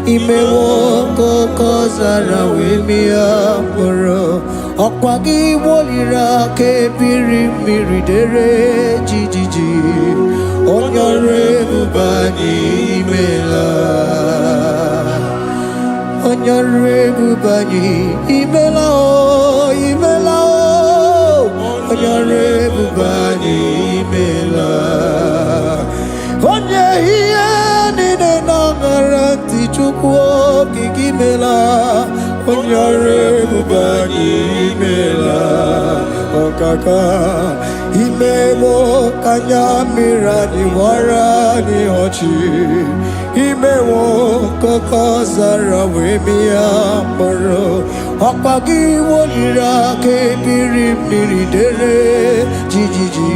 Imewo koko zara wemia moro Okwagi wolira ke biri miridere jijiji Onyore bubani imela Onyore bubani imela o imela o Onyore bubani imela Onye hiye nine nangaranti chukwo kikimela Onyore bubani imela Okaka Imewo kanyamira ni wara ni hochi Imewo koko zara wemia moro Okwagi wolira ke biri miridere jijiji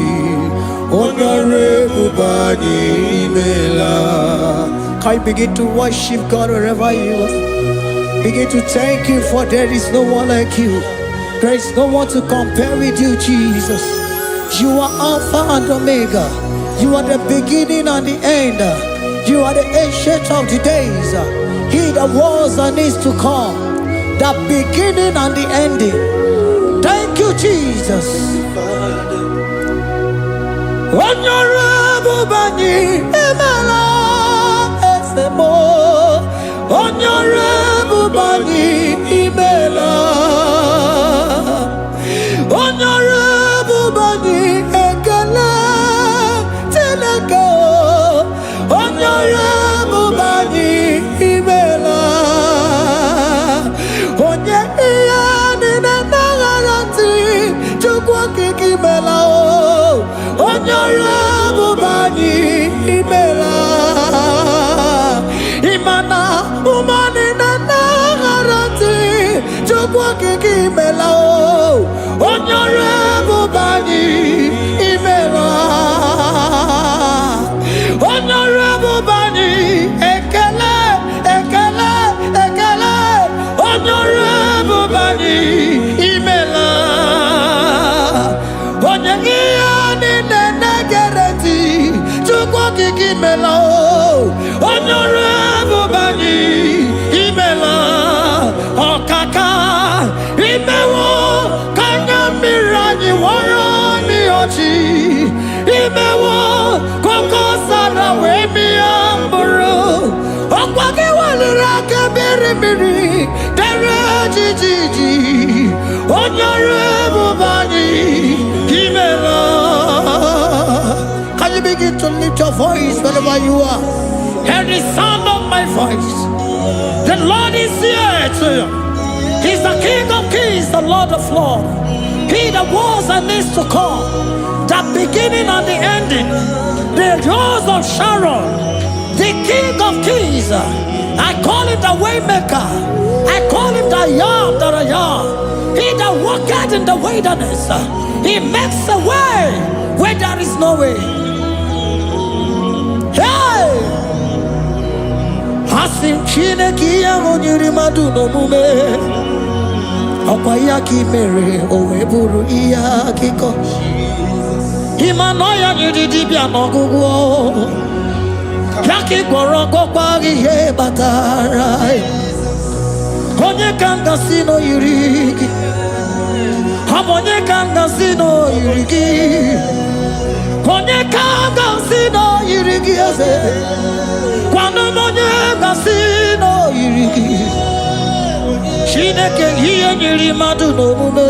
Onyore bubani imela. Can you begin to worship God wherever you are? Begin to thank Him, for there is no one like you. There is no one to compare with you, Jesus. You are Alpha and Omega. You are the beginning and the end. You are the ancient of the days. He that was and is to come. The beginning and the ending. Thank you, Jesus. Onyore bani emela esemo. Onyore bani imela. Onyore bani ekele teleko. Onyore bani imela. Onye iya ni nangaranti chukwa kikimela o. Onyore bubani imela. Imana umani nangaranti chukwa kikimela o. Onyore bubani imela. Onyore bubani ekele ekele ekele. Onyore bubani imela. Onye iya ni negereti chukwa kikimela o. Onyore bubani imela. Okaka imewo kanyamira ni wara ni ochi. Imewo koko sara wemia mburu. Okwagi walira ke biri biri dere jijiji. Onyore bubani imela. Can you begin to lift your voice wherever you are? Hear the sound of my voice. The Lord is here to you. He's the King of kings, the Lord of lords. He that was and is to come, the beginning and the ending, the rose of Sharon, the King of kings. I call him the Waymaker. I call him the Yam that I am. He that walketh in the wilderness, he makes a way where there is no way. Hey! Hasim Chineki Yamonyuri Maduno Mume. Okwayaki mere oweburu iya kiko. Imanoya nyidibia nogugo. Yaki gorogo kwagi ye batara. Onye kanga sino yirigi. Onye kanga sino yirigi. Onye kanga sino yirigi ase. Kwano onye kanga sino yirigi. Chineke hiye nyiri madu n'omume.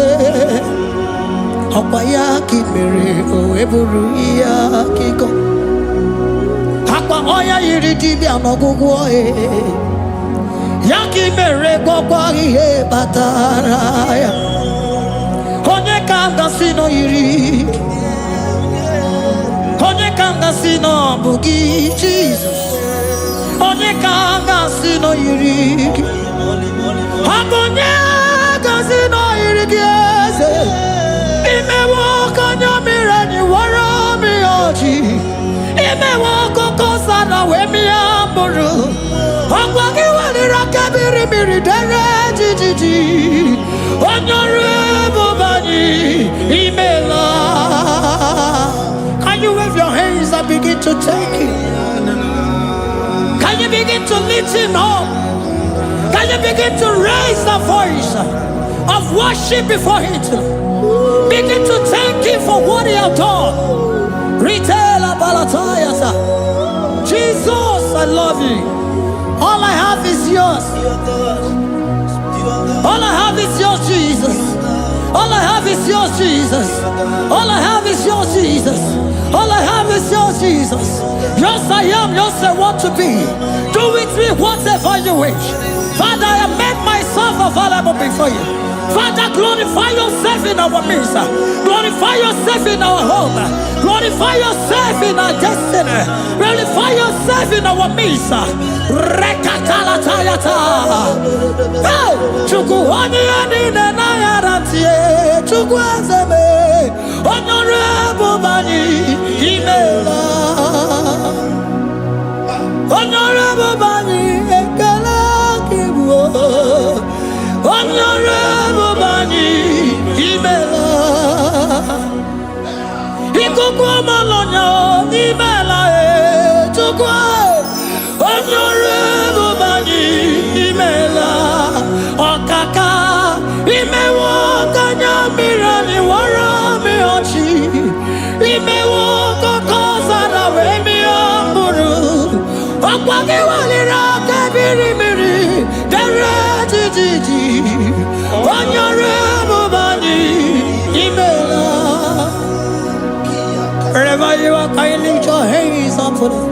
Akwa ya kimere oweburu iya kiko. Akwa oya yiri dibia n'ọgwụgwọ ya kimere gwọkwa ihe batara ya. Onye ka m gasị nọ yiri. Onye ka m gasị nọ bụ gị Jesus. Onye ka m gasị nọ yiri gị. Onye gasị nọ yiri gị eze. Imewo kanyamira ni wara mi oji. Imewo koko sana we mi amburu. Akwa ki walira kabiri miri dere jijiji. Onyore bubani imela. Can you wave your hands and begin to take it? Can you begin to lift him up? Can you begin to raise the voice of worship before Him? Begin to thank Him for what He has done. Retail Balatayasa. Jesus, I love You. All I have is Yours. All I have is Yours, Jesus. All I have is Yours, Jesus. All I have is Yours, Jesus. All I have is Yours, Jesus. Yours I am, Yours I want to be. Do with me whatever You wish. Father, I have made myself available before You. Father, glorify Yourself in our midst. Glorify Yourself in our home. Glorify Yourself in our destiny. Glorify Yourself in our midst. Rekatalatayata. Hey! Chukwani anine na yaratie. Chukwazeme. Honorable Bani Imela. Honorable Bani Ekala Kibu. Honorable Bani Imela. Ikukwa Malonya Imela Chukwa. Honorable Bani Imela. Okaka Imewo Kanya Mirani Warami Ochi. Imewo Kokosa na Wemi Amburu. Okwake Walira Kabiri Miri. Dere Titi. Honorable Bani Imela. Wherever you are, can you lift your hands up for them?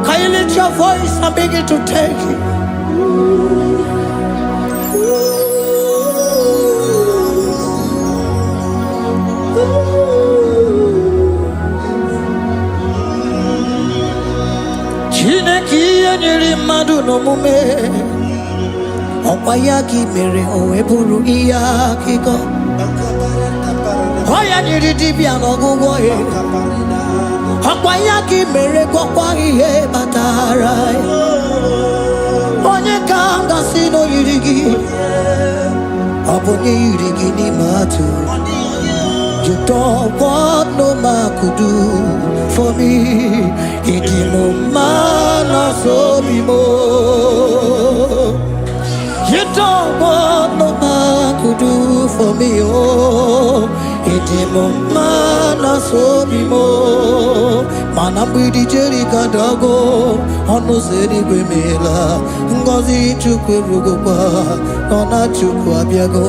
Can you lift your voice and begin to take it? Chineki anyiri madu no mume. Okwayaki mere oweburu iya kiko. Oya nyiri dibia no gugo ye. Okwayaki mere kokwa ihe batara. Onye kanga sino yirigi. Obonye yirigi ni matu. You don't want no man could do for me. Idimo mana so bimo. You don't want no man could do for me. Oh, idimo mana so bimo. Mana bidi jeri kadago. Ono seri gwemela. Ngozi chukwe rugokwa. Nona chukwa biago.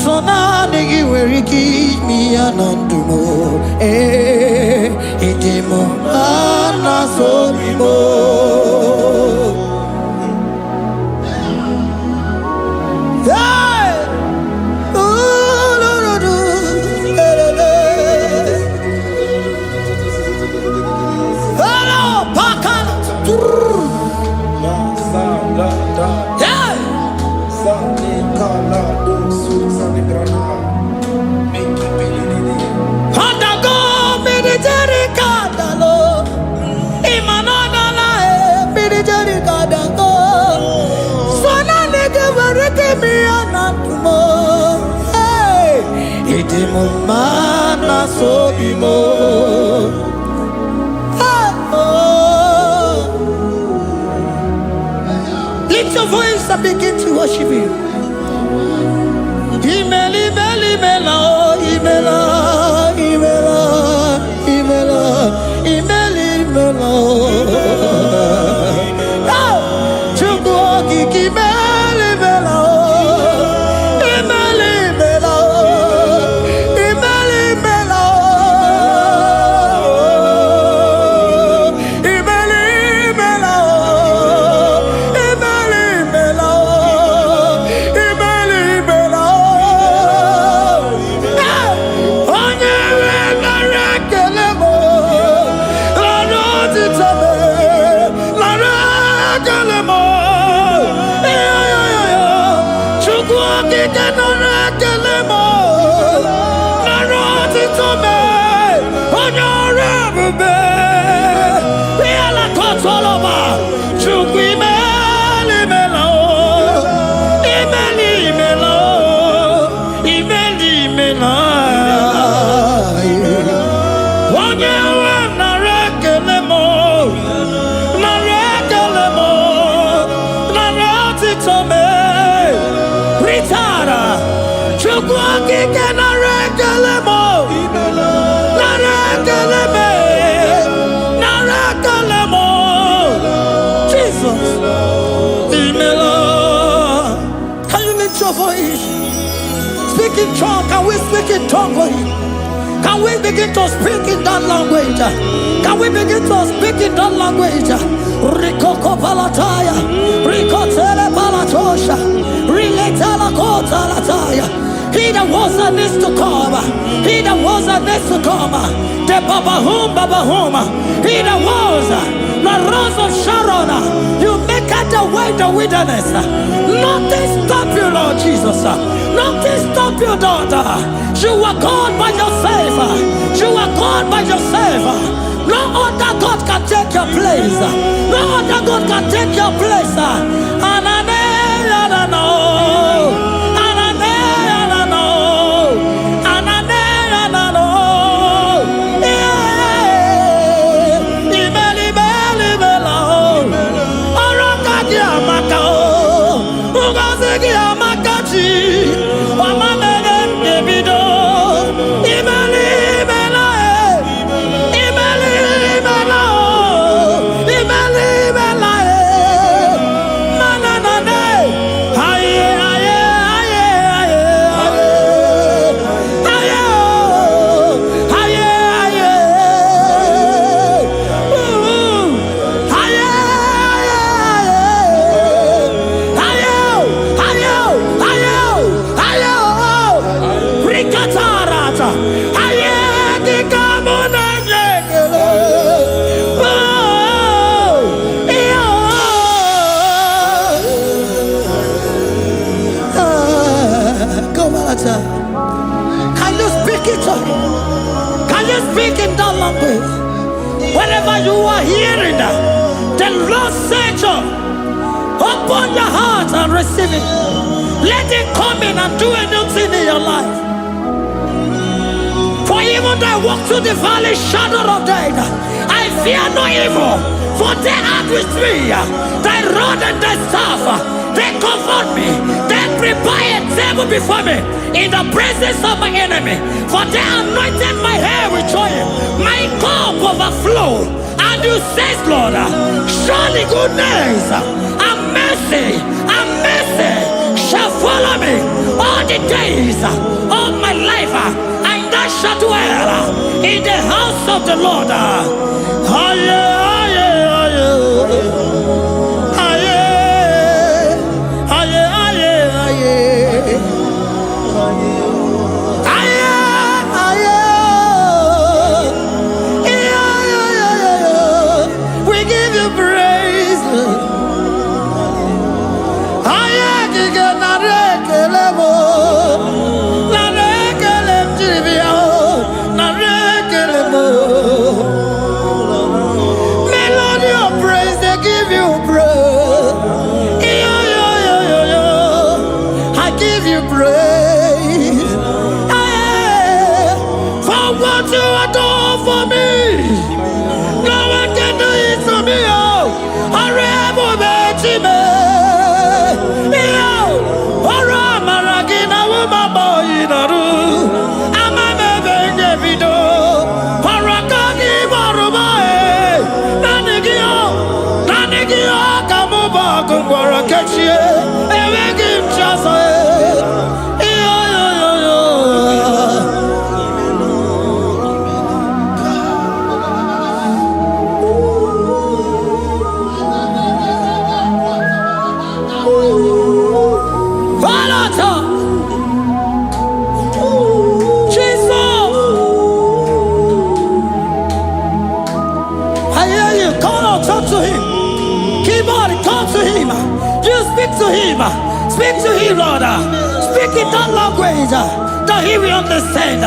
Sona negi weriki mi anandumo. Idimo mana so bimo. Mana so bimo. Lift your voice and begin to worship Him. Imeli, imeli, imela, imela, imela, imela, imeli, imela. Chukwu kiki imeli, imela. speak in tongue? Can we speak in tongue for him? Can we begin to speak in that language? Can we begin to speak in that language? Rikoko palataya, rikotele palatosha, riletala kotalataya. He that was and needs to come. He that was and needs to come. The Babahum. He that was the rose of Sharon. You make out the way in the wilderness. Nothing stop you, Lord Jesus. Nothing stop you, daughter. You are God by yourself. You are God by yourself. No other God can take your place. No other God can take your place. And I know. Can you speak it to him? Can you speak in that language? Wherever you are hearing that, the Lord said, open your heart and receive it. Let it come in and do a new thing in your life. For even though I walk through the valley shadow of death, I fear no evil, for they are with me. Thy rod and thy staff, they comfort me. They prepare a table before me in the presence of my enemy. For they anointed my hair with oil, my cup overflow. And you say, Lord, surely goodness and mercy shall follow me all the days of my life, and I shall dwell in the house of the Lord. We give you praise. Melody of praise, they give you praise. I give you praise. For what you are doing for me, no one can do it for me. Speak to him, Lord. Speak in that language that he will understand.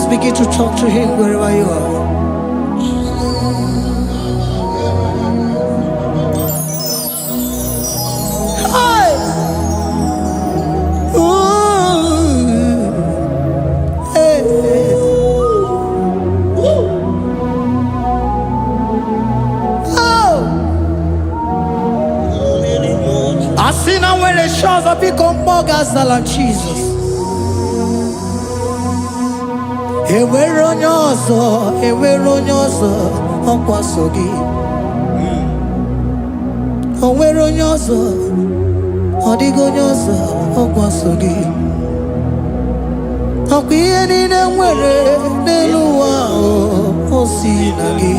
Begin to talk to him wherever you are. Hi. Ooh. gazala Jesus. Enwere onye ọzọ, enwere onye ọzọ ọkwa so gị. O nwere onye ọzọ, ọ dịghị onye ọzọ ọkwa so gị. Ọkwa ihe niile nwere n'elu ụwa o si na gị.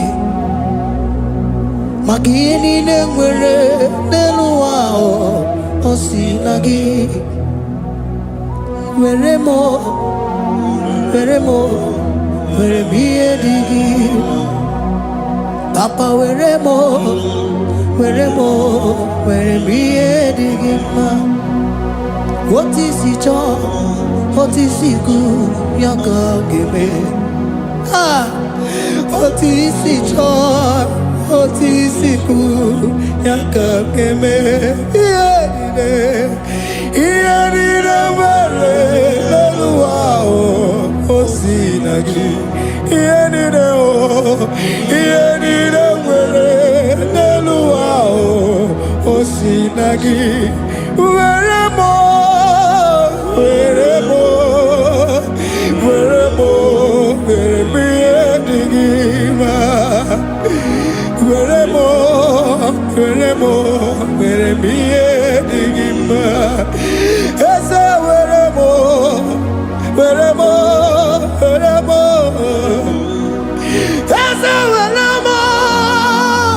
Maka ihe niile nwere n'elu ụwa o si na gị. Were m, were m, were m ihe dị gị. Papa were m, were m, were m ihe dị gị mma. Otu isi chọọ, otu isi kwu ya ka ọ ga-eme. Otu isi chọọ, otu isi kwu ya ka ọ ga-eme. Ihe niile nwere n'elu ụwa o si na gị. Ihe niile nwere n'elu ụwa o si na gị. Were m, were m, were m, were m ihe dị gị mma. Were m, were m, were m ihe dị gị mma. Eze were m, were m, were m. Eze were m,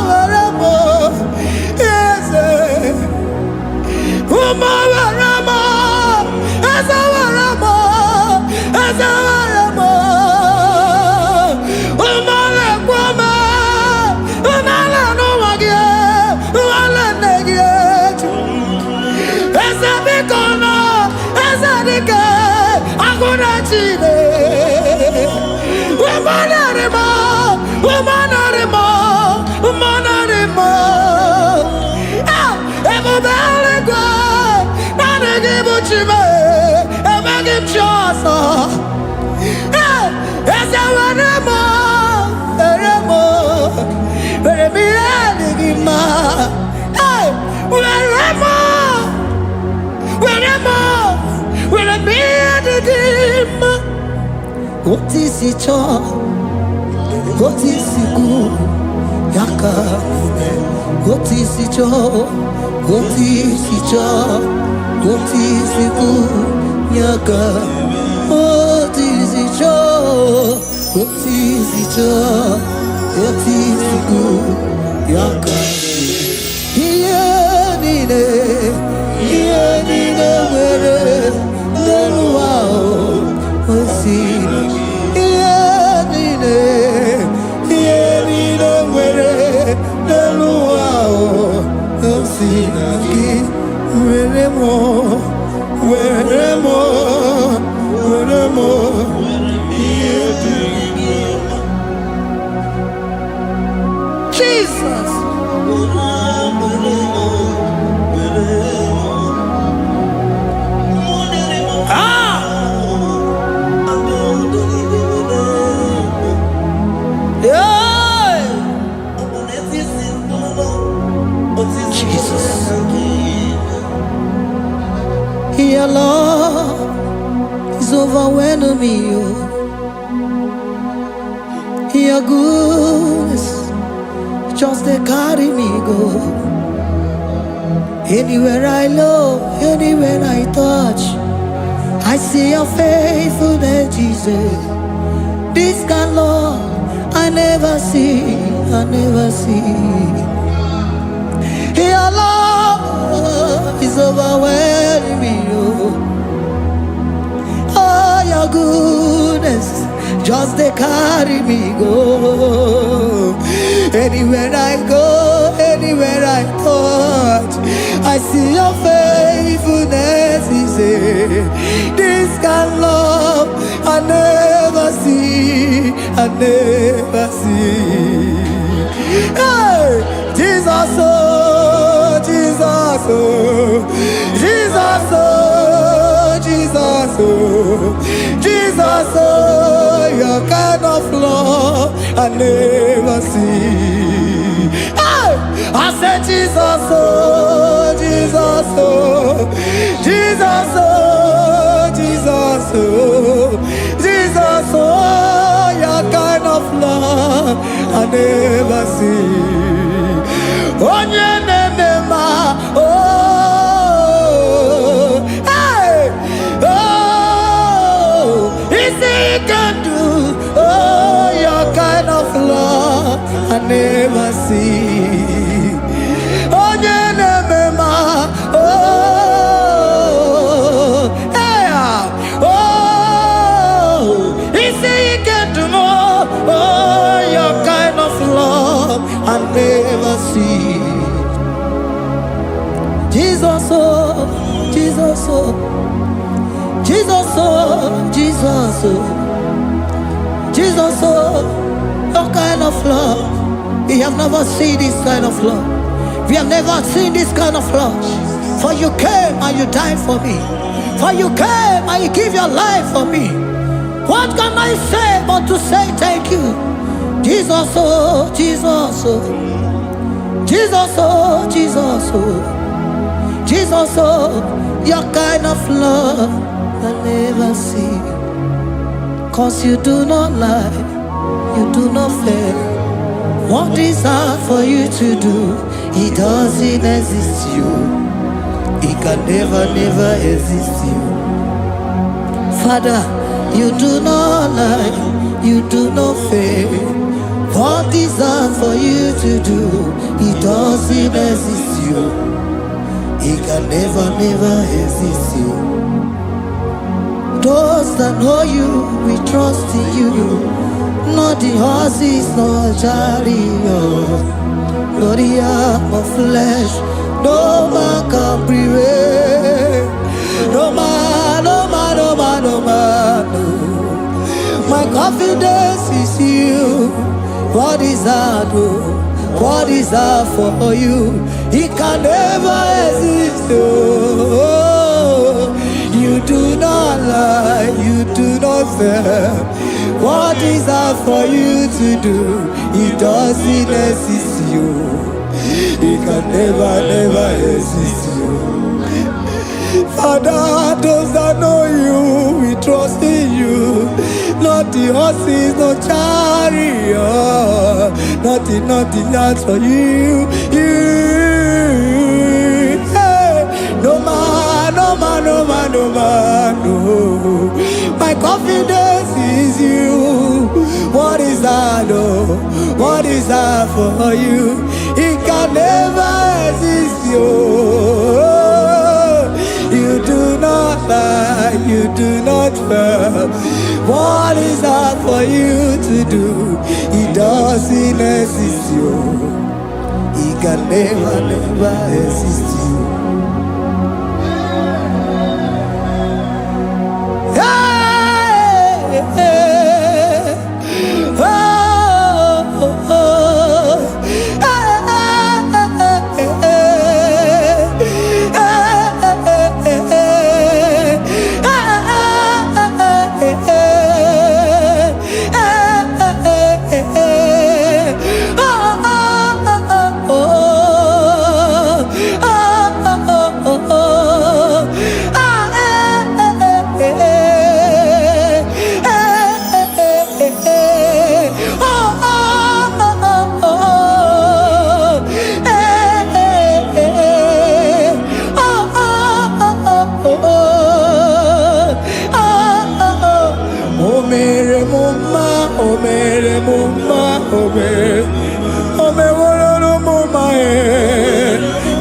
were m. Eze Uma were m, eze were m, eze were m. Uma lekwa m, uma le n'ụwa gị, uma le nne gị. Eze biko nọ, eze dike, agụ na Chine. Uma nari m, uma nari m, uma nari m. Ebube eluigwe, naanị gị bụ Chime, emeghị m chi ọzọ. Eze were m, were m, were m ihe dị gị mma. Were m, were m, were m ihe dị gị mma. Otu isi chọọ, otu isi kwu ya ka eme. Otu isi chọọ, otu isi chọọ, otu isi kwu ya ka. Otu isi chọọ, otu isi chọọ, otu isi kwu ya ka. Ihe niile nwere n'elu ụwa o si na gị. Ihe niile nwere n'elu ụwa o si na gị. Were m, were m, were m ihe dị gị mma. Jesus. Your love is overwhelming me. Your goodness just they carry me go. Anywhere I look, anywhere I touch, I see your faithfulness, Jesus. This kind of love I never see, I never see. Your love is overwhelming me. Oh, your goodness just they carry me go. Anywhere I go, anywhere I touch, I see your faithfulness. This kind of love I never see, I never see. Hey, Jesus, oh, Jesus, oh, Jesus, oh, Jesus, oh, Jesus, oh, your kind of love I never see. Hey, I said Jesus, oh, Jesus, oh, Jesus. oh, Jesus, oh, Jesus, oh, your kind of love I never see. Oh, hey, oh, easy can do. Oh, your kind of love I never see. Oh, oh, hey, oh, easy can do more. Oh, your kind of love I never see. Jesus, oh, Jesus, oh, Jesus, oh, Jesus, oh, Jesus, oh, your kind of love. We have never seen this kind of love. We have never seen this kind of love. For you came and you died for me. For you came and you give your life for me. What can I say but to say thank you? Jesus, oh, Jesus, oh, Jesus, oh, Jesus, oh, Jesus, oh, your kind of love I never see. 'Cause you do not lie, you do not fail. What is hard for you to do, it doesn't exist you. It can never, never exist you. Father, you do not lie, you do not fail. What is hard for you to do, it doesn't exist you. It can never, never exist you. Those that know you, we trust in you. Not the horses, nor chariot, nor the arm of flesh. No man can prevail. No man, no man, no man, no man, no. My confidence is you. What is hard, oh? What is hard for you? It can never exist, oh. You do not lie, you do not fail. What is hard for you to do, it doesn't exist you. It can never, never exist you. Father, those that know you, we trust in you. Not the horses, no chariot. Nothing else for you. Hey, no man, no man, no man, no man, no. My confidence is you. What is that, oh? What is that for you? It can never exist you. You do not lie, you do not fail. What is that for you to do? It doesn't exist you. It can never, never exist you. Hey, hey, oh, oh, oh.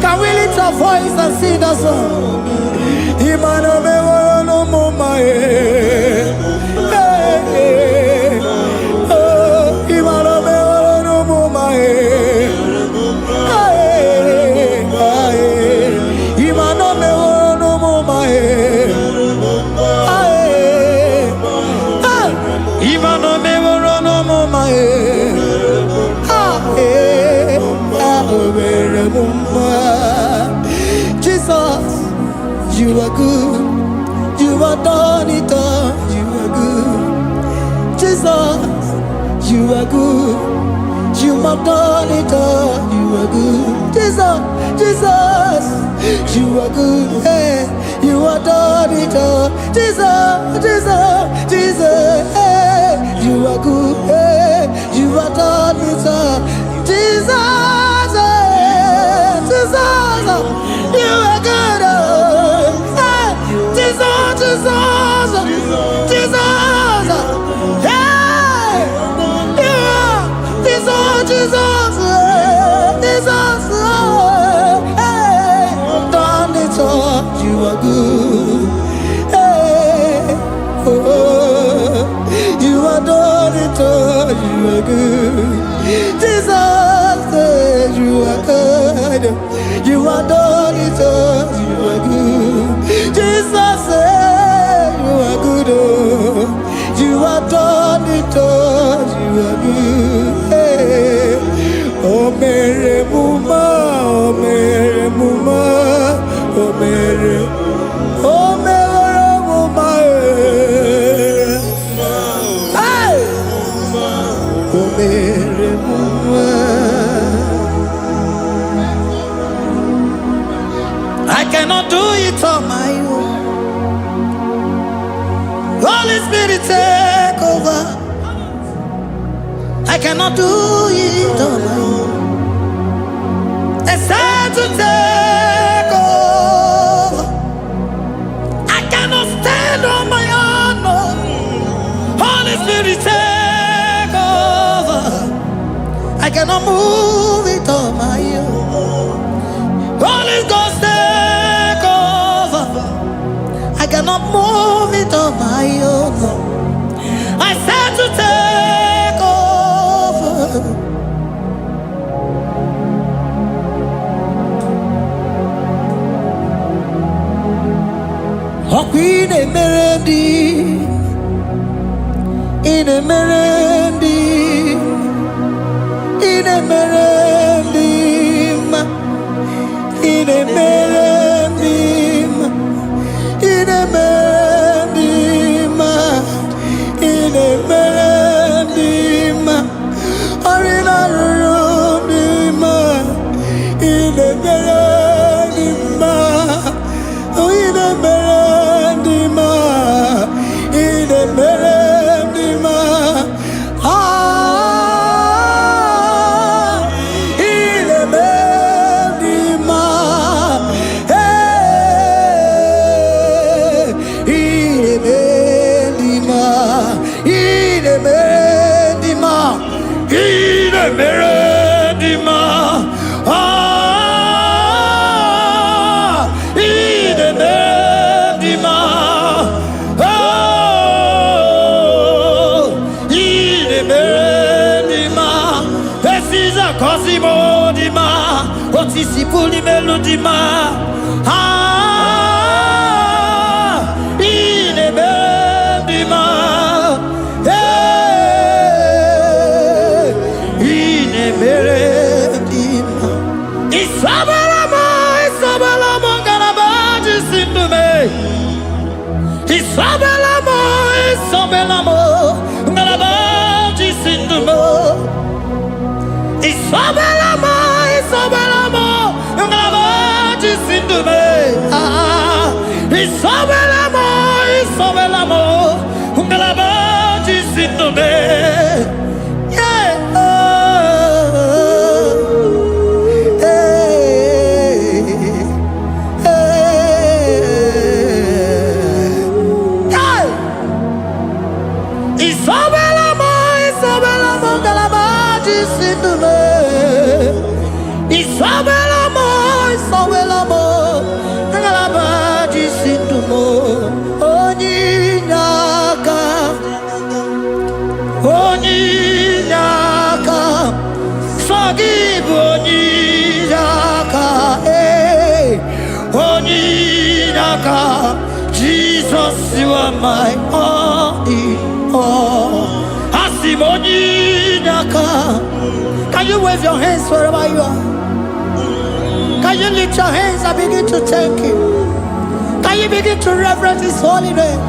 Can we lift our voice and sing that song? Jesus, you are good. You are done it all. You are good. Jesus, you are good. You have done it all. You are good. Jesus, Jesus, you are good. Hey, you have done it all. Jesus, Jesus, Jesus, hey, you are good. Hey, you have done it all. Jesus, hey, Jesus, you are good. Hey, Jesus, Jesus, Jesus, hey, yeah, Jesus, Jesus, Jesus, hey, done it all. You are good. Hey, oh, you are done it all. You are good. Jesus, you are good. You are done it all. You are good. Jesus, you are good. Oh, you are done it all. You are good. Hey, oh, Mary Muma, oh, Mary Muma, oh, Mary, oh, Mary Muma, hey, oh, Mary Muma. I cannot do it on my own. Holy Spirit, take over. I cannot do it on my own. It's time to take over. I cannot stand on my own. No. Holy Spirit, take over. I cannot move it on my own. Holy Ghost, take over. I cannot move it on my own. I said to take over. Queen in a merendi, in a merendi, in a merendi, in a merendi, in a merendi, arena rundima, in a merendi, in a merendi, in a merendi, ah, in a merendi, hey, in a merendi, in a merendi, in a merendi, ah, in a merendi, oh, in a merendi, this is a cosimo dima, what is the fully melody ma, ah, in a merendi, hey, in a merendi, Isabelamo, Isabelamo, Garabaji Sindume, Isabelamo, Isabelamo, Garabaji Sindume, Isabelamo, Isabelamo, Garabaji Sindume, ah, Isabelamo, Isabelamo, Garabaji Sindume, yeah, Isabelamo, Isabelamo, Garabaji Sindume, Isabelamo, Isabelamo, Garabaji Sindume, Oninyaka, Oninyaka, forgive Oninyaka, hey, Oninyaka, Jesus, you are my all in all. Asimoninyaka. Can you wave your hands wherever you are? Can you lift your hands and begin to thank Him? Can you begin to reverence His holy name?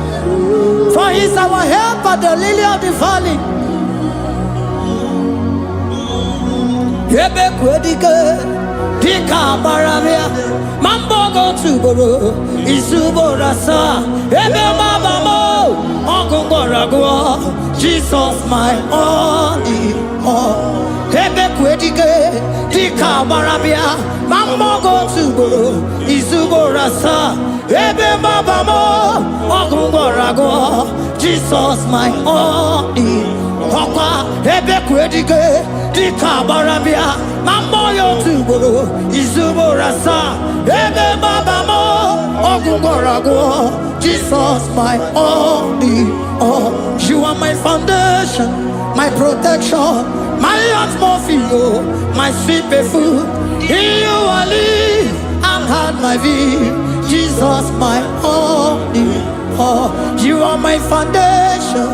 For He is our help at the lily of the valley. ebe kwedike dika barabia mambogo tuboro isuborasa ebe mabamo ogungorago Jesus my only all ebe kwedike dika barabia mambogo tuboro isuborasa ebe mabamo ogungorago Jesus my only Papa, ebe kwedike dika barabia mamoyo tuboro izuborasa ebe babamo ogungorago Jesus my only all. You are my foundation, my protection, my atmosphere, my sweet perfume. In you I live and had my vie. Jesus my only all. You are my foundation,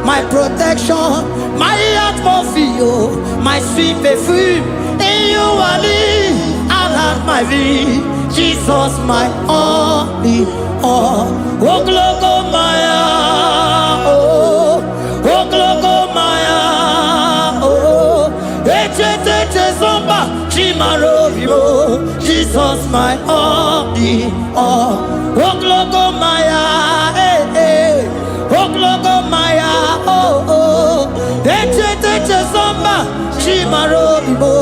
my protection, my atmosphere, my sweet perfume. In you I live and have my vie. Jesus my only all. Oh glogo maya, oh glogo maya, oh ete zomba chimarovio. Jesus my only all. Oh glogo maya, oh glogo maya, oh ete zomba chimarovio.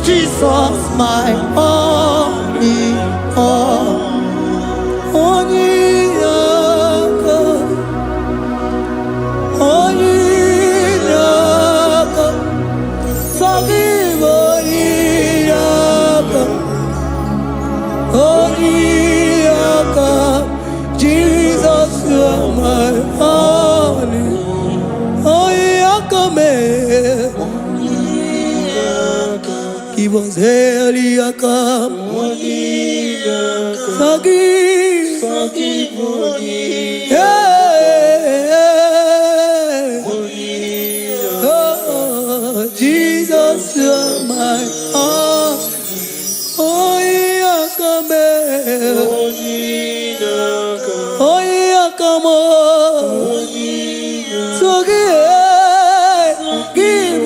Jesus my only all. Jesus, you are my only. Give us Eliakam. Forgive. Oh, Jesus, you are my all. Oh, Yakame. Oh, Yakamo. Give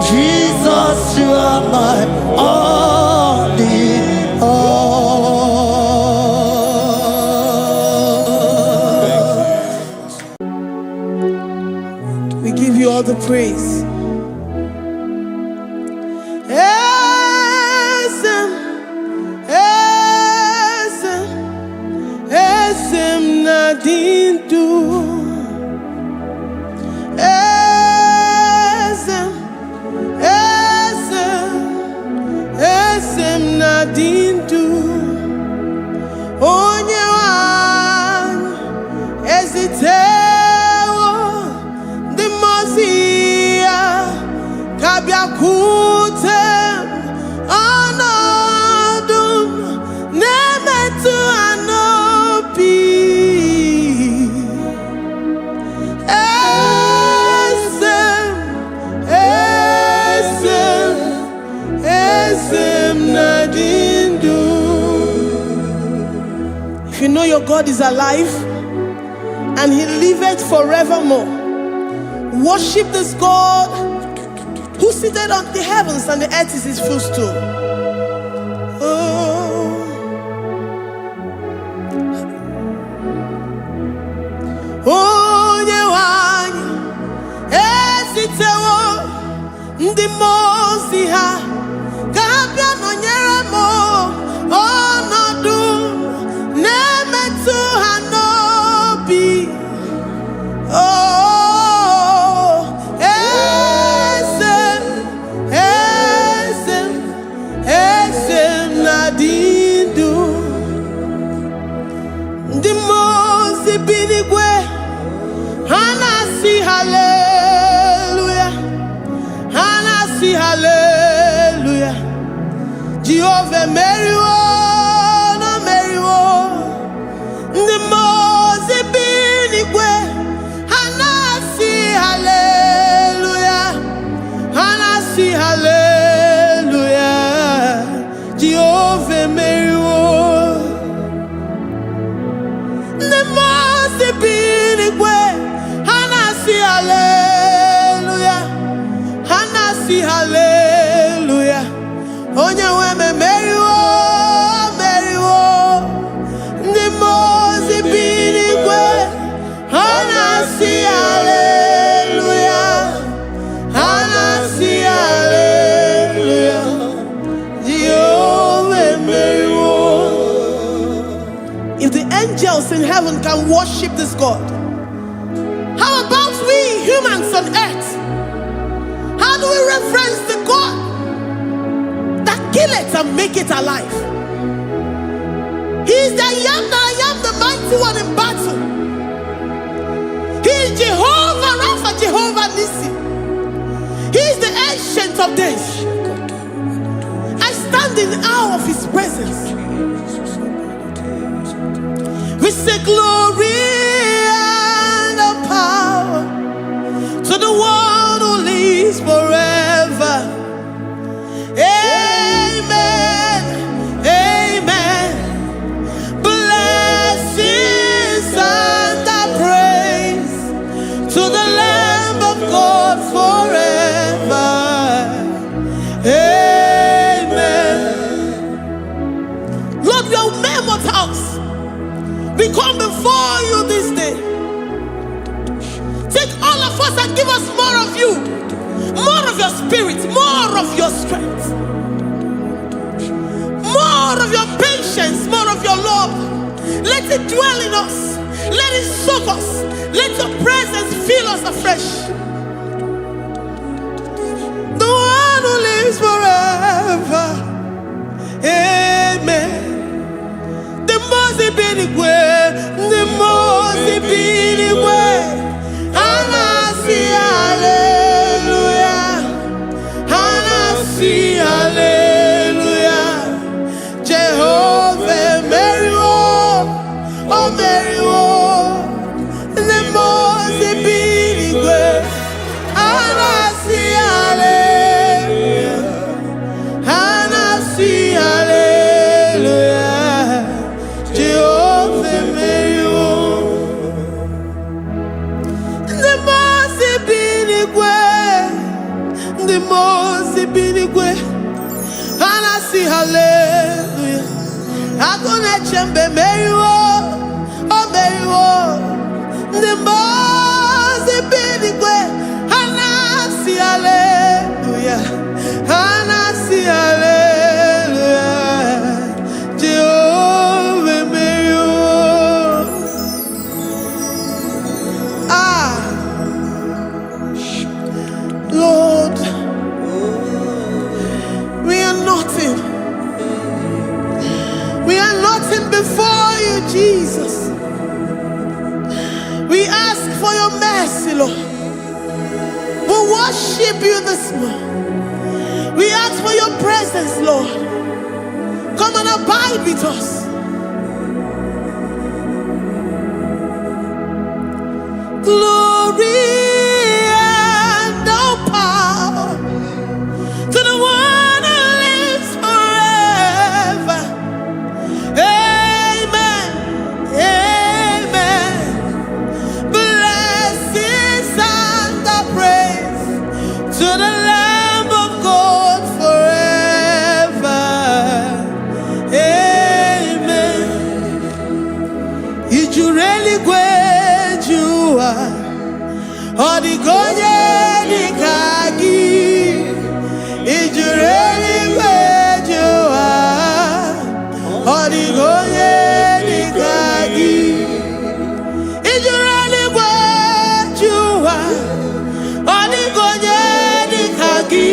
Jesus, you are my only all. We give you all the praise. Esem nadindu. Esem nadindu. Onyewan ezitewo dimozia kabiakutem anadum nemetu anopi. If you know your God is alive and he liveth forevermore, worship this God who seated on the heavens and the earth is his footstool. Oh, nyewanyi esitewo ndi mozi ha kabia nonyere mo onodu nemetu hanobi. Oh, esem nadindu ndi mozi binigwe hanasi hallelujah, hanasi hallelujah. Jehovah meriwo no meriwo ndi mozi binigwe hanasi hallelujah, hanasi hallelujah. Jehovah meriwo ndi mozi binigwe heaven can worship this God? How about we humans on earth? How do we reference the God that kill it and make it alive? He is the I am, the mighty one in battle. He is Jehovah Rapha, Jehovah Nissi. He is the ancient of days. I stand in awe of his presence. We say glory and the power to the one who lives forever. Amen. Amen. Blessings and the praise to the Lamb of God forever. Amen. Lord, we are mere mortals. We come before you this day. Take all of us and give us more of you, more of your spirit, more of your strength, more of your patience, more of your love. Let it dwell in us. Let it soak us. Let your presence fill us afresh. The one who lives forever. Amen. The most way. Anasi, hallelujah. Anasi, hallelujah. Jehovah, Mary, oh Mary, the most way. Anasi, hallelujah. Anasi, hallelujah. Jehovah, Mary, the most binigwe, and I see hallelujah. I'm gonna chamber Mary, oh Mary, the most binigwe, and I see hallelujah, and I see hallelujah. Jehovah Mary, Lord, we are nothing. We are nothing before you, Jesus. We ask for your mercy, Lord. We worship you this morning. We ask for your presence, Lord. Come and abide with us. Glory. Odigonye nikagi, ijureli wejoa. Odigonye nikagi, ijureli wejoa. Odigonye nikagi,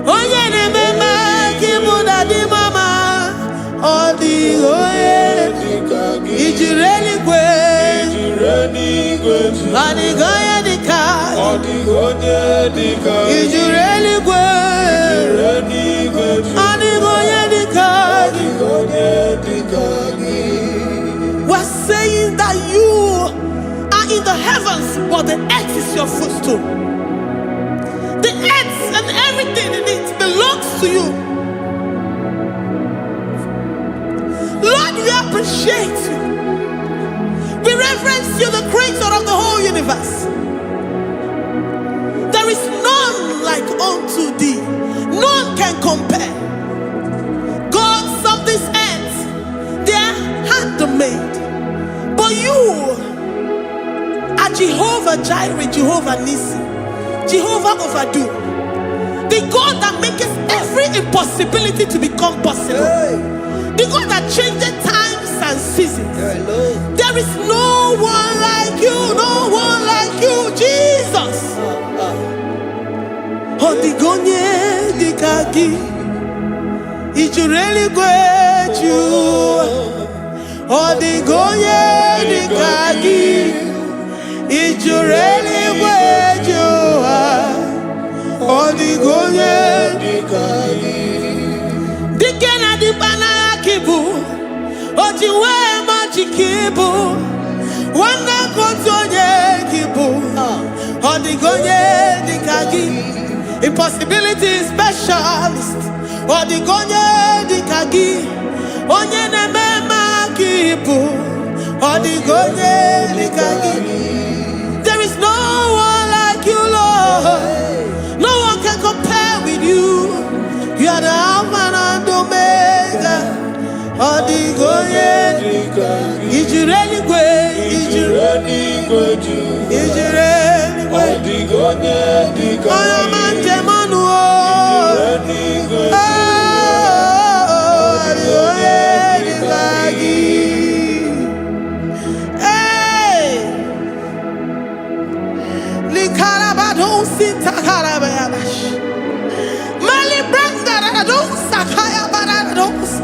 onye ne mema kimuda di mama. Odigonye nikagi, ijureli wejoa. Odigonye nikagi, ijureli Odigonye nikagi. We're saying that you are in the heavens, but the earth is your footstool. The earth and everything in it belongs to you. Lord, we appreciate you. We reverence you, the creator of the whole universe. There is none like unto thee. None can compare. Gods of this earth, they are handmade. But you are Jehovah Jireh, Jehovah Nissi, Jehovah Overdo. The God that makes every impossibility to become possible. The God that changes times and and seasons. There is no one like you, no one like you, Jesus. Odigonye dikagi, ijureli gweju. Odigonye dikagi, ijureli gweju. Odigonye dikagi. Dikena dibana kibu, ojiwe majikibu, wana kontonye kibu. Odigonye dikagi. Impossibility specialist. Odigonye dikagi. Onye nemema kibu. Odigonye dikagi. There is no one like you, Lord. No one can compare with you. You are the Alpha and Omega. Odigonye dikagi. Ijureli gwe. Ijureli gwe. Ijureli gwe. Odigonye dikagi. Oyomanje manu o. Ijureli gwe. Odigonye dikagi. Hey. Likarabado sintakarabayabash. Mali branda dosa kaya baradosa.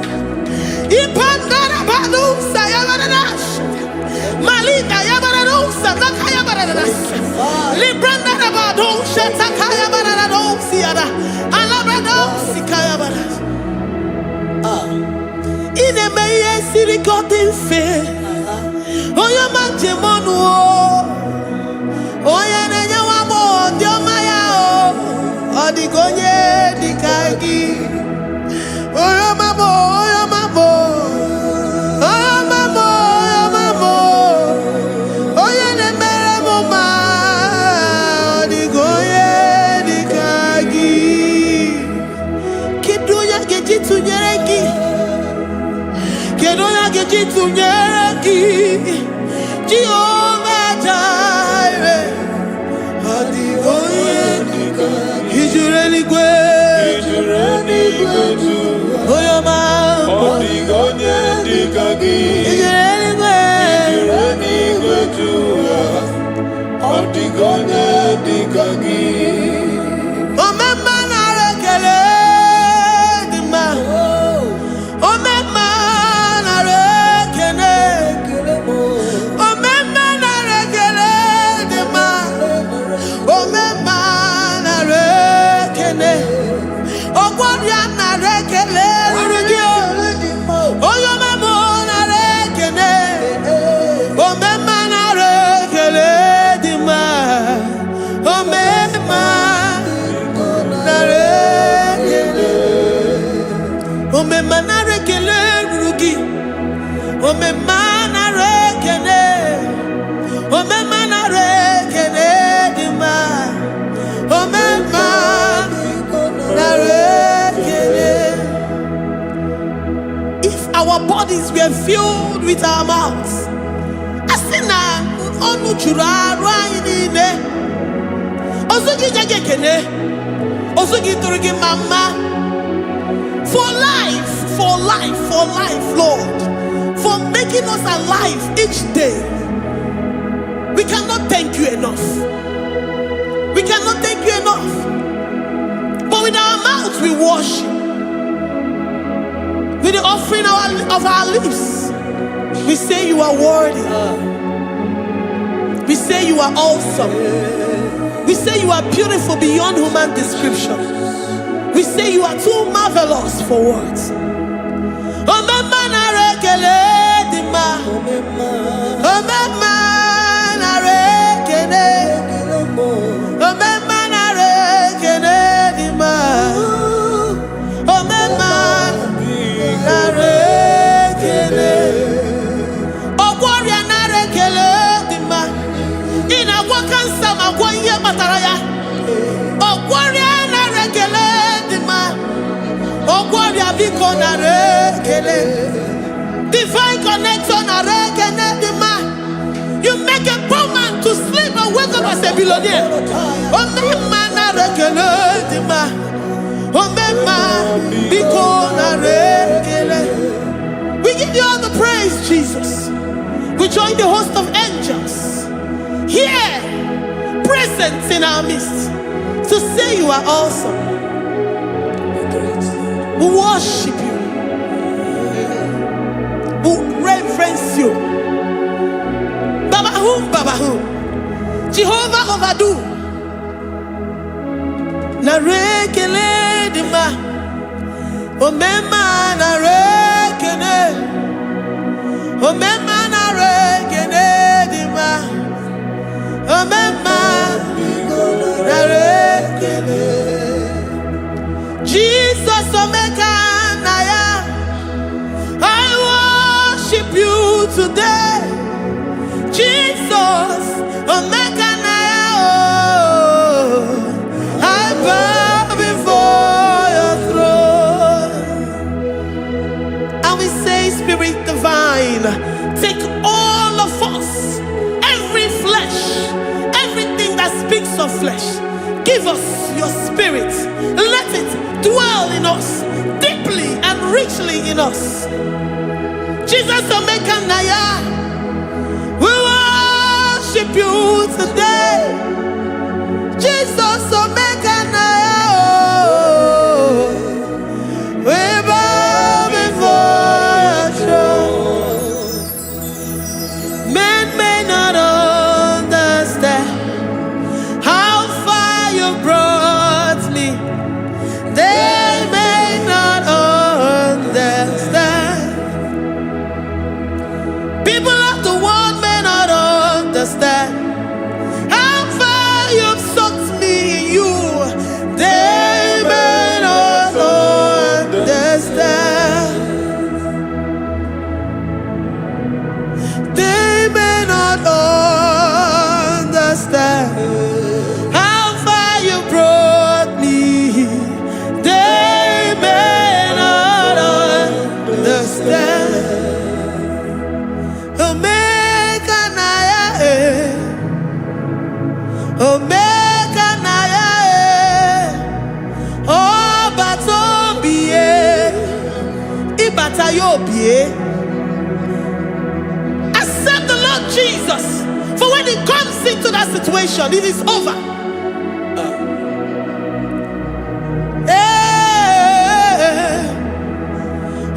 Ipandara badosa yabaradosa. Malita yabaradosa takaya baradosa. Libranda badosa takaya baradosa yada. Alabradosa kaya baradosa. Ine meye sirikotin fe. Oya manje monu o. Oya nenya wamo diomaya o. Odigonye dikagi. Oya mamo, oya mamo. Oya mamo, oya mamo. Oya nemere moma. Odigonye dikagi. Kiduya gejitu nyereki. Kiduya gejitu nyereki. Jehovah Jireh. Odigonye dikagi. Ijureli gwe. Ijureli gwe. Oyoma. Odigonye dikagi. Ijureli gwe. Ijureli gwe. Odigonye dikagi. Omema na rekele dima. Omema na rekele. Omema na rekele dima. Omema na rekele. Ogwaria na rekele rugio. Oyoma mo na rekele. Omema na rekele dima. Omema na rekele. Omema na rekele rugi. Omema na rekele. Omema na rekele dima. Omema na rekele. If our bodies were filled with our mouths, asina onu chura rainine. Osugi jagekene. Osugi turugi mama. For life, Lord. For making us alive each day. We cannot thank you enough. We cannot thank you enough. But with our mouths we worship. With the offering of our lips, we say you are worthy. We say you are awesome. We say you are beautiful beyond human description. We say you are too marvelous for words. Omema na rekele dima. Omema na rekele. Omema na rekele dima. Omema na rekele. Ogwaria na rekele dima. Ina wakansa magwanye mataraya. Ogwaria na rekele dima. Ogwaria biko na rekele. Divine connection na rekele dima. You make a poor man to sleep and wake up as a billionaire. Omema na rekele dima. Omema biko na rekele. We give you all the praise, Jesus. join the host of angels here, present in our midst, to say you are awesome. We worship you. We reverence you. Baba who? Jehovah overdo. Na rekele dima. Omema na rekele. Omema na rekele dima. Omema na rekele. Jesus omeka naya. I worship you today. Jesus omeka naya. I bow before your throne. And we say, Spirit divine, take all of us, every flesh, everything that speaks of flesh. Give us your spirit. Let it dwell in us, deeply and richly in us. Jesus omeka naya. We worship you today. Jesus omeka naya. We bow before your throne. Men may not understand how far you brought me. They may not understand. People of the world may not understand how far you've sucked me in you. They may not understand. They may not understand how far you brought me. They may not understand. Omeka naya, omeka naya, obatobie, ibatayobie. Accept the Lord Jesus, for when He comes into that situation, it is over.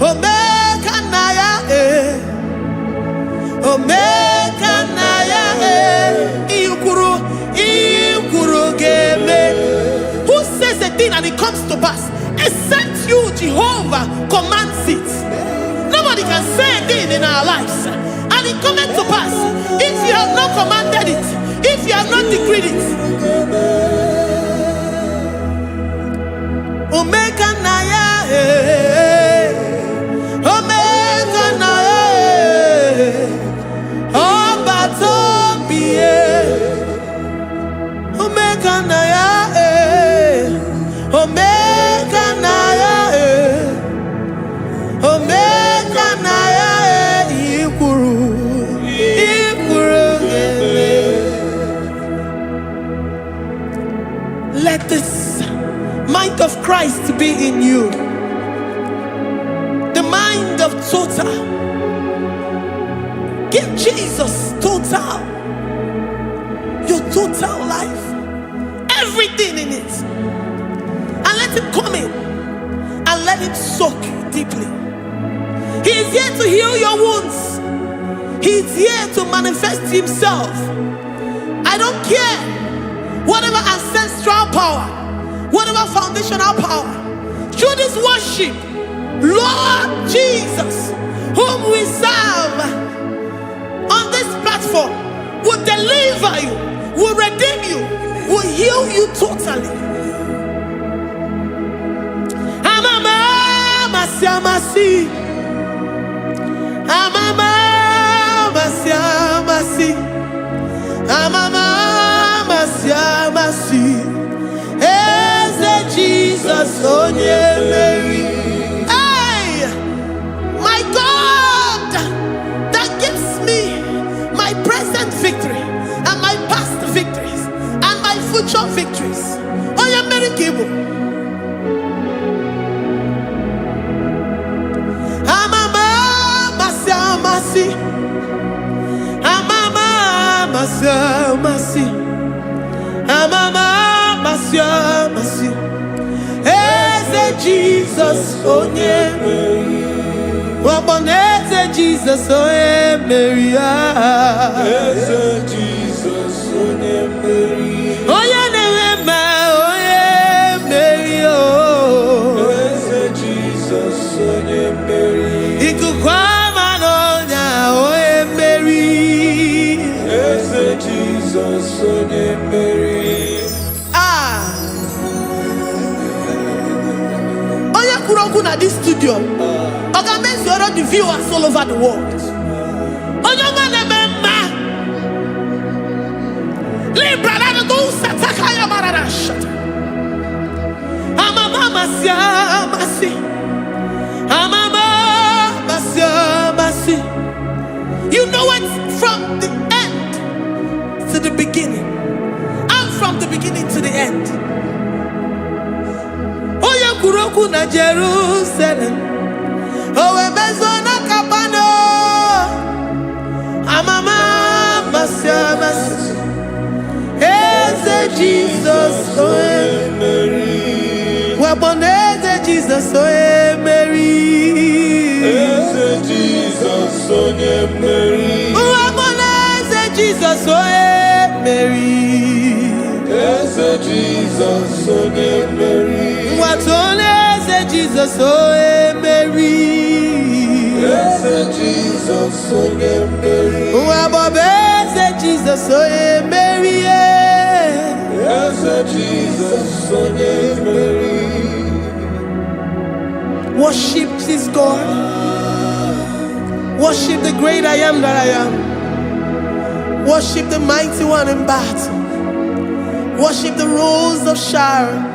Omeka naya, omeka naya, iukuru game. Who says a thing and it comes to pass? Except you, Jehovah, commands it. Nobody can say a thing in our lives and it comes to pass if you have not commanded it, if you have not decreed it. Omeka naya, omeka naya, obatobie, omeka naya, omeka naya, omeka naya, ikuru gele. Let this mind of Christ be in you. The mind of total. Give Jesus total. Your total life. Everything in it. And let Him come in. And let Him soak you deeply. He is here to heal your wounds. He is here to manifest Himself. I don't care. Whatever ancestral power, whatever foundational power, through this worship, Lord Jesus, whom we serve on this platform, will deliver you, will redeem you, will heal you totally. Amama masiamasi, amama masiamasi, amama masiamasi. Jesus, onye Mary. Hey, my God, that gives me my present victory and my past victories and my future victories. Onye Mary Igbo. Amama masi amasi, masi. Amama masya masi. Eze Jesus onye Mary. Waboneze Jesus onye Mary. Eze Jesus onye Mary. Onye na-eme onye Mary. Eze Jesus onye Mary. Ikuku ama n'ọnya onye Mary. Eze Jesus onye Mary. Onye kwuru okwu na this studio, ọ ga-emezuoro the viewers all over the world. Onye ọma na-eme mma. Libra na go sataka ya marara shata. Amama masya masi. Amama masya masi. You know it from the end to the beginning. And from the beginning to the end. Oye kuroku na Jerusalem. Owe bezo na kapano. Amama masya masi. Eze Jesus oye Mary. Waboneze Jesus oye Mary. Eze Jesus onye Mary. Waboneze Jesus oye Mary. Eze Jesus onye Mary. Watoneze Jesus oye Mary. Eze Jesus onye Mary. Wabobeze Jesus oye Mary. Eze Jesus onye Mary. Worship this God. Worship the great I am that I am. Worship the mighty one in battle. Worship the rose of Sharon.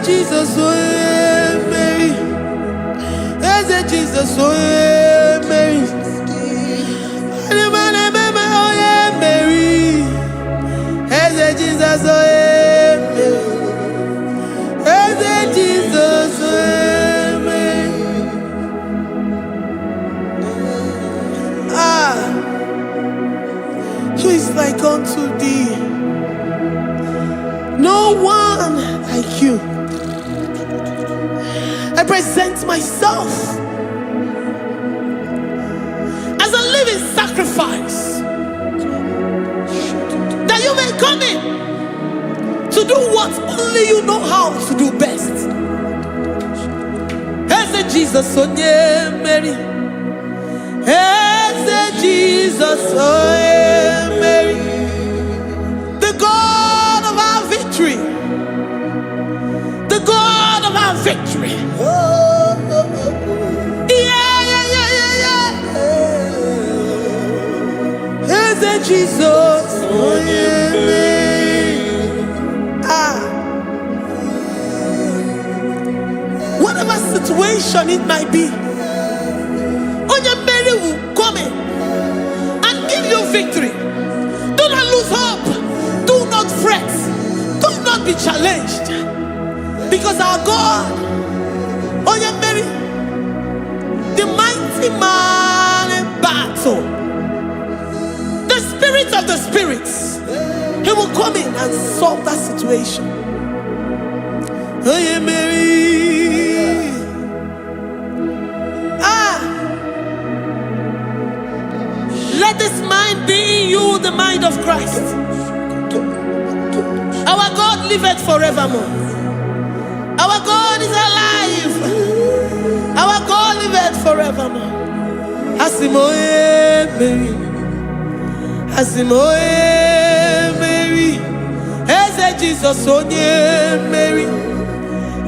Jesus, oh Mary. Jesus, oh Mary. Mary. Jesus, oh Mary. Jesus, oh Mary. Who is like unto thee? No one like you. I present myself as a living sacrifice, that you may come in to do what only you know how to do best. As a Jesus, oh yeah, Mary. As a Jesus, oh yeah, Mary. The God of our victory. The God of our victory. Is it Jesus? Oh, yeah. Whatever situation it might be, Onya Mary will come in and give you victory. Do not lose hope. Do not fret. Do not be challenged. Because our God, Onya Mary, the mighty man in battle, the spirit of the spirits, he will come in and solve that situation. Onya Mary. Let this mind be in you, the mind of Christ. Our God liveth forevermore. Our God is alive. Our God liveth forevermore. Asimoye Mary. Asimoye Mary. Eze Jesus onye Mary.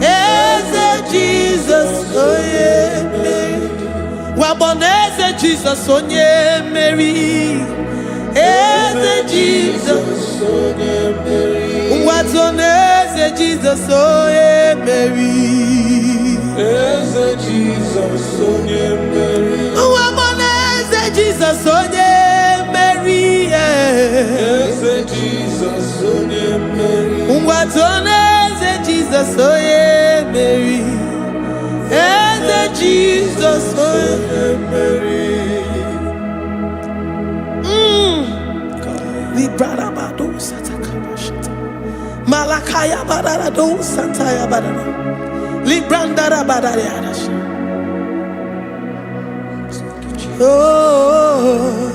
Eze Jesus onye Mary. Waboneze Jesus onye Mary. Eze Jesus onye Mary. Watoneze Jesus onye Mary. Eze Jesus onye Mary. Waboneze Jesus onye Mary. Eze Jesus onye mmeri. Ngwatone eze Jesus onye mmeri. Eze Jesus onye mmeri. Librada bado satakaba shata. Malakaya badara do sataya badara. Librandara badara yadash. Oh,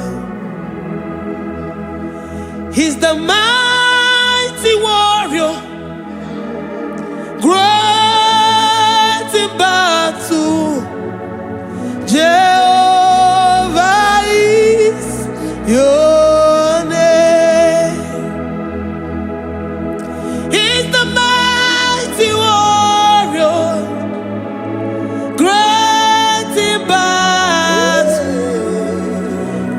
he's the mighty warrior, great in battle. Jehovah is your name. He's the mighty warrior, great in battle.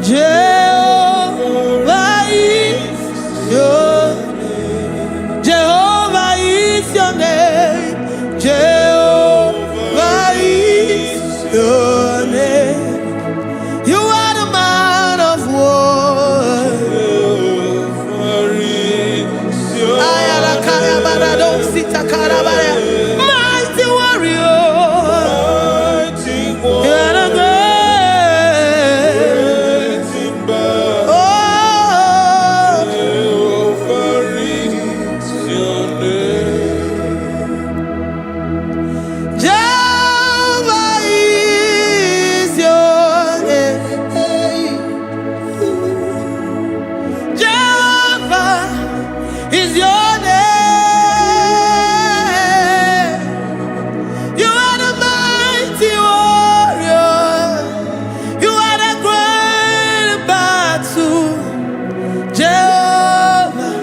Jehovah is your name. Jehovah is your name. Jehovah is your name. You are the man of war. Jehovah is your Ayarakaya barado sita karabaya. Mighty warrior. mighty You one. are the great. Great in battle. Oh, Jehovah is your name. Jehovah is your name. Jehovah is your name. You are the mighty warrior. You are the great battle. Jehovah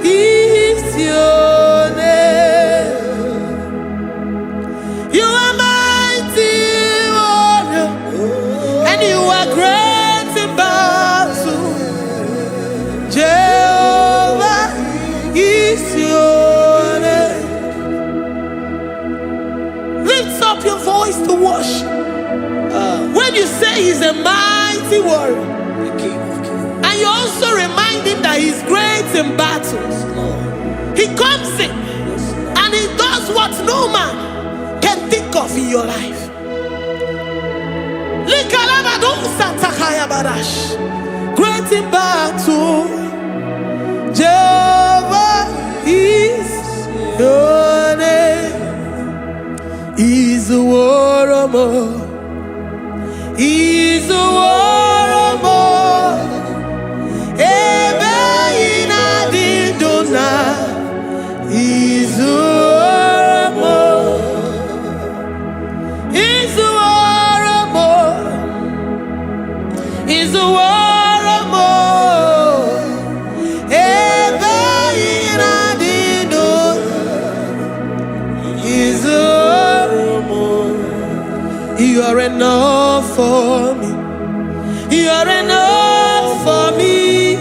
is your name. You are mighty warrior, and you are great in battle. Jehovah is your name. Lift up your voice to worship. When you say he's a mighty warrior, and you also remind him that he's great in battles, he comes in and he does what no man can think of in your life. Great in battle, Jehovah is your name. He's a warrior. He's a warrior. Ebe ina didona. He's a warrior. He's a warrior. He's a warrior. Ebe ina didona. He's a warrior. You are enough for me. You are enough for me.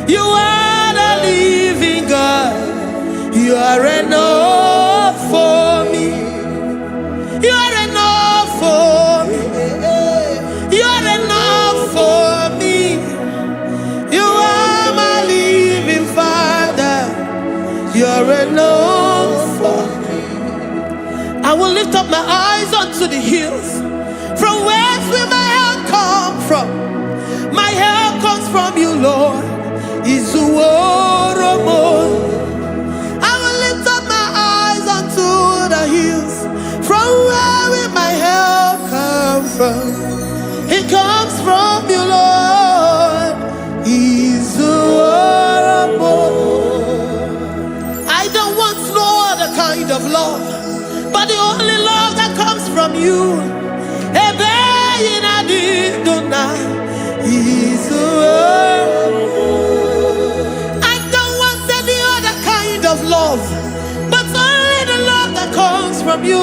You are the living God. You are enough for me. You are enough for me. You are enough for me. You are my living Father. You are enough for me. I will lift up my eyes unto the hills. From whence will my help come from? My help comes from you, Lord. Is the word of God. I will lift up my eyes unto the hills. From where will my help come from? It comes from you, Lord. Is the word of God. I don't want no other kind of love, but the only love that comes from you. I don't want any other kind of love, but only the love that comes from you.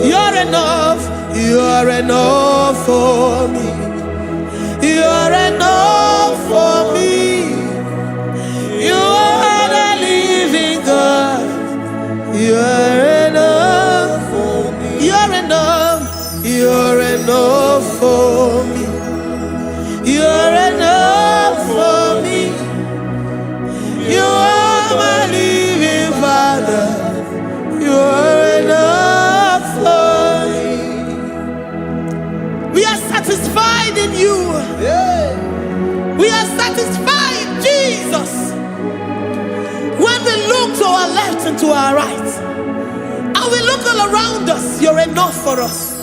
You're enough. You're enough for me. You're enough for me. You are the living God. You're enough for me. You're enough. And we look all around us, you're enough for us.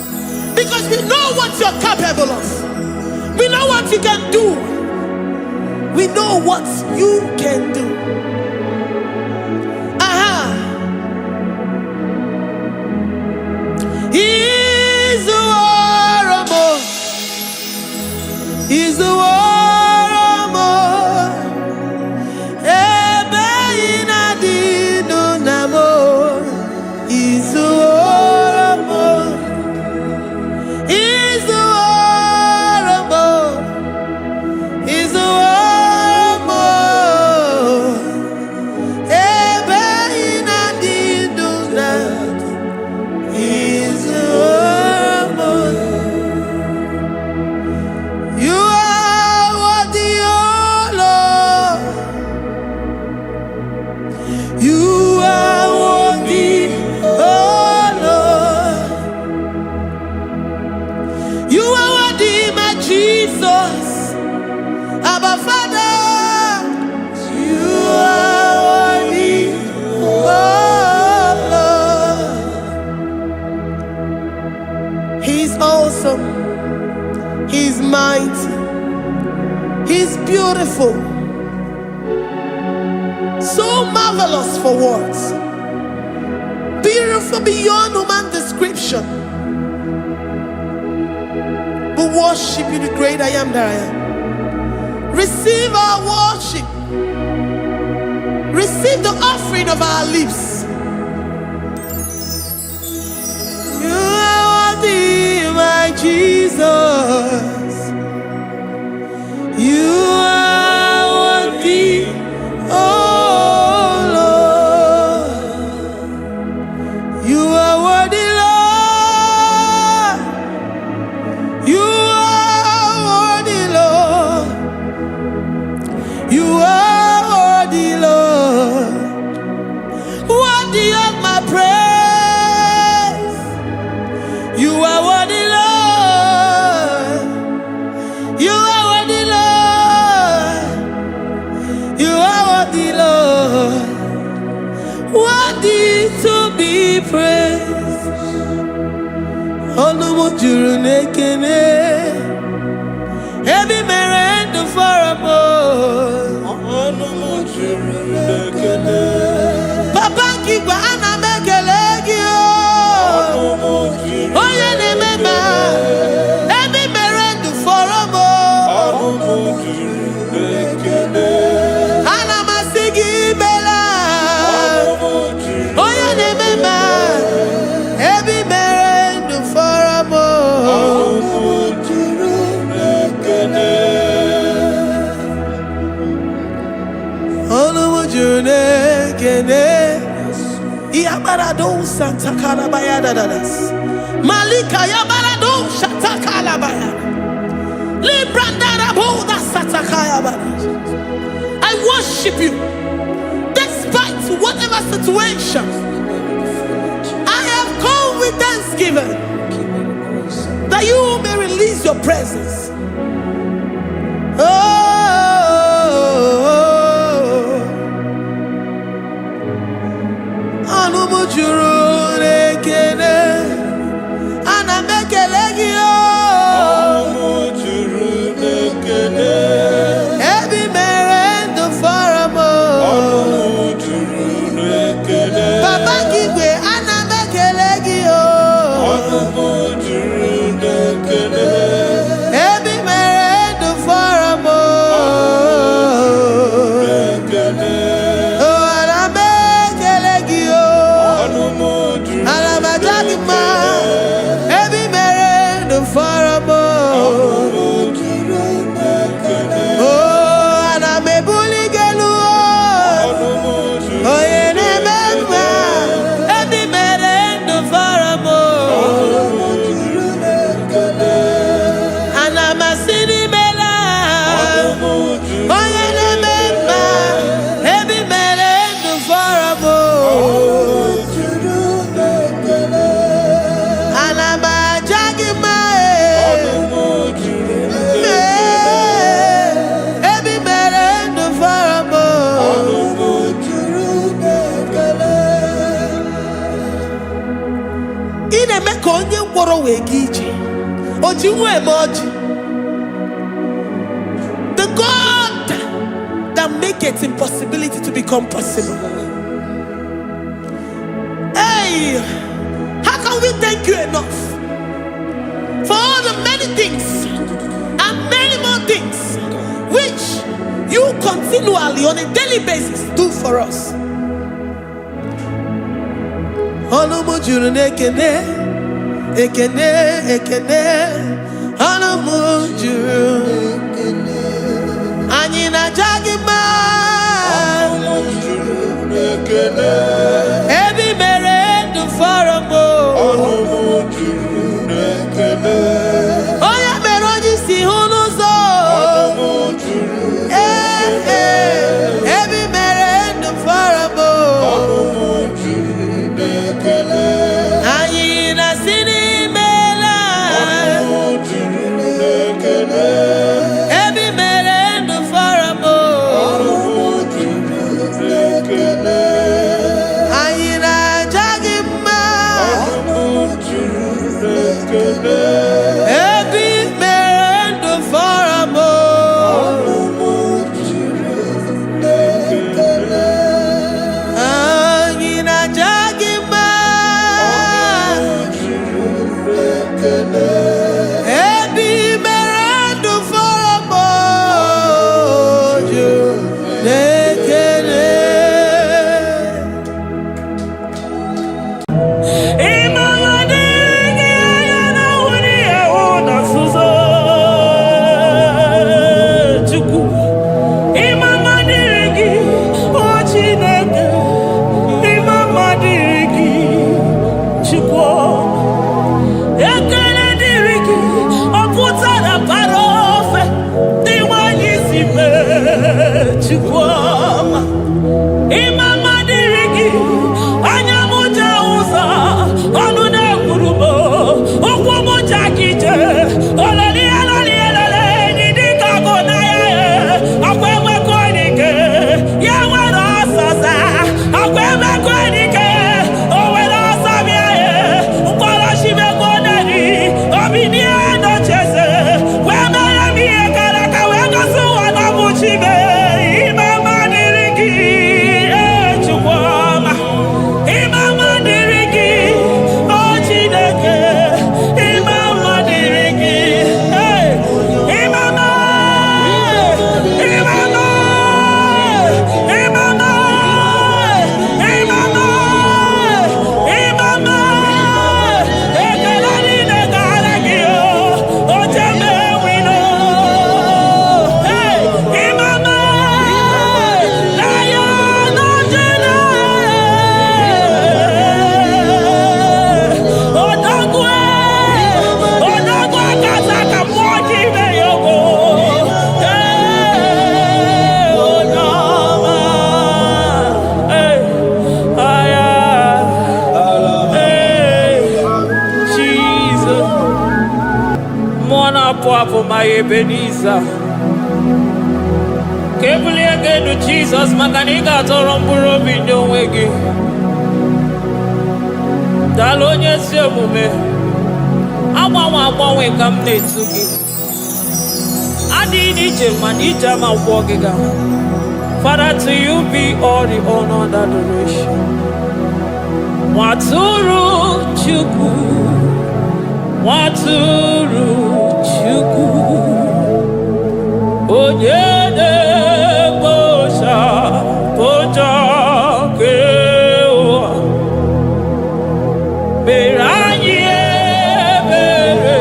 Because we know what you're capable of. We know what you can do. We know what you can do. He's the war. He's the war. He's mighty. He's beautiful. So marvelous for words. Beautiful beyond human description. We worship you, the great I am that I am. Receive our worship. Receive the offering of our lips. You are worthy, my Jesus. You are worthy, oh Lord. You are worthy, Lord. You are worthy, Lord. You are worthy, Lord. Worthy of my praise. You are worthy, Lord. You are worthy, Lord. You are worthy, Lord. Worthy to be praised. Onumu juru nekene. Ebi merendo faramo. Onumu juru nekene. Papa kigwa ana mekelegi o. Onumu juru Oye ne mema. Ebi merendo faramo. Onumu juru nekene. Ana masigi bela. Onumu juru Oye ne mema. Ebi merendo faramo. Onumu juru nekene. Onumu juru nekene. Iyabarado Santa Bayada dadas. Malika Yabarado Shatakala Bayada. Librandara Boda Satakaya Badas. I worship you despite whatever situation. I have come with thanksgiving that you may release your presence. Anumu juru nekene, ana mekelegi o. Onumu juru nekene. Ebi merendo faramo. Onumu juru nekene. Papa kigwe ana mekelegi o. Onumu juru nekene. Ebi merendo faramo. Nekene. Oh, ana mekelegi o. Onumu ị na-eme ka onye ngwọrọ wee ga ije. O ji nwa eme ọjị. The God that maketh impossibility to become possible. Hey, how can we thank you enough for all the many things and many more things which you continually on a daily basis do for us? Olumu juru n'ekene, ekene, ekene. Olumu juru anyị na-aja gị mma. Olumu juru n'ekene. Ebi mere ndụ fọrọ m. Olumu juru n'ekene. Onye mere onye isi hụ n'ụzọ. Olumu juru n'ekene. Ebi mere ndụ fọrọ m. Olumu juru n'ekene. Anyị na-asị n'imela. Olumu juru n'ekene. Ebi mere ndụ fọrọ m. Olumu juru n'ekene. Anyị na-aja gị mma. Olumu juru n'ekene. Ebi mere ndụ fọrọ m. Olumu juru n'ekene. Anyị na-aja gị mma. Ebi mere ndụ fọrọ m. Juru n'ekele. Papa, my Ebenezer. Kebuli again to Jesus, Makanika Toromburo Bindo Wegi. Dalonya Semume. Awa we come Netsuki. Adi Nijaman, Ijama Wogiga. Father, to you be all the honor and adoration. Waturu Chuku. Waturu Chuku Onyede Bosha Boja Kewa Beranye Bere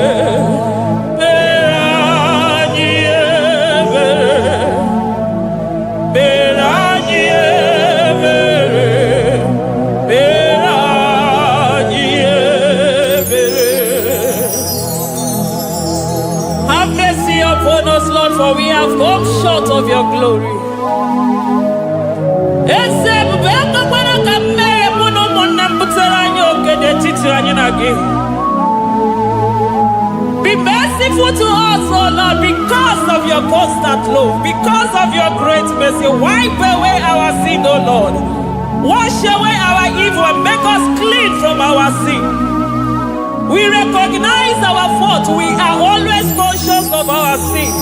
Beranye Bere Beranye Bere Beranye Bere. Have mercy upon us, Lord, for we have come short of your glory. Be merciful to us, oh Lord, because of your constant love, because of your great mercy. Wipe away our sin, oh Lord. Wash away our evil and make us clean from our sin. We recognize our fault. We are always conscious of our sin.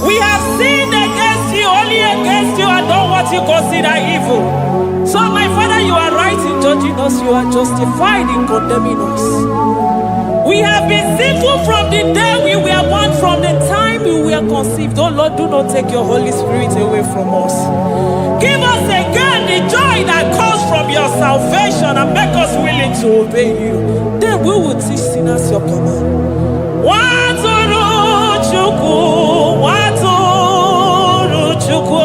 We have sinned against you, only against you, and done what you consider evil. So, my Father, you are right in judging us. You are justified in condemning us. We have been sinful from the day we were born, from the time we were conceived. Oh Lord, do not take your Holy Spirit away from us. Give us again the joy that comes from your salvation and make us willing to obey you. Then we will teach sinners your command. Waturu Chukwu, Waturu Chukwu.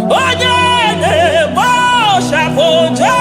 Onye na-ebo shafoja.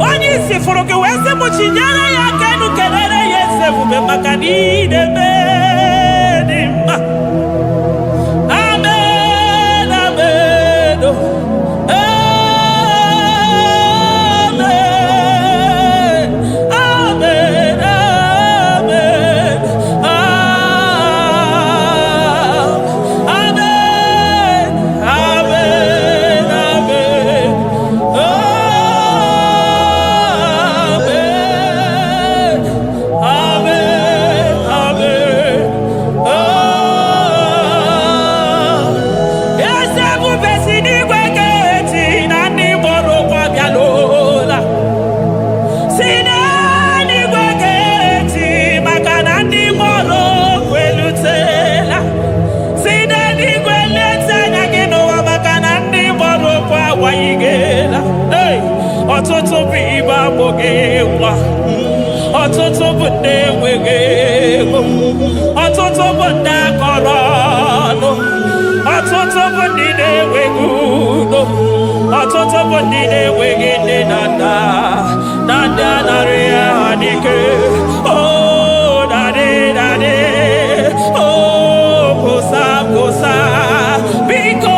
Onye isi fụrụ gị wee sị m chinyere ya aka enu kelere ya eze ebube maka na ị na-eme dị mma. Amen, amen, amen, amen, amen, amen, amen. Ọtụtụ bụ ibe agbụghị nwa, ọtụtụ bụ ndị enweghị ego, ọtụtụ bụ ndị akọrọ ọnụ, ọtụtụ bụ ndị na-enweghị udo, ọtụtụ bụ ndị na-enweghị nne na nna, na ndị anarị ya n'ike. Oh, daddy, daddy, oh, kosa, kosa, biko.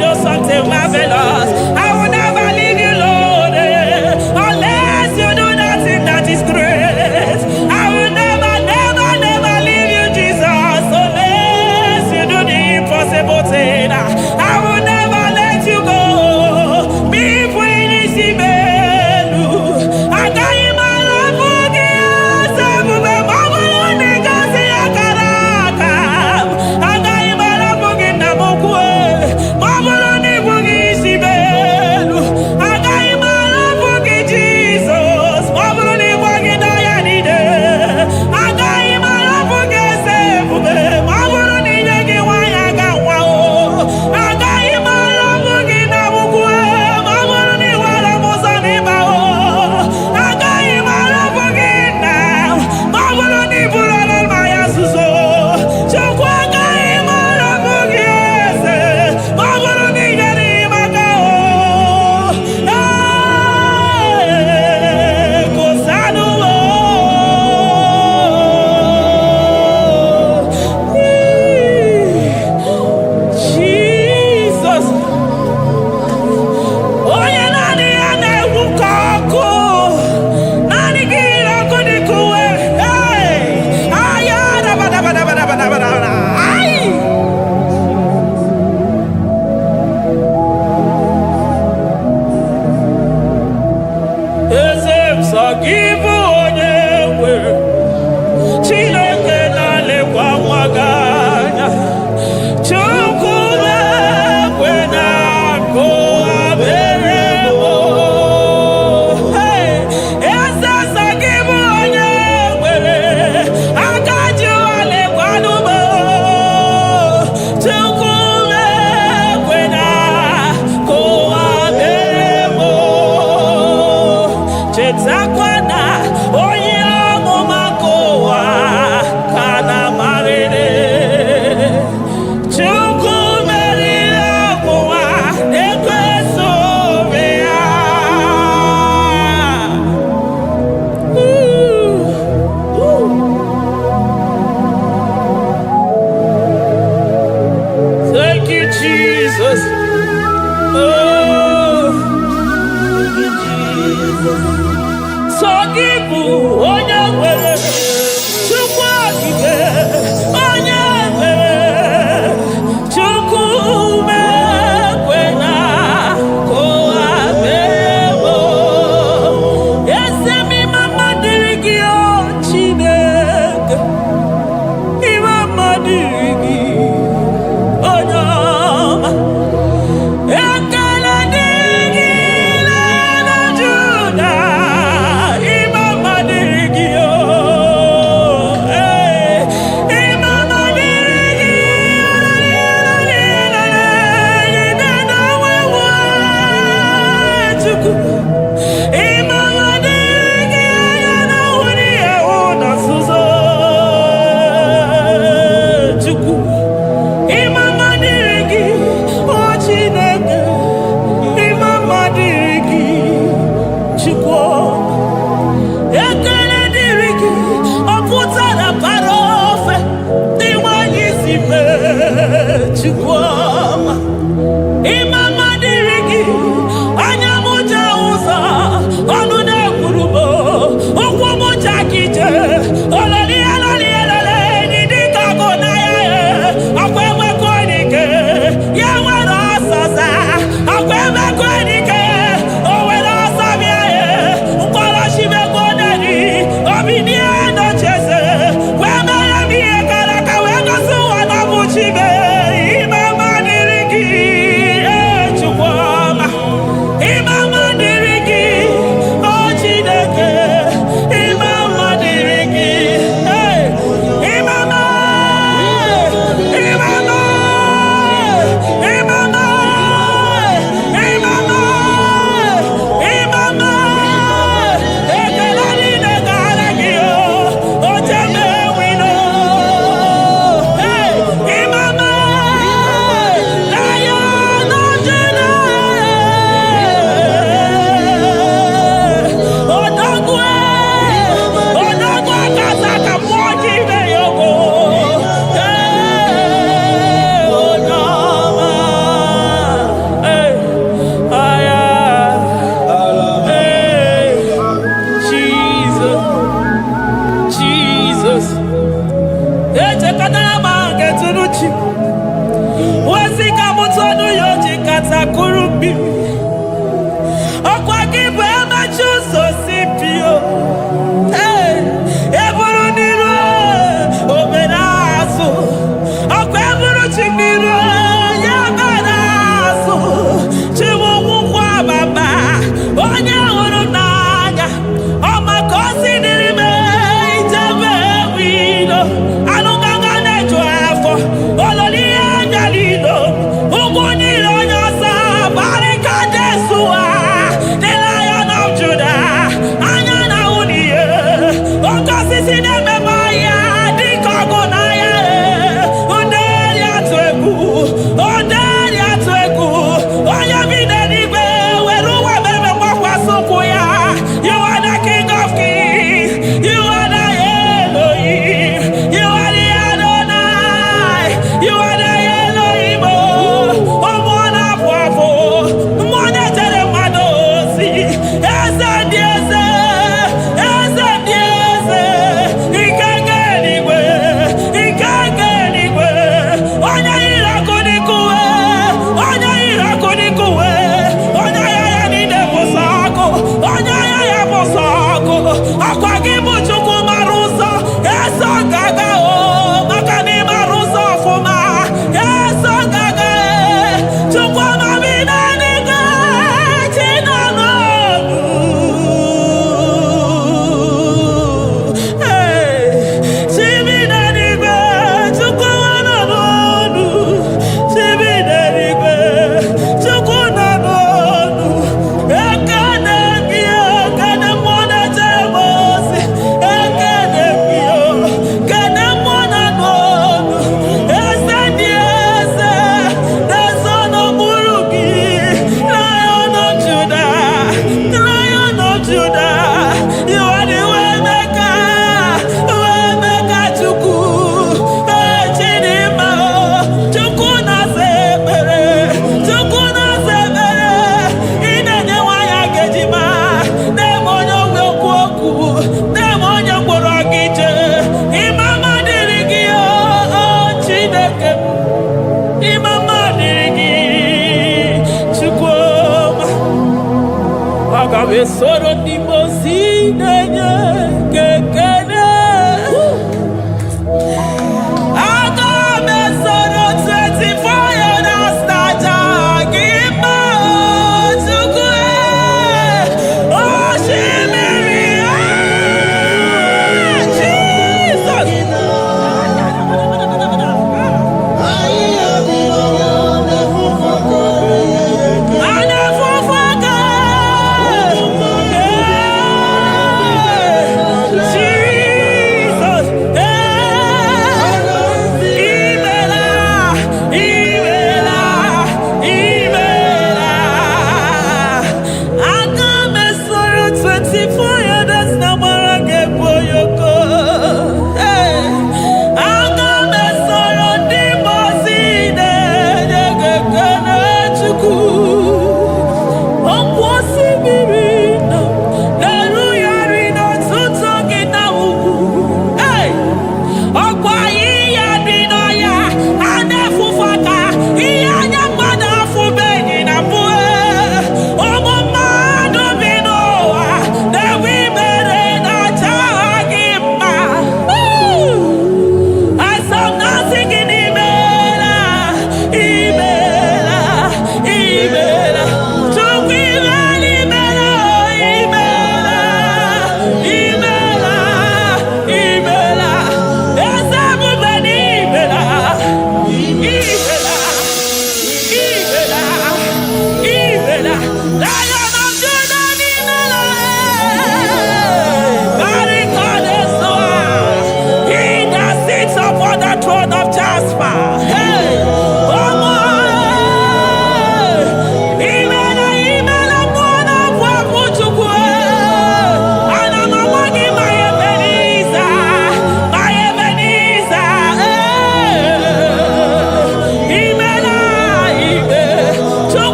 Do something marvelous. sọ gị bụ onye nwe Chineke na-elekwa nwa gị anya Chukwu na-ekwe na akụghabere m eze sọ gị bụ onye nwere aka ji alekwanụ m Chukwu na-ekwe na akụghabere m chetakwa na onye ọmụma nke ụwa ka na-amarịrị Chukwu meriri ọnwụnwa na-ekweso obe ya. Thank you, Jesus. Oh, thank you, Jesus. Abesoro di mosine kekene. Agamesoro 24 years staja gima chukwe. Oh shimiri Jesus.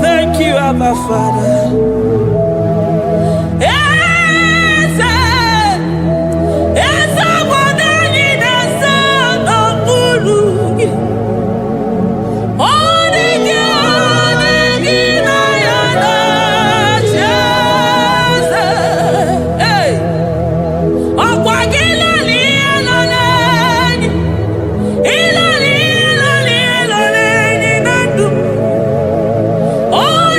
Thank you, Abba Father. Oh,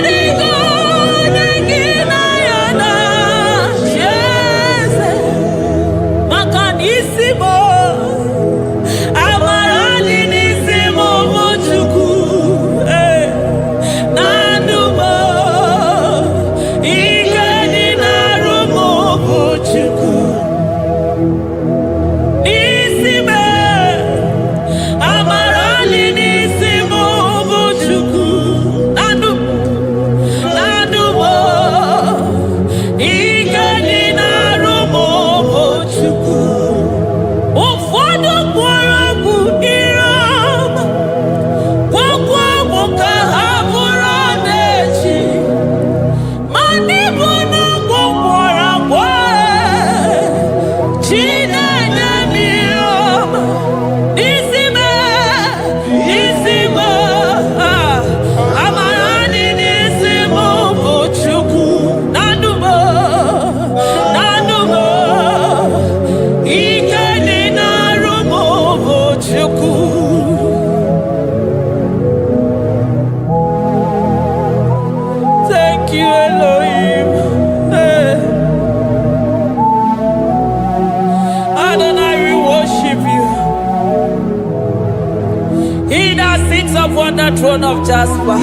He that sits upon the throne of Jasper.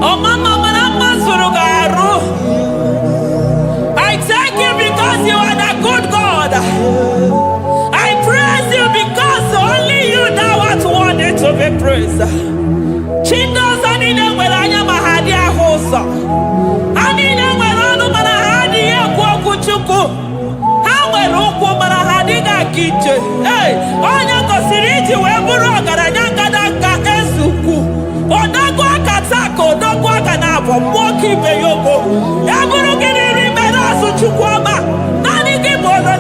Oh, Mama, I thank you because you are the good God. I praise you because only you thou art worthy to be praised. Chindos anine welanya mahadi ahosa. Anine welanu mahadi ekwoku chuku. Hawe rukwu mahadi ga kiche. Hey, onya kosiriti weburu ogaranya kadaka esuku. Odogwa katako, odogwa kanabo, mwoki beyoko. Eburu gini rimero suchukwama. Nani kibono,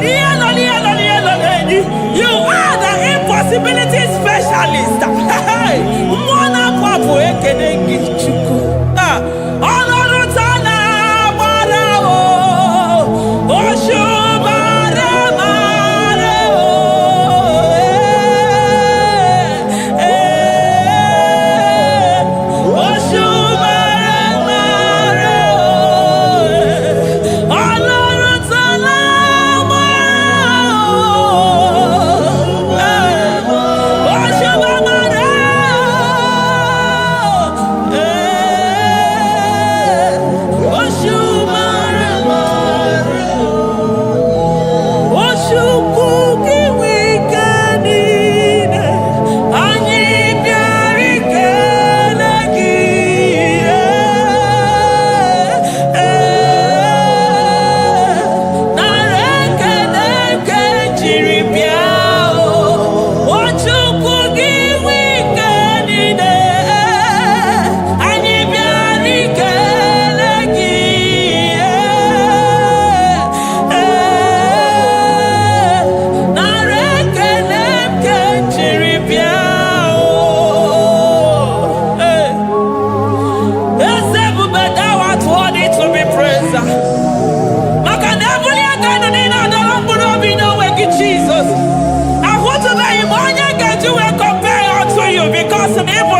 you are the impossibility specialist. Hey, mwana papu ekenengi chuku. Honoru tana marao, oshubare marao.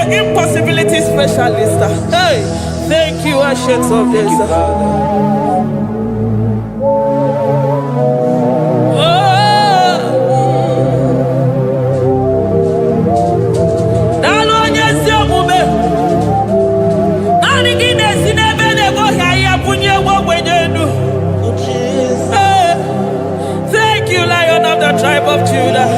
Impossibility specialist. Hey, thank you, Ancient of Days. Thank you, Lion of the tribe of Judah.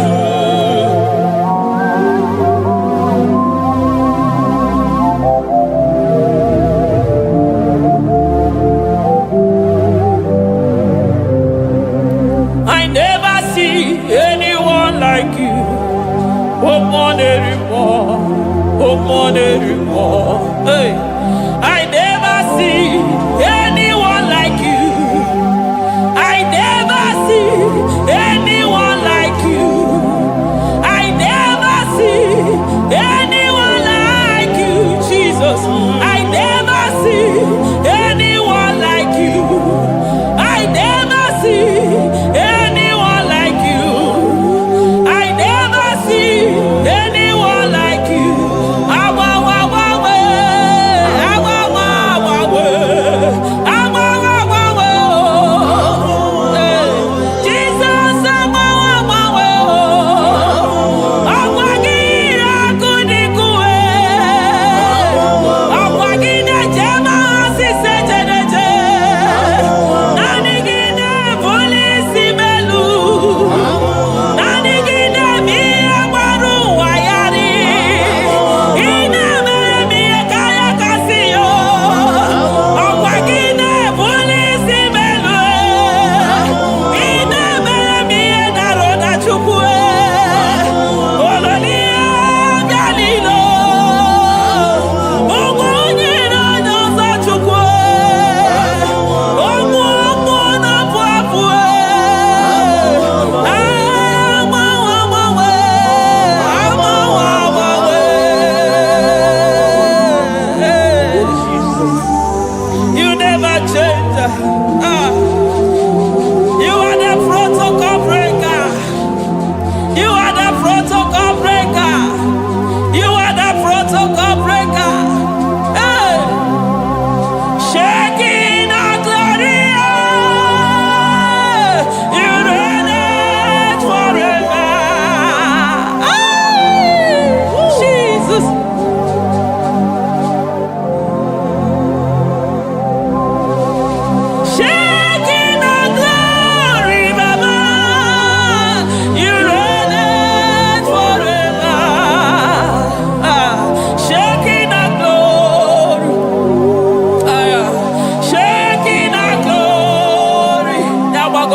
Hey, I never see anyone like you. I never see anyone like you. I never see anyone like you, Jesus. I never see anyone like you. I never see anyone like you. I never see anyone like you.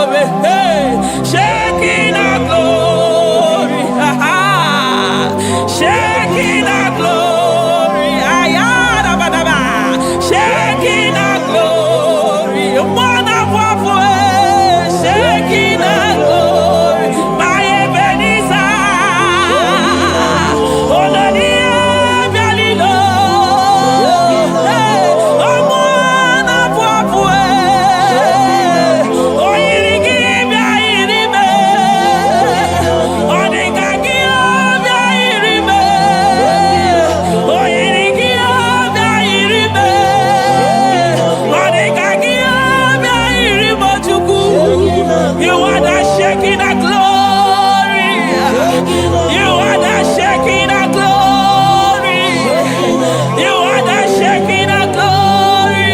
glory. Hey, Shekinah glory. Shekinah glory. Ayadabadaba. Shekinah glory. Wonderful. Shekinah glory. My Ebenezer. You are the Shekinah glory. You are the Shekinah glory. You are the Shekinah glory.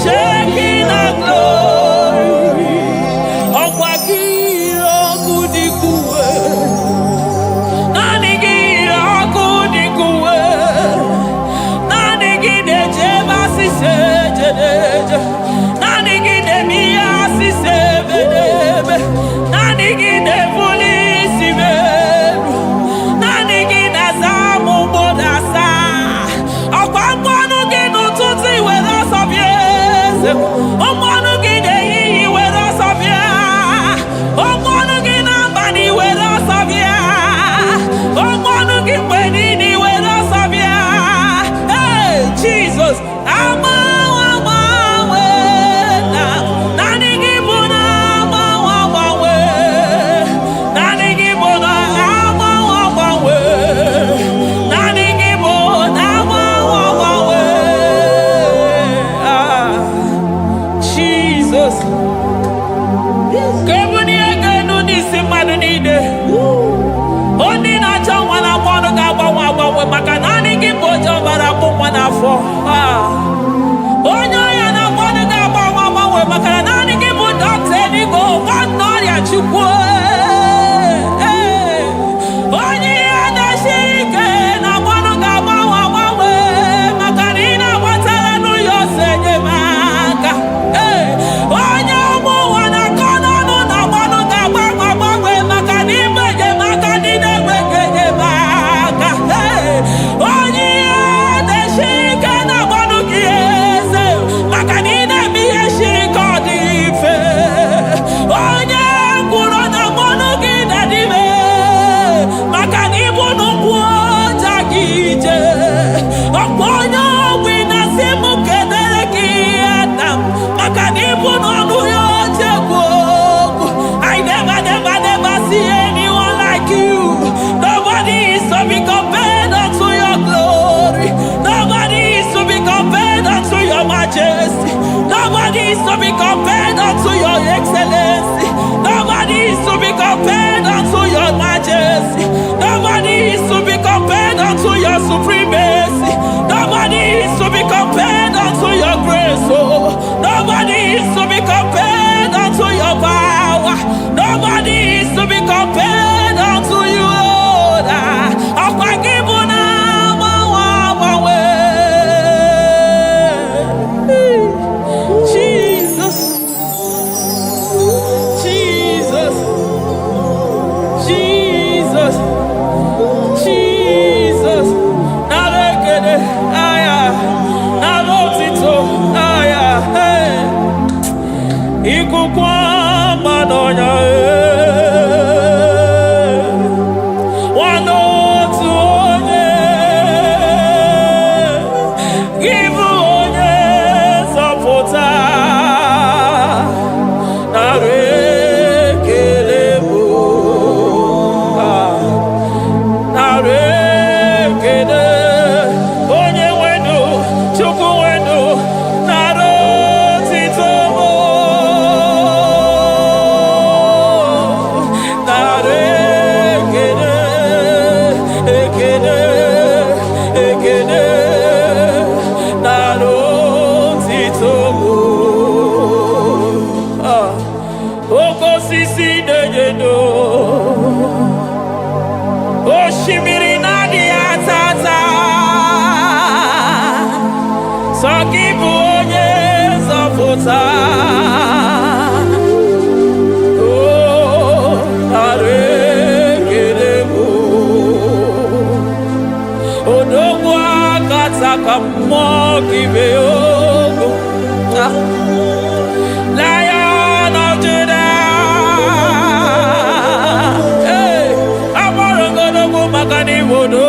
Shekinah glory. Okwakiro kudikuwe. Nanigiro kudikuwe. Nanigide jeba sisejedeje. Nanigide miya sisebedebe. Nanigide polisi beru. Nanigide zamu bodasa. Ọ̀pọ̀pọ̀nù gínú tún ti ìwé lọ́sọ̀bíẹ́sẹ̀. Ọmọnù gídé yìí ìwé lọ́sọ̀bíẹ́. Ọmọnù gínú àgbàní ìwé lọ́sọ̀bíẹ́. Ọmọnù gípé ní ìwé lọ́sọ̀bíẹ́. Hey, Jesus, maka na anyị gị bụ oje ọbara bụ nwa n'afọ. Onye ọya na-agbanụ ga-agbanwe maka na naanị gị bụ dọkịta eluigwe nwanne ọrịa Chukwu. Onye ihe na-esiri ike na-agbanụ ga-agbanwe maka na ị na-agbatara n'ụlọ ọsọ enyemaka. Onye ọmụ ụwa na-akọ n'ọnụ na-agbanụ ga-agbanwe maka na ịbụ enyemaka ndị na-enweghị enyemaka. Onye ihe na-esiri ike na-agbanụ gị eze maka na ị na-eme ihe siri ike ọ dị mfe. Onye kwuru na mmanụ gị na-adịbe maka na ịbụ n'ụkwụ ọja gị ije. Ọkwa onye ọgwụ na-asị m kedere gị ada m maka na ịbụ n'ọnụ ya oche ekwu okwu. I never see anyone like you. Nobody is to be compared unto your glory. Nobody is to be compared unto your majesty. Nobody is to be compared unto your excellency. Nobody is to be compared unto your majesty. Nobody is to be compared unto your supremacy. Nobody is to be compared unto your grace. Oh, nobody is to be compared unto your power. Nobody is to be compared unto you, Lord. Jesus, Jesus, Jesus, Jesus. Narekede, aya, narotito, aya, hey. Ikukwa madonya, wanotu onye, give onye zọpụta. Narekele onye wenu Chukwu wenu narotito mo. Narekele ekele narotito mo. Okosisi na-enyendo osimiri na-adị atata. Sọ gị bụ onye nzọpụta. Lion of Judah, hey, Amorogodogo Magani Wodo,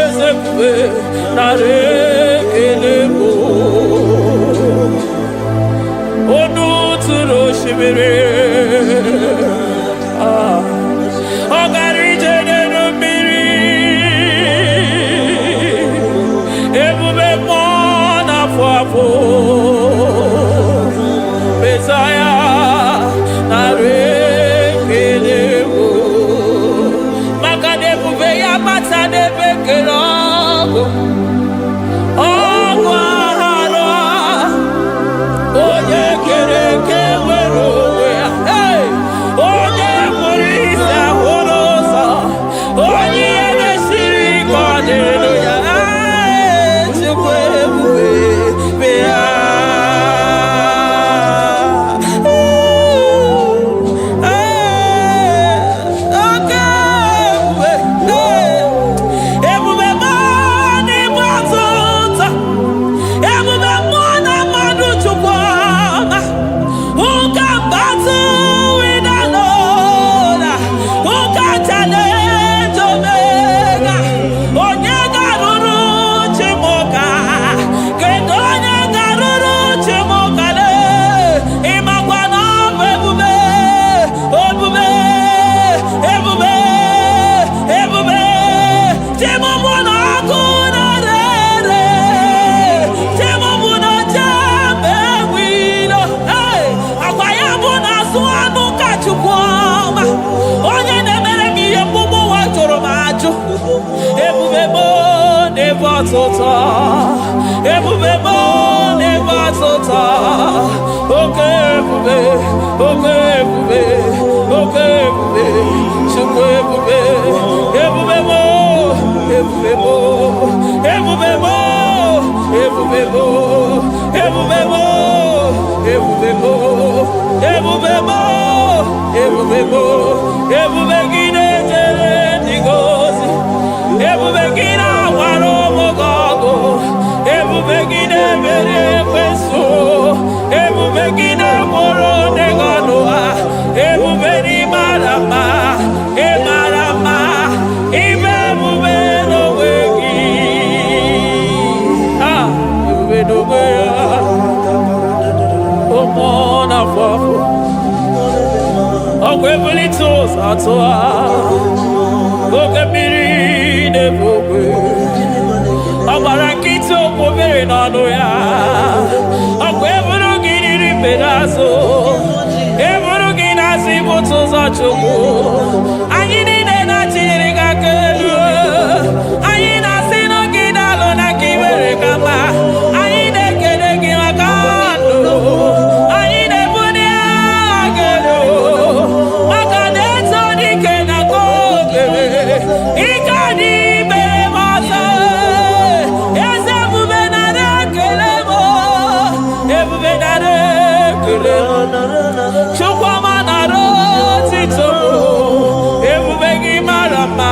Ezekwe, Narekelebo, Onu Turo Shibere, Ogarije Nenumiri, Ebube Mona Fafo, Messiah, Narekelebo, Makadebube Yamata Nebekerogo, Ogwahara, Oye Kereke Werowe, hey, Oye Murisa Horosa, Oye Nesiri Kodeluya, Chukwebuwe, Bea. Ebube never tota. Okay, ebube, chukwu ebube, ebube gị na-ejere ndị gozi, ebube gị na-awara ụmụgọgụ, ebube gị na-emere ekwensu, ebube gị na-egboro ndegọnụ ha, ebube n'ịmara mma, ịmara mma, ime ebube n'onwe gị, ebube n'onwe ya, ụmụ n'afọ afọ, ọgwụ ebulite ụzọ atụ ha, oke mmiri na-ebu ogwe, ọ gbara nkịtị okwu obere n'ọnụ ya, ọkwa eburu gị riri mberazụ, eburu gị na-asị bụtụ ụzọ Chukwu, anyị niile na-achịrị gị aka elu, anyị na-asị n'oge na-alụ na ka iwere ka mma, anyị na-ekele gị maka ndụ, anyị na-ebuli agha gị elu, maka na eto dike na ka obere, ike dị ime ọzọ. Chukwuma nara otito, ebube gị mara mma,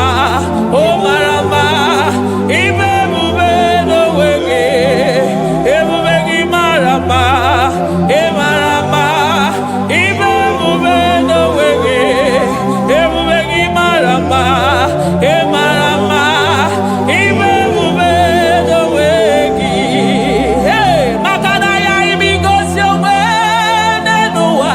o mara mma, ime ebube n'onwe gị, ebube gị mara mma, ị mara mma, ime ebube n'onwe gị, ebube gị mara mma, ị mara mma, ime ebube n'onwe gị. Maka na ya imigosi onwe n'ụwa,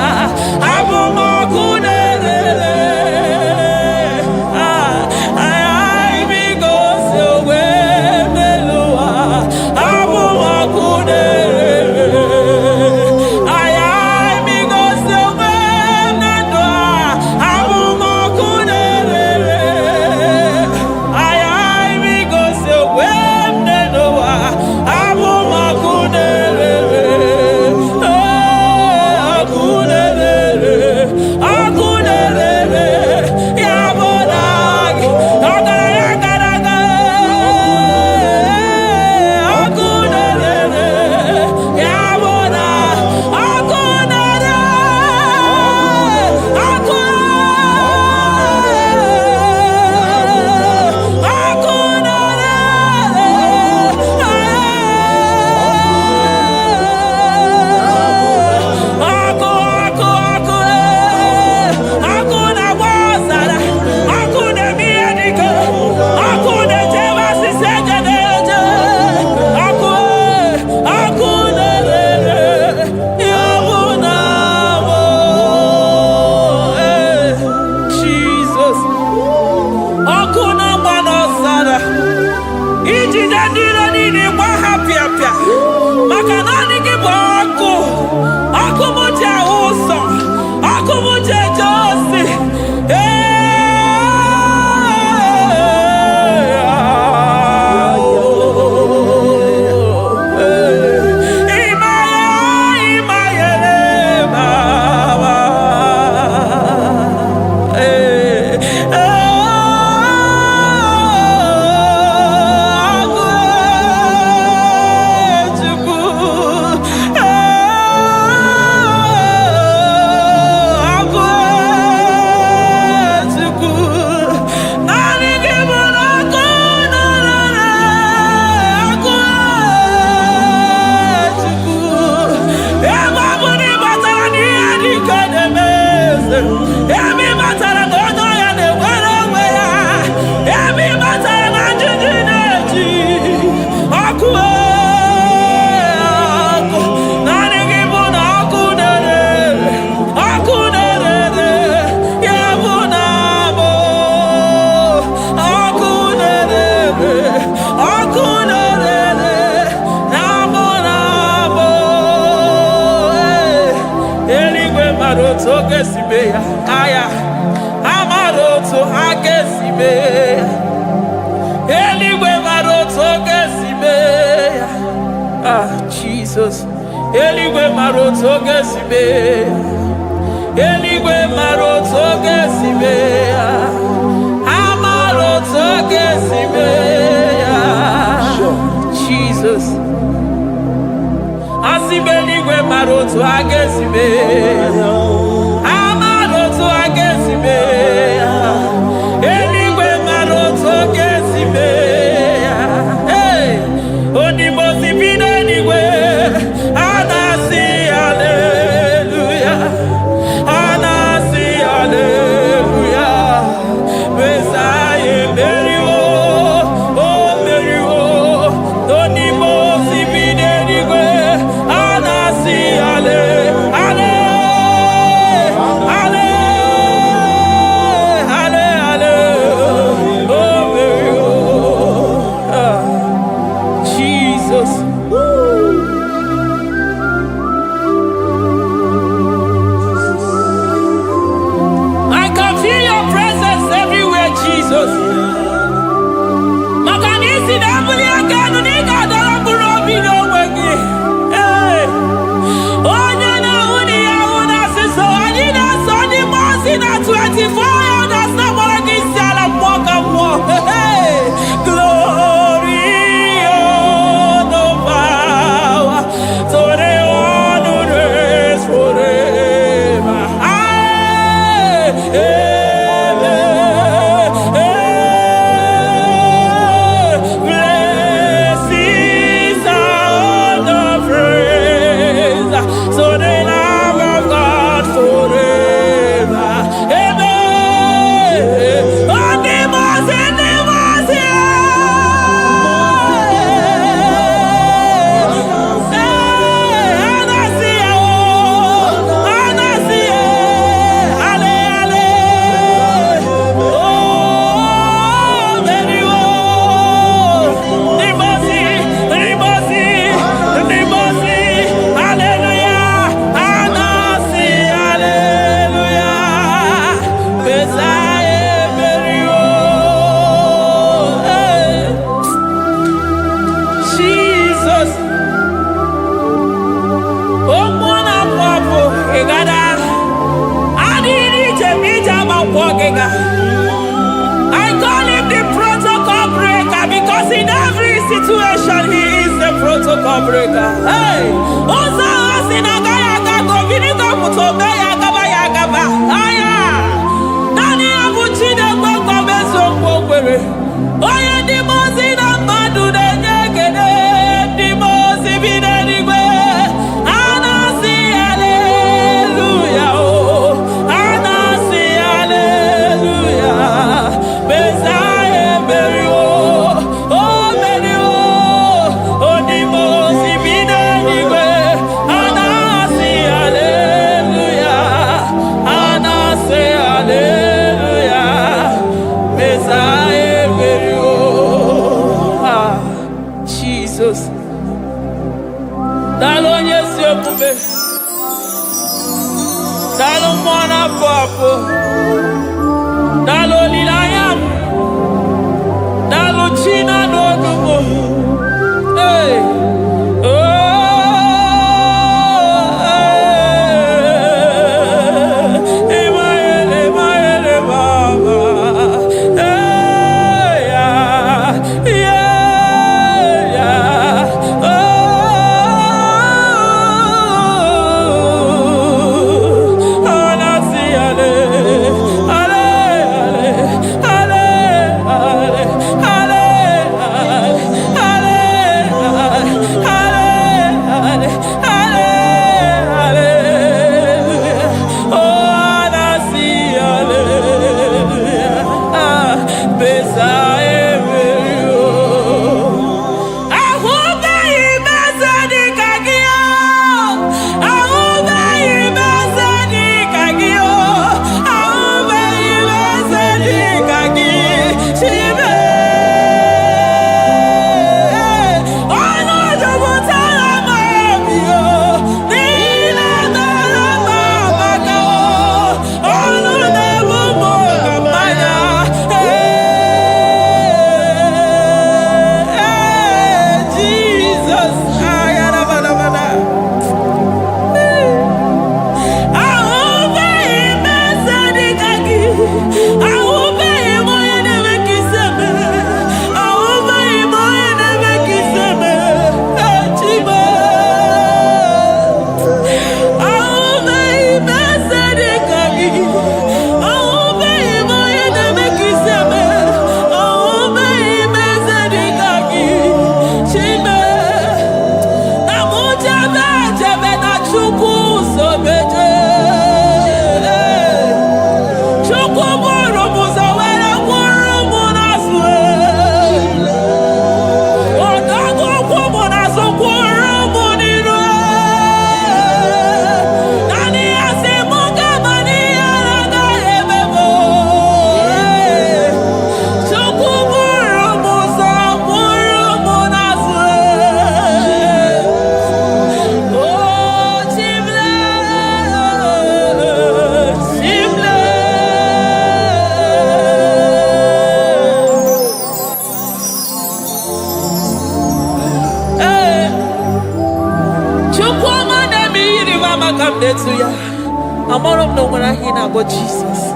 maroto gesibe aya amaroto agesibe eligwe maroto gesibe Jesus eligwe maroto gesibe eligwe maroto gesibe amaroto gesibe Jesus Asibeligwe maroto agesibe amaroto agesibe eligwe maroto gesibe onimosibine eligwe anasi hallelujah anasi hallelujah Messiah meriwo oh meriwo onimosibine eligwe anasi ale ale ale ale ale oh meriwo Jesus I can feel your presence everywhere, Jesus. Makanisi dabuli aganu ni kadara burobi no wegi. Hey, onye na uni ya una siso ani na soni mosi na 24 elders na mwagi siala mwaka mwo. Hey, glory, honor, power, to the one who reigns forever. Blessings are the praise, so the love of God forever. Amen. Jesus. Oh, mwana papo, egada. Adiri chemija makwogega. I call him the protocol breaker because in every situation he is the protocol breaker. Hey, Osa Osinagaya Gago Vinigo Mutobe Yagaba Yagaba. Aya, Nani Abuchide Boko Bezo Bokwe. Oya Dimozina Madu de Negede, Dimozi Binanigwe. Anasi hallelujah, oh, Anasi hallelujah. Messiah Merio, oh Merio, oh Dimozi Binanigwe. Anasi hallelujah, Anasi hallelujah. Messiah Merio, Jesus. Dalo nyesi omume, dalo mwana papo, dalo lilayam, dalo china nodumo. Hey, oh, Emaele Baba, hey, yeah, oh. Anasi ale, come there to ya. I'm all of no when I hear about Jesus.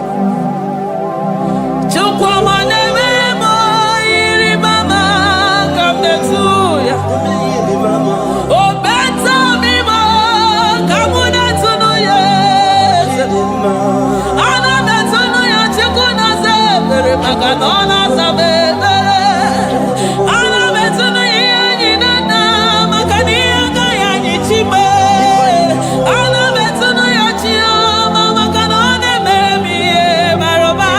Come there to ya. Oh, better me more. Come on to know yes. Ana better know ya. Chikuna se bere maganona se bere. Ana better know ya ni nana magani aga ya ni chibe. Ana better know ya chia mama kanone baby maroba.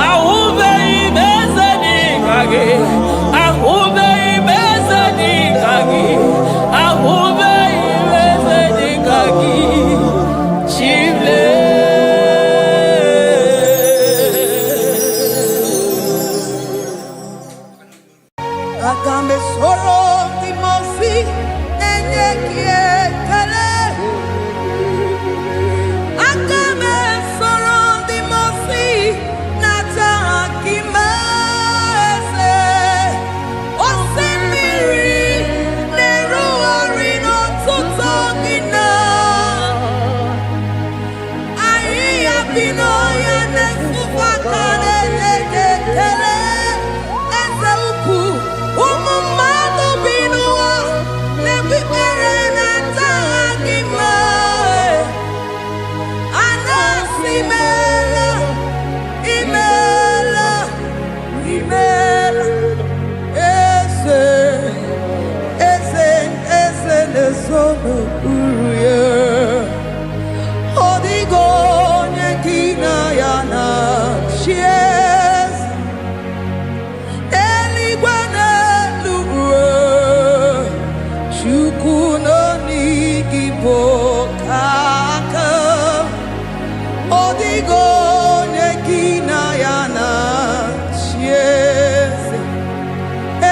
Aube ibeze ni kage. Aube ibeze ni kage. Aube ibeze ni kage. Chible. Agambe soro timosi enye kietele. Agambe soro timosi nata kimese. Osemiri neru orino tutogina. Ayi abino ya nesufakane neketele. Eze ukwu umumado binuwa nebibere nata agima. Anasimela imela imela eze eze nesono uruye. Odigo nyekina yana chies eligwe n'eluigwe. Chukwu nọ n'igbo kaka. Odigo nyekina yana chies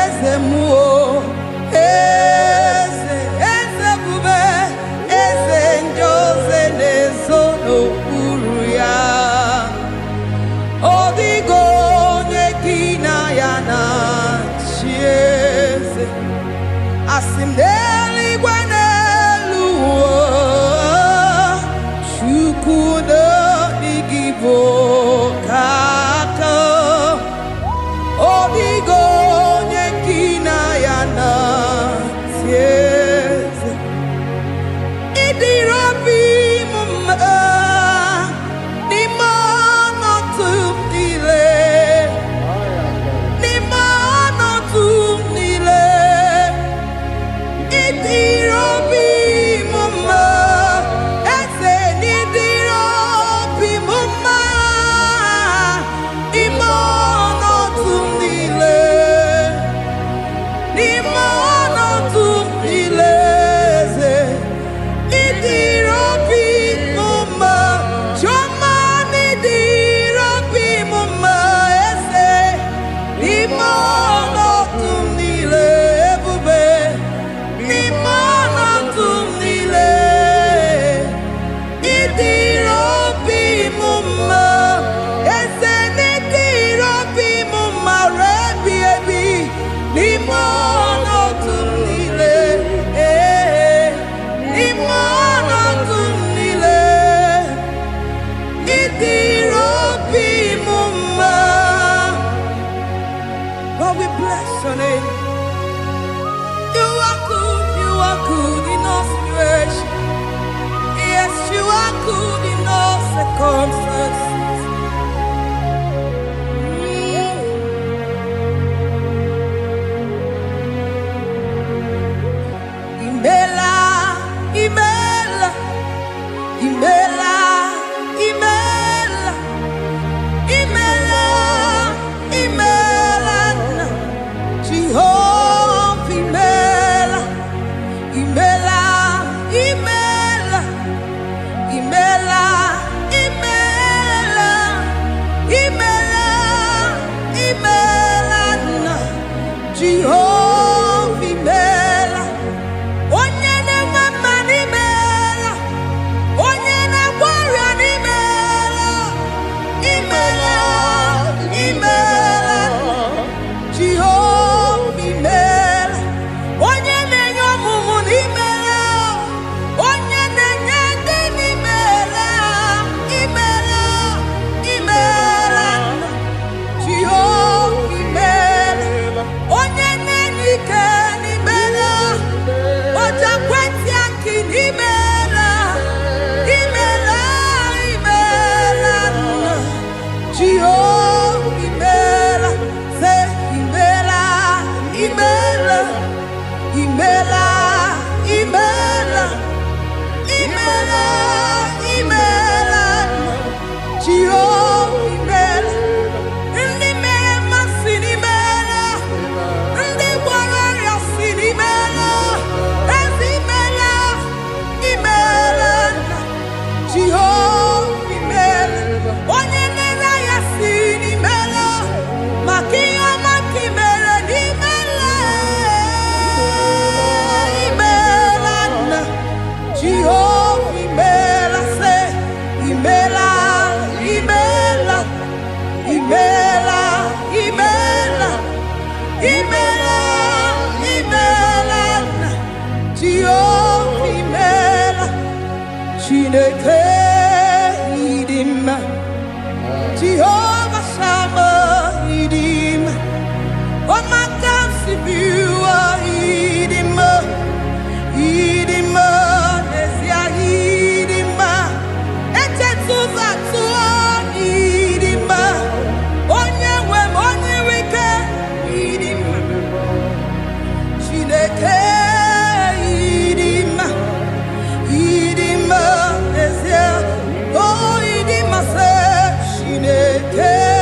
eze muo eze bube eze njoze nezono uru ya. Odigo nyekina yana chieze asim n'eluigwe n'elu ụwa. Chukwu nọ n'igbo kaka. Odigo nyekina yana chieze idirobi mumma n'ime ọnọdụ niile. N'ime ọnọdụ niile. Idirobi mumma eze n'idirobi mumma. N'ime ọnọdụ niile. N'ime ọnọdụ niile eze idirobi mumma. Chioma n'idirobi mumma eze. N'ime ọnọdụ niile ebube. N'ime ọnọdụ niile idirobi mumma eze n'idirobi mumma rebi ebi. N'ime ọnọdụ niile n'ime ọnọdụ niile idirobi mumma. Lord, we bless your name. You are good in all situations. Yes, you are good in all circumstances. Imela, imela, imela, imela, imela, imela, Jehovah, imela, imela, imela, imela, imela, imela, imela, Jehovah, imela. Onye na-enwe mma n'imela. Onye na-agwọ ọrịa n'imela. Imela, imela, Jehovah, imela. Onye na-enye ọmụmụ n'imela. Onye na-enye ndị Chineke idima, Jehovah Shammah idima, Omakansibua idima, idima, Nesia idima, Etetuzatu idima, Onyewe Onyeweke idima, Chineke idima, idima, Nesia, oh idima se Chineke.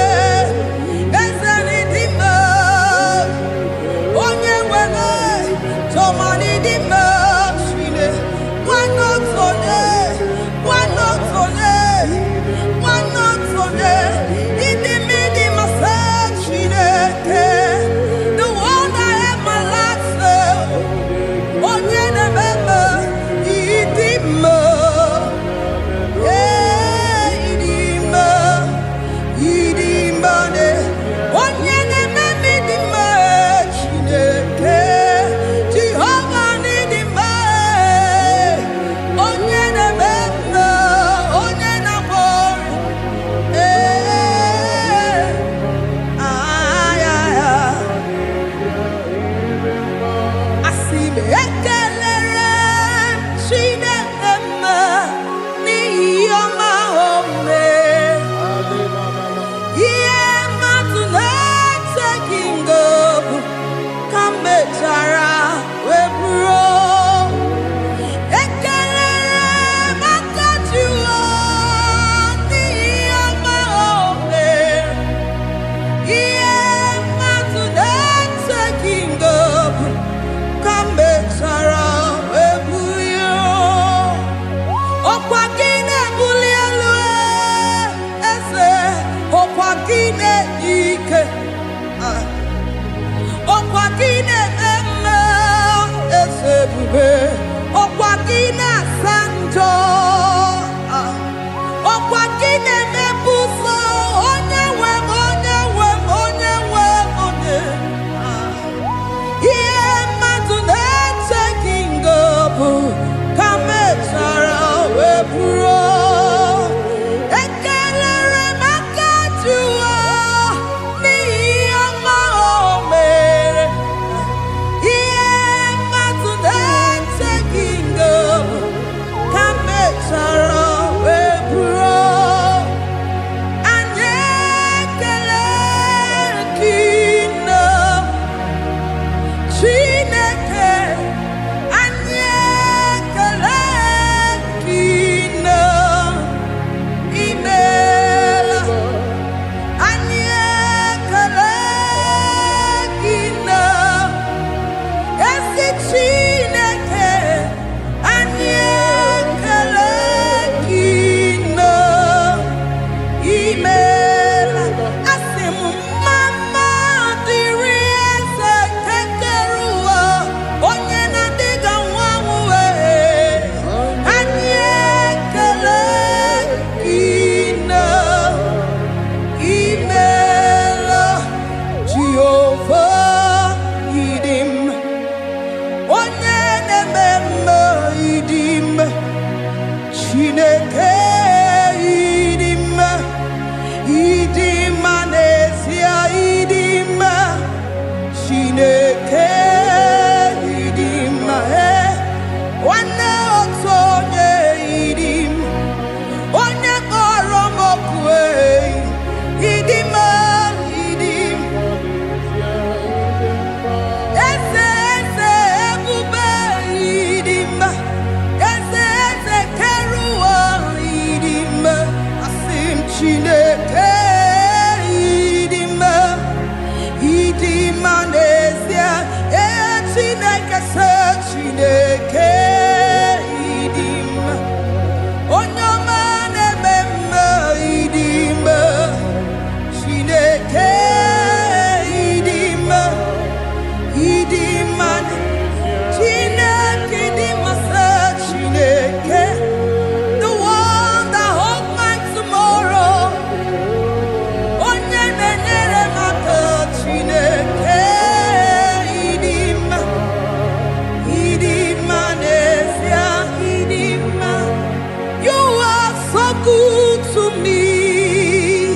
good to me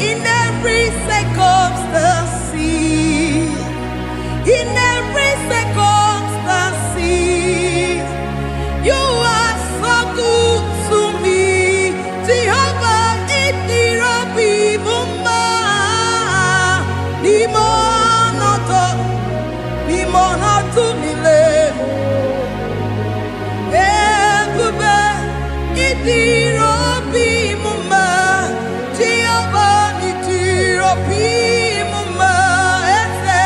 in every circumstance. In every circumstance, you are so good to me. Jehovah, it be mumma, limono to me le. Itirapi mumma, Jehovah itirapi mumma, ese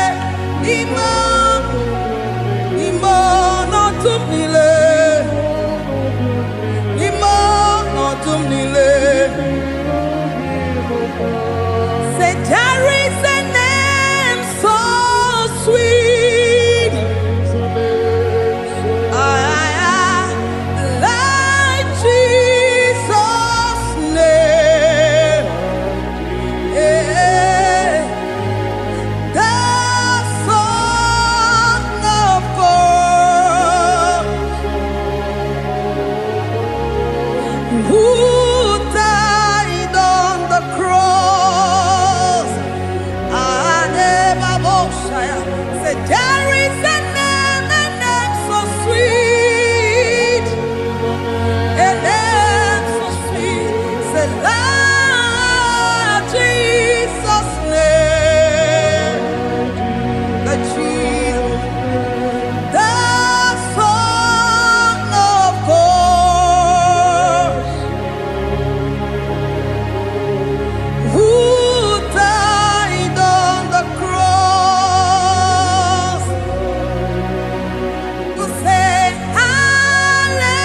imono tumile, Say there is a name so sweet. Like Jesus' name, the Son of God, who died on the cross. Say there is a name so sweet. And then so sweet, say, Lord Jesus' name, the Jesus, the Son of God, who died on the cross, who said, hallelujah.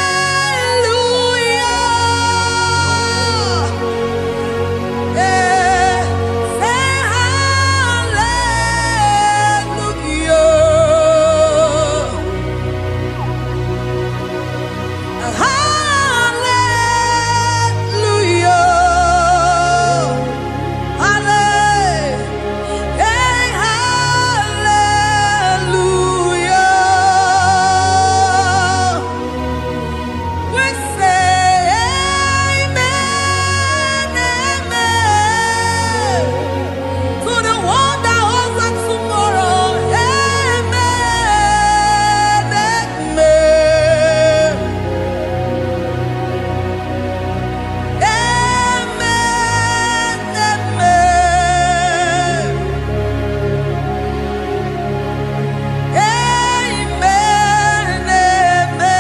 Say hallelujah. Hallelujah. Hallelujah. We say amen, amen. To the one that holds us tomorrow, amen, amen. Amen, amen. Amen, amen.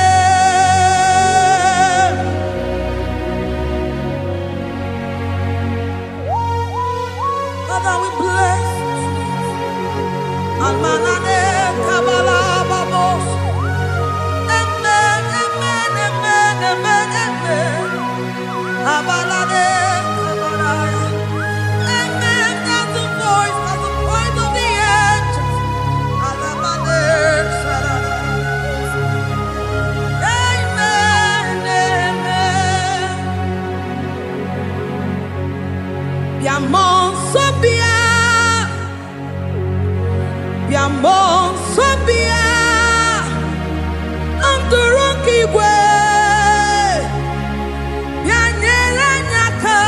Father, we bless Almanane Kabala Babos. Amen, amen, amen, amen, amen. Abalade Kabalaya. Amen, that's the voice of the angels. Alabade Sarada. Amen, amen. Biamon Sobia, Biamon Sobia, Anturuki we, Bianyela Nyaka,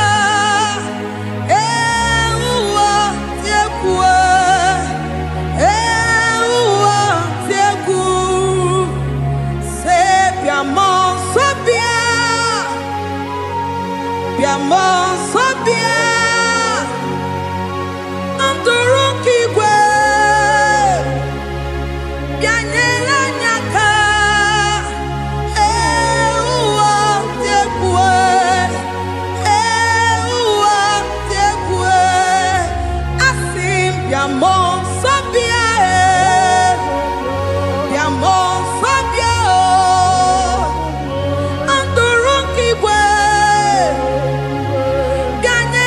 Ewa Tiekwe, Ewa Tieku, Se Biamon Sobia, Biamon Sobia, Anturuki we, Bianyela Nyaka, Ewa Tiekwe, Ewa Tiekwe, Asim Biamon Sobia, Biamon Sobia, Anturuki we, Bianyela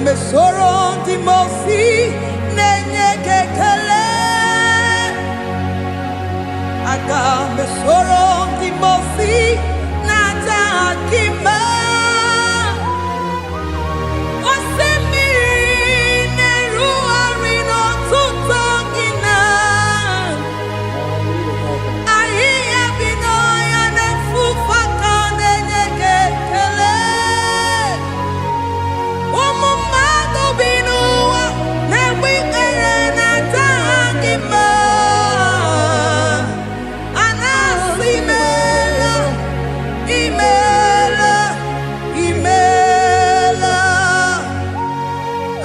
me soro di mosi nenye kekele. Aga me soro di mosi nata akima.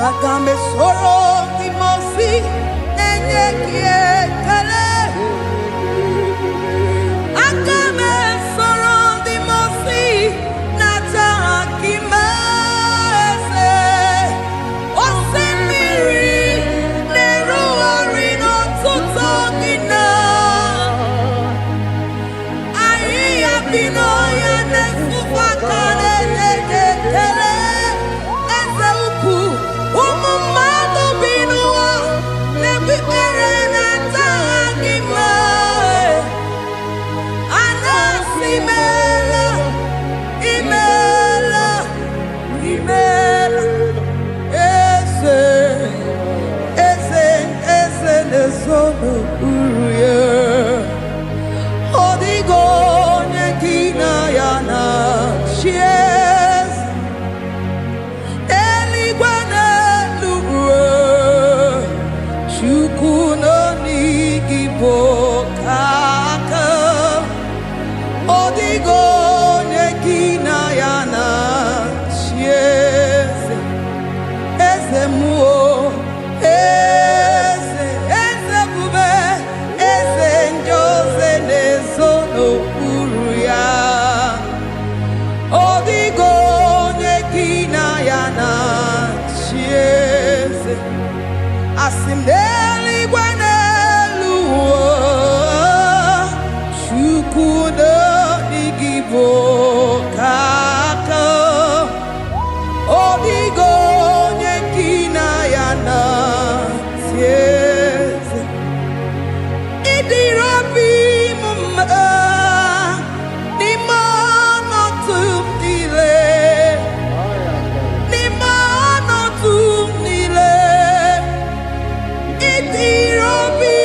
Agame soro di mosi nenye kiekele. Agame soro di mosi nata akimese. Osemiri neru arino tuto gina. Ayi abino ya nesufa kane nekekele. Eze uku. Umumado binua nebi erena tagima anasimela imela imela ese nesono uruye odigo nekina yana shies eligwana Igbo kaka odigo nekina yana chieze eze muo eze bube eze njoze nezono uru ya odigo nekina yana chieze asimdeli gwana Chukuno Igbo kaka odigo nyekina yana tieze idirobi mumma ni mono tumdile ni mono tumdile idirobi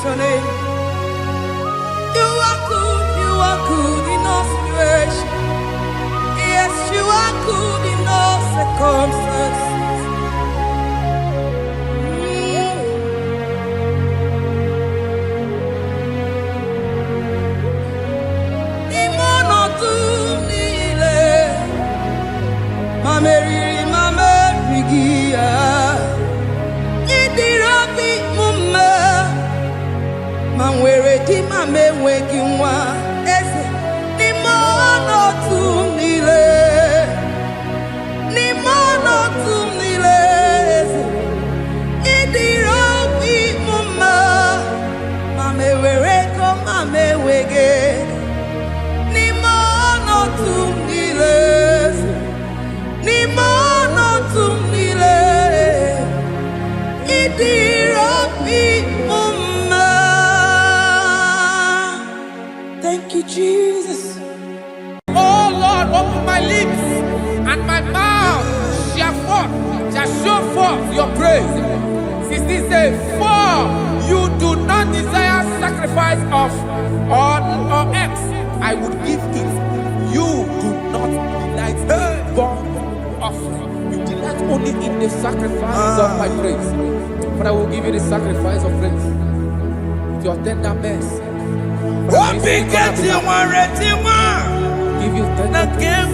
your name. You are good in all situations. Yes, you are good in all circumstances. Thank you, Jesus. Oh Lord, open my lips, and my mouth shall show forth your praise. 16 says, for you do not desire sacrifice of or X, I would give it. You do not delight in burnt offering. You delight only in the sacrifice of my praise. But I will give you the sacrifice of praise. With your tender mercy. Give you tender praise.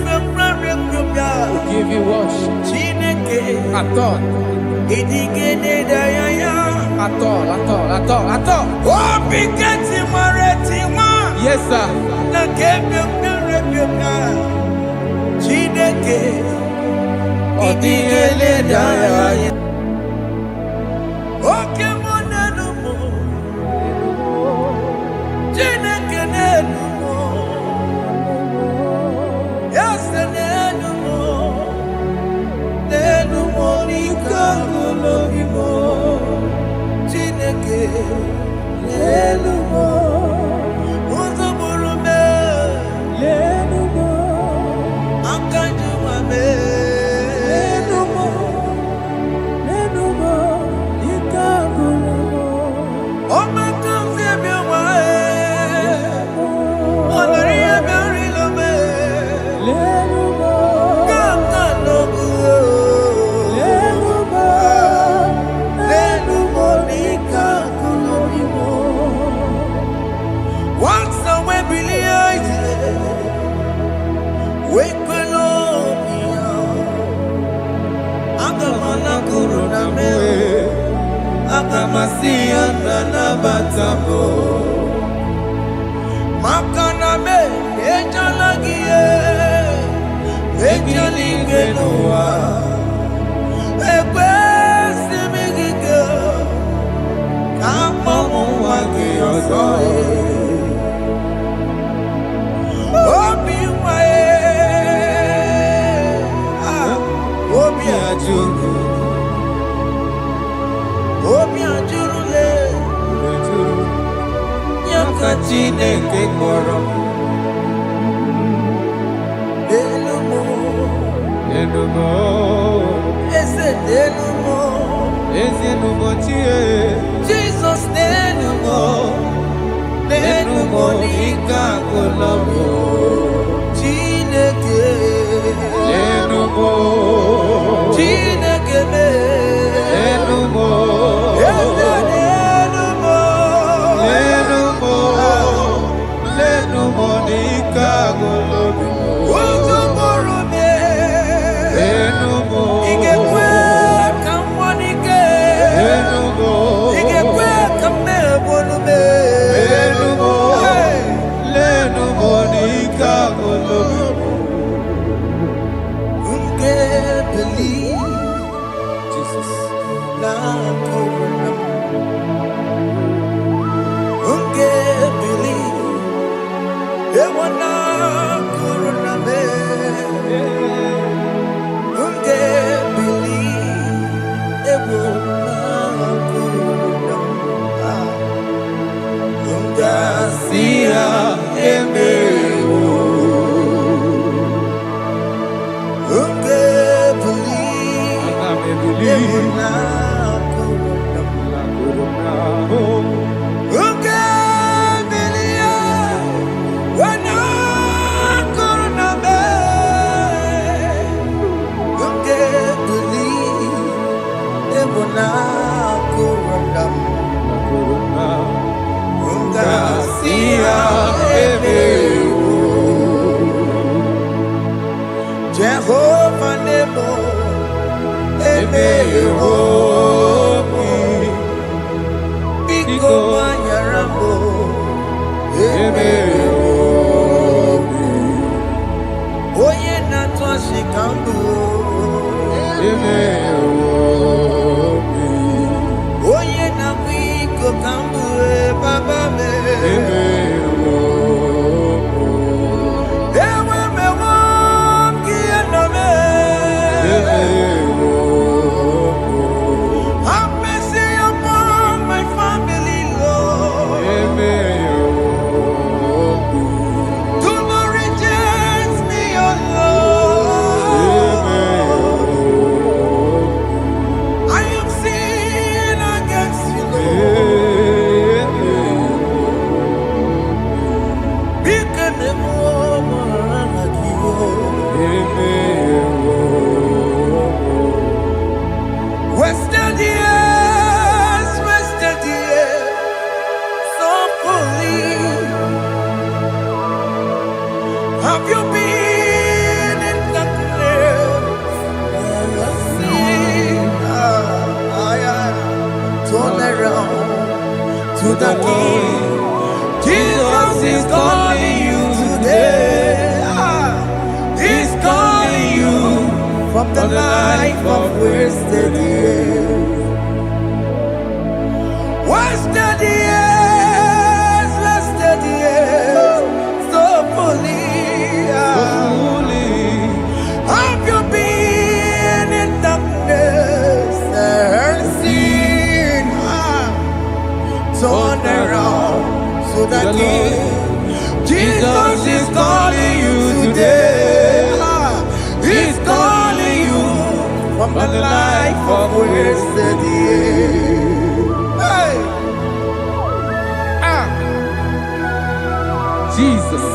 Will give you worship. At all. At all. Yes, sir. Jesus, Jehovah Nebo, Biko Manyarambo, Oye Natwa Shikambu, Oye Nabiko Kambu, Baba me. Have mercy upon my family, Lord. Do not reject me, oh Lord. Wasted years, so fully. Have you been in darkness? See, turn around to the King. Jesus is calling you today. He's calling you from the life of wasted years. Wasted years, so fully. Have you been in darkness and seen? Turn around to the King. Jesus is calling you today. He's calling you from the life of wasted years. Hey! Jesus.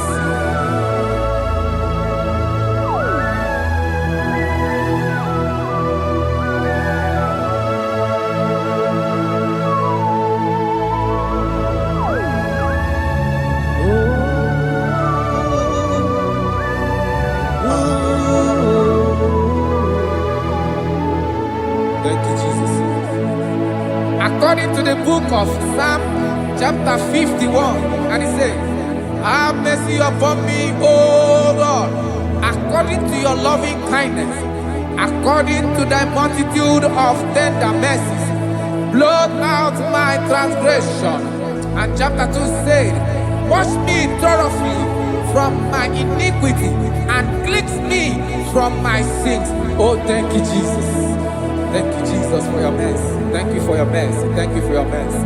Thank you, Jesus. According to the book of Psalm chapter 51, and it says, have mercy upon me, O Lord, according to your loving kindness, according to thy multitude of tender mercies, blot out my transgression. And chapter 2 said, wash me thoroughly from my iniquity and cleanse me from my sins. Oh, thank you, Jesus. Thank you, Jesus, for your mercy. Thank you for your mercy. Thank you for your mercy.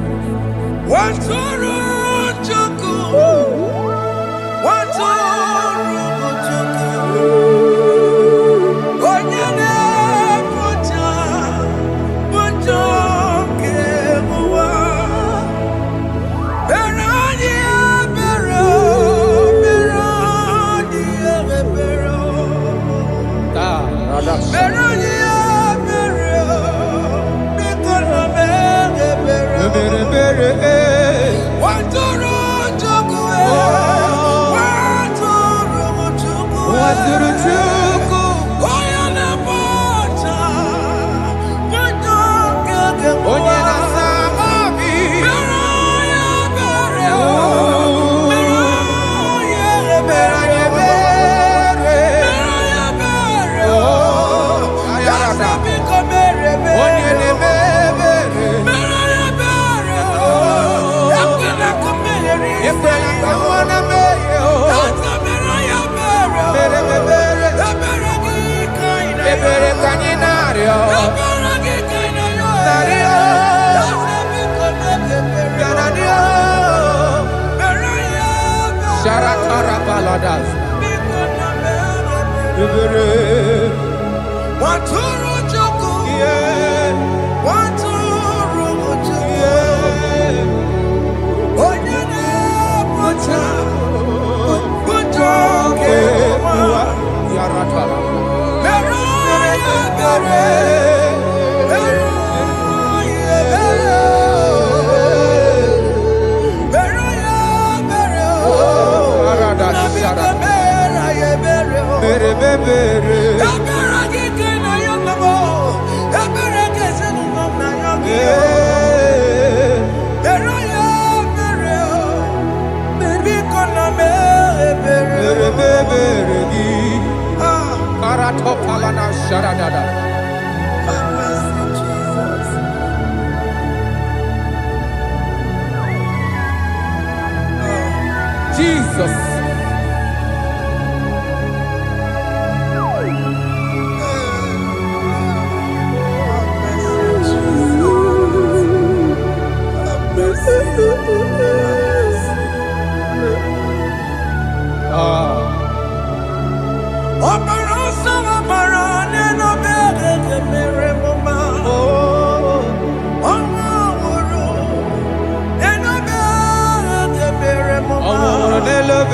Jesus. Love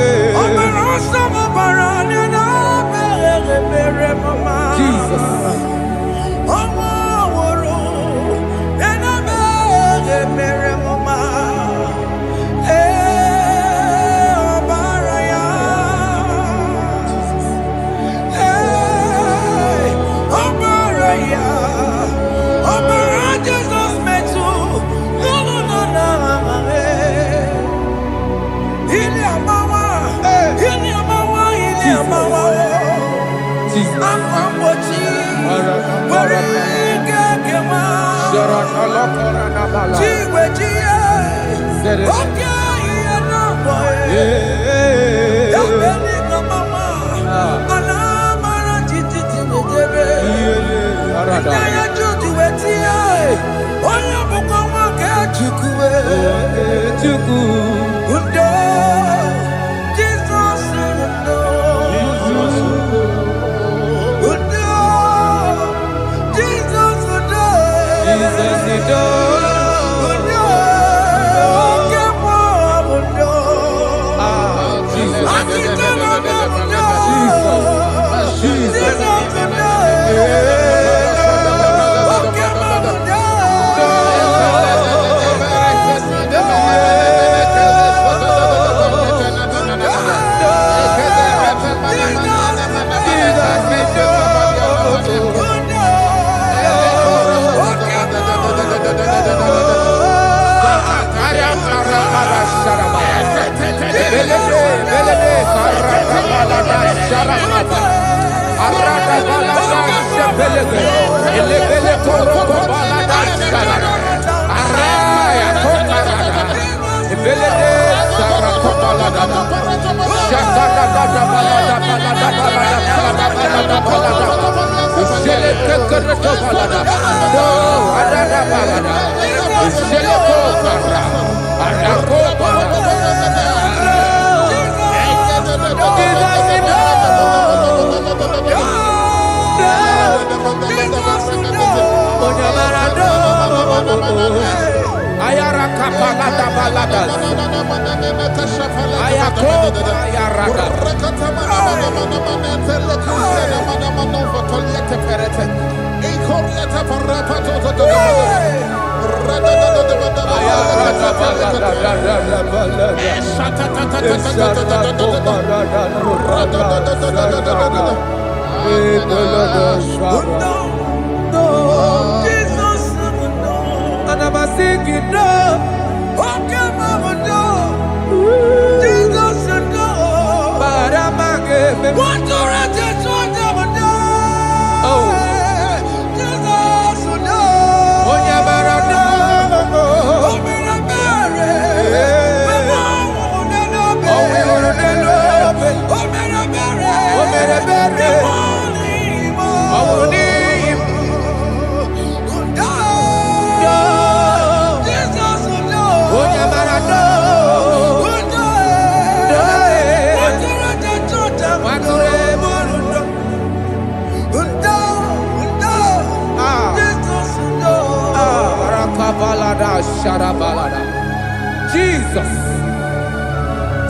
Jesus.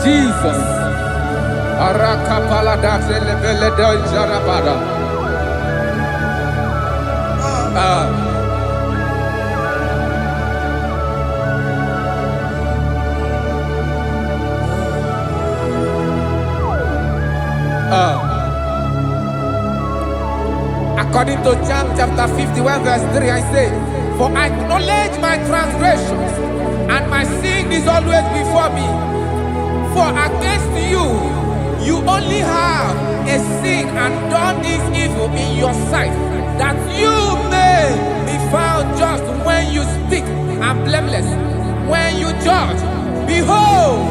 Jesus. Arakapalada zelebeleda jarabada. According to John chapter 51 verse 3, I say, for I acknowledge my transgressions, and my sin is always before me. For against you, you only have a sin and done this evil in your sight, that you may be found just when you speak, and blameless when you judge. Behold,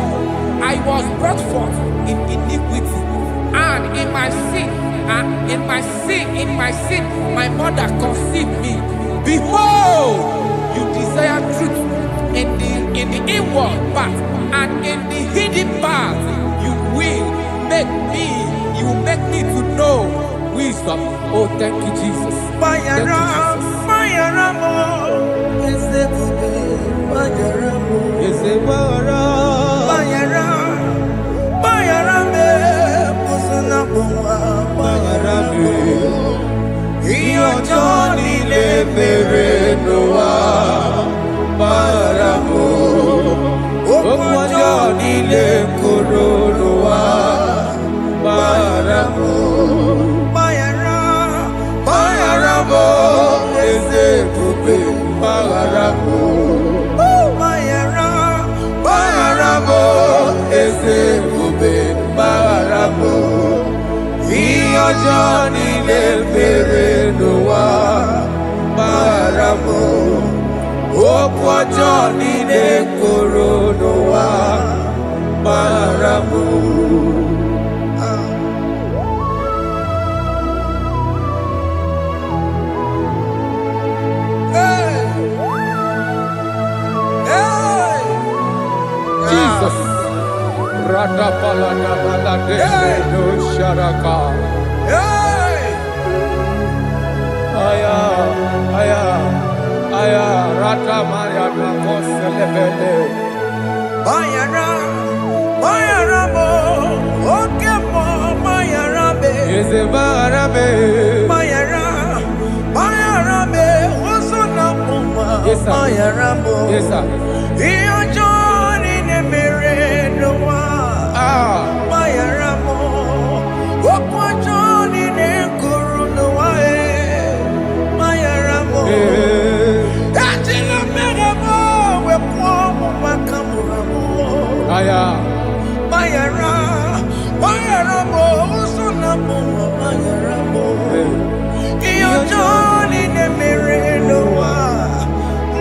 I was brought forth in iniquity, and in my sin, my mother conceived me. Behold, you desire truth in the inward part, and in the hidden part you will make me to know wisdom. Oh, thank you, Jesus. Thank you, Johnny le n'ụwa gbaghara m okwu ọjọọ niile kwuru n'ụwa gbaghara m. Jesus. No sharaka. Aya, aya, aya, rata maria na koselebele. Bayara mo, oke mo, bayara be. Eze bayara be, oso na muma. Yes, sir. Bayara mo. Yes, sir. Iyo joni ne mere no wa. Bayara mo, okwa joni ne kuru no wa bayara mo. Ajila mere mo, we kwa mo makamura mo. Aya. Bayara mo, oso na muma. Bayara mo. Iyo joni ne mere no wa.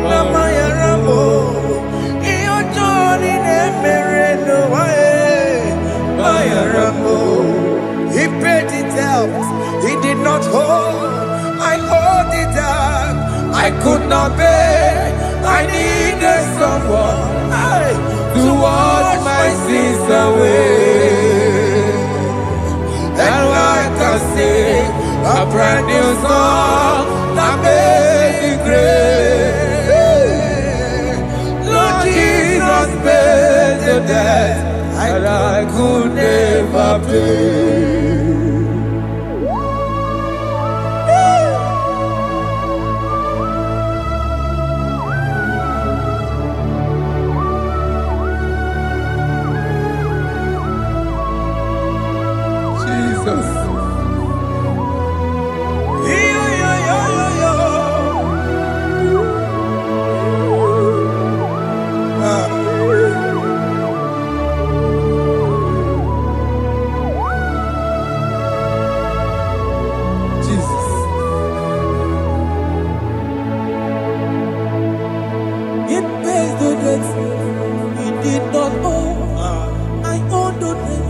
Na bayara mo. Iyo joni ne mere no wa. Bayara mo. He paid it out. He did not hold. I owed it out. I could not pay. I needed someone to wash my sins away. And I can sing a brand new song that made me great. Lord Jesus paid the debt that I could never pay. Jesus. It pays the debt he did not owe. I owed the debt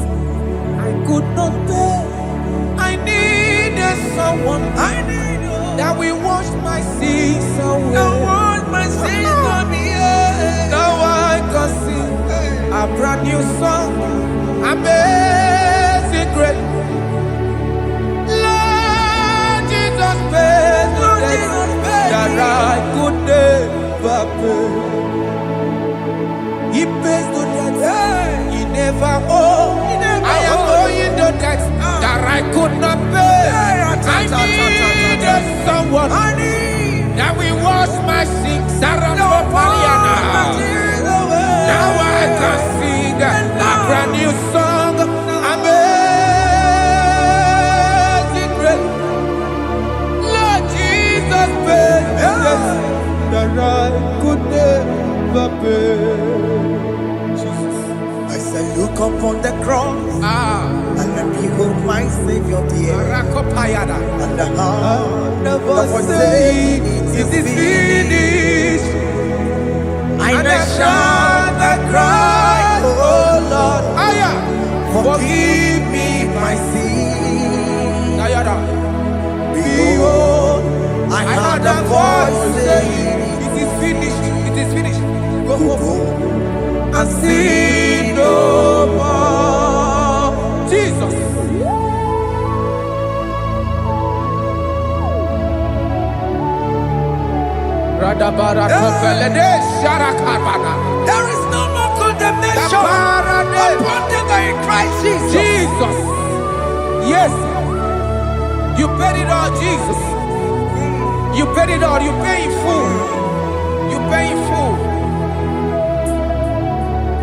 I could not pay. I needed someone that will wash my sins away. Now I can sing a brand new song. Amazing grace. Lord Jesus paid the debt that I could never pay. He pays the debt he never owed. I am owing the debt that I could not pay. I needed someone that will wash my sins. Now I can sing a brand new song. Amazing grace. Lord Jesus paid the debt that I could never pay. Jesus. I said, look upon the cross and behold my Savior dear. And the heart of us saying, it is finished. And I shout and cry, oh Lord, forgive me my sin. Behold, I heard a voice saying, it is finished, it is finished. Go home and sin no more. Jesus. There is no more condemnation upon them that in Christ Jesus. Jesus. Yes. You paid it all, Jesus. You paid it all. You pay in full. You pay in full.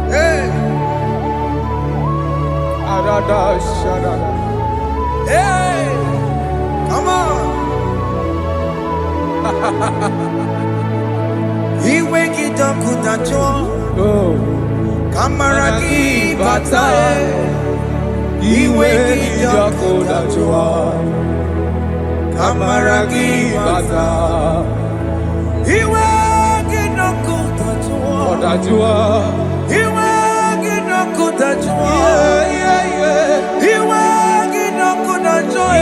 Hey, hey, come on. He wake it up, Kamaraki Batae, Iwe Kijakoda Joa, Amaragi bata. Iwe gino kutajua. Otajua. Iwe gino kutajua. Iwe gino kutajua.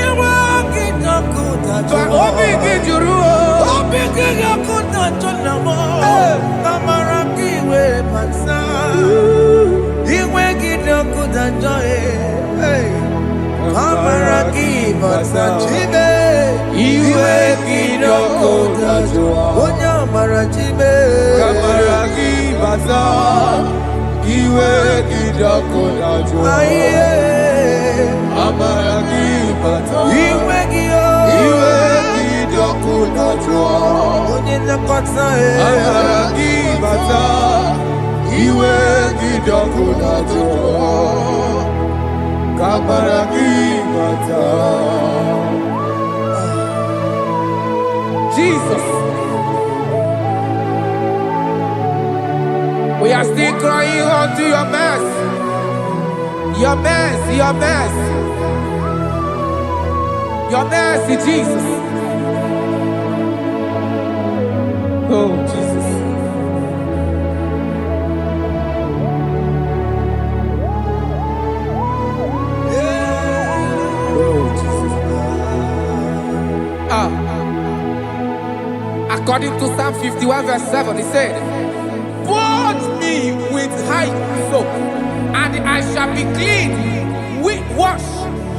Iwe gino kutajua. Obi kijuru. Obi gino kutajua. Amaragi we bata. Iwe gino kutajua. Amaragi bata. Chibe. Iwe kidoko tajua. Onya marachibe. Kamaragi bata. Iwe kidoko tajua. Aye. Amaragi bata. Iwe giyo. Iwe kidoko tajua. Onye nakota e. Amaragi bata. Iwe kidoko tajua. Kamaragi bata. Jesus. We are still crying unto your mercy. Your mercy, your mercy. Your mercy, Jesus. Oh, Jesus. Oh, Jesus. According to Psalm 51 verse 7, he said, "Wash me with hyssop, and I shall be clean. Wash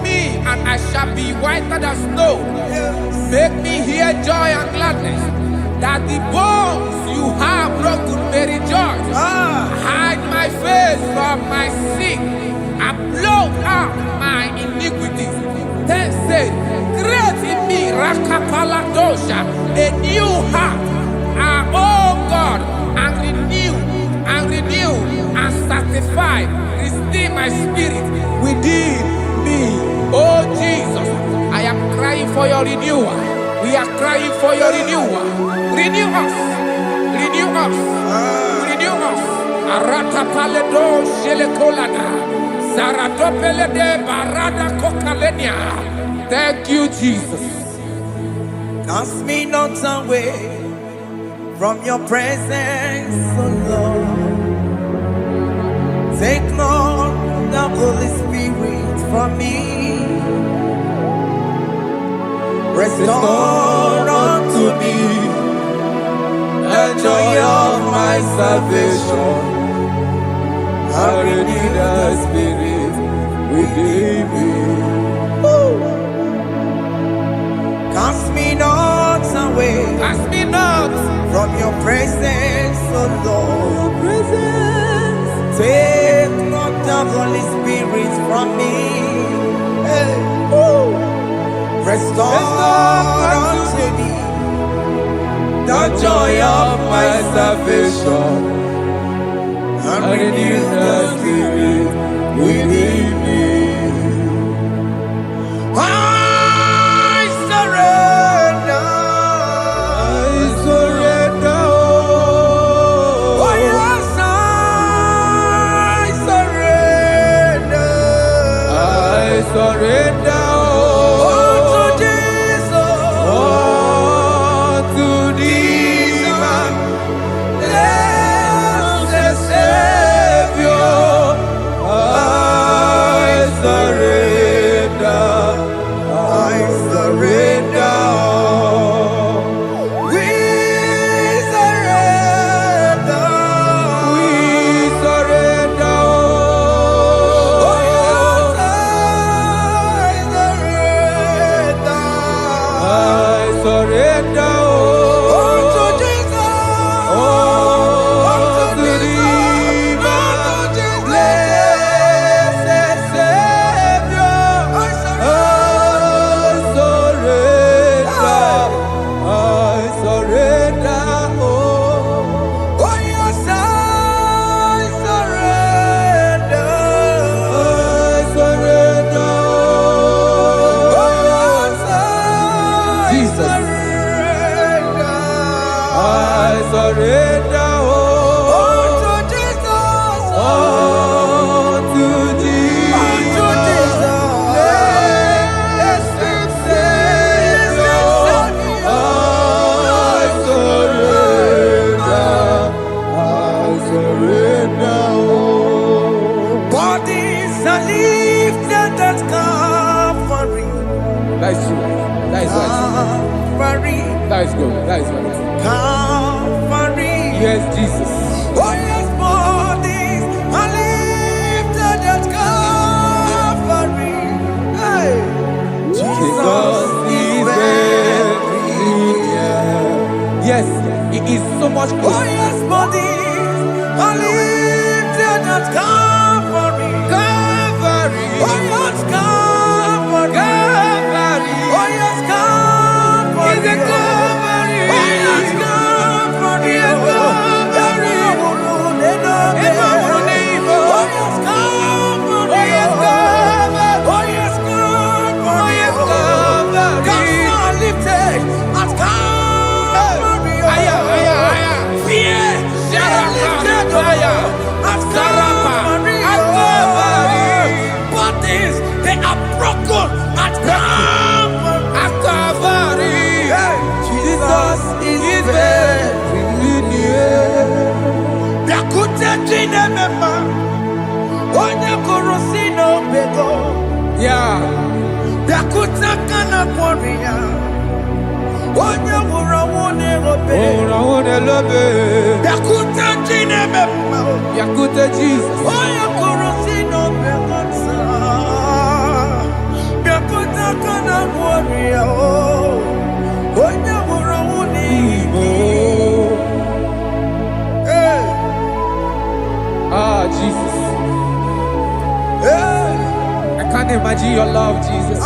me, and I shall be whiter than snow. Make me hear joy and gladness, that the bones you have broken may rejoice. Hide my face from my sin, and blot out my iniquities." Then said, "Create in me Rakapaladosha, a new heart, oh God, and renew, and sanctify, restore my spirit within me." Oh Jesus, I am crying for your renewal. We are crying for your renewal. Renew us, renew us, renew us. Arata paledo shelekolada, zaratopele de barada kokalenia. Thank you, Jesus. Cast me not away from your presence, oh Lord. Take not the Holy Spirit from me. Restore unto me the joy of my salvation. I renew the spirit within me. Cast me not away Cast me not from your presence, oh Lord. Take not the Holy Spirit from me. Hey. Restore unto me the joy of my salvation. And renew the spirit within me. I surrender. I surrender. Oh yes, I surrender. I surrender. Savior. are lifted at Calvary. That is true. That is right. Calvary. That is good. That is right. Calvary. Yes, Jesus. Oh yes, bodies are lifted at Calvary. Hey. Jesus is very near. Yes, it is so much Oh closer. yes, bodies are lifted at Calvary. Calvary. Oh yes, Calvary. Calvary. Oh yes, Calvary. Is it Calvary? Oh yes, Calvary. Yes, Calvary. Yeah. Yakute Jesus. Ah, Jesus. I can't imagine your love, Jesus.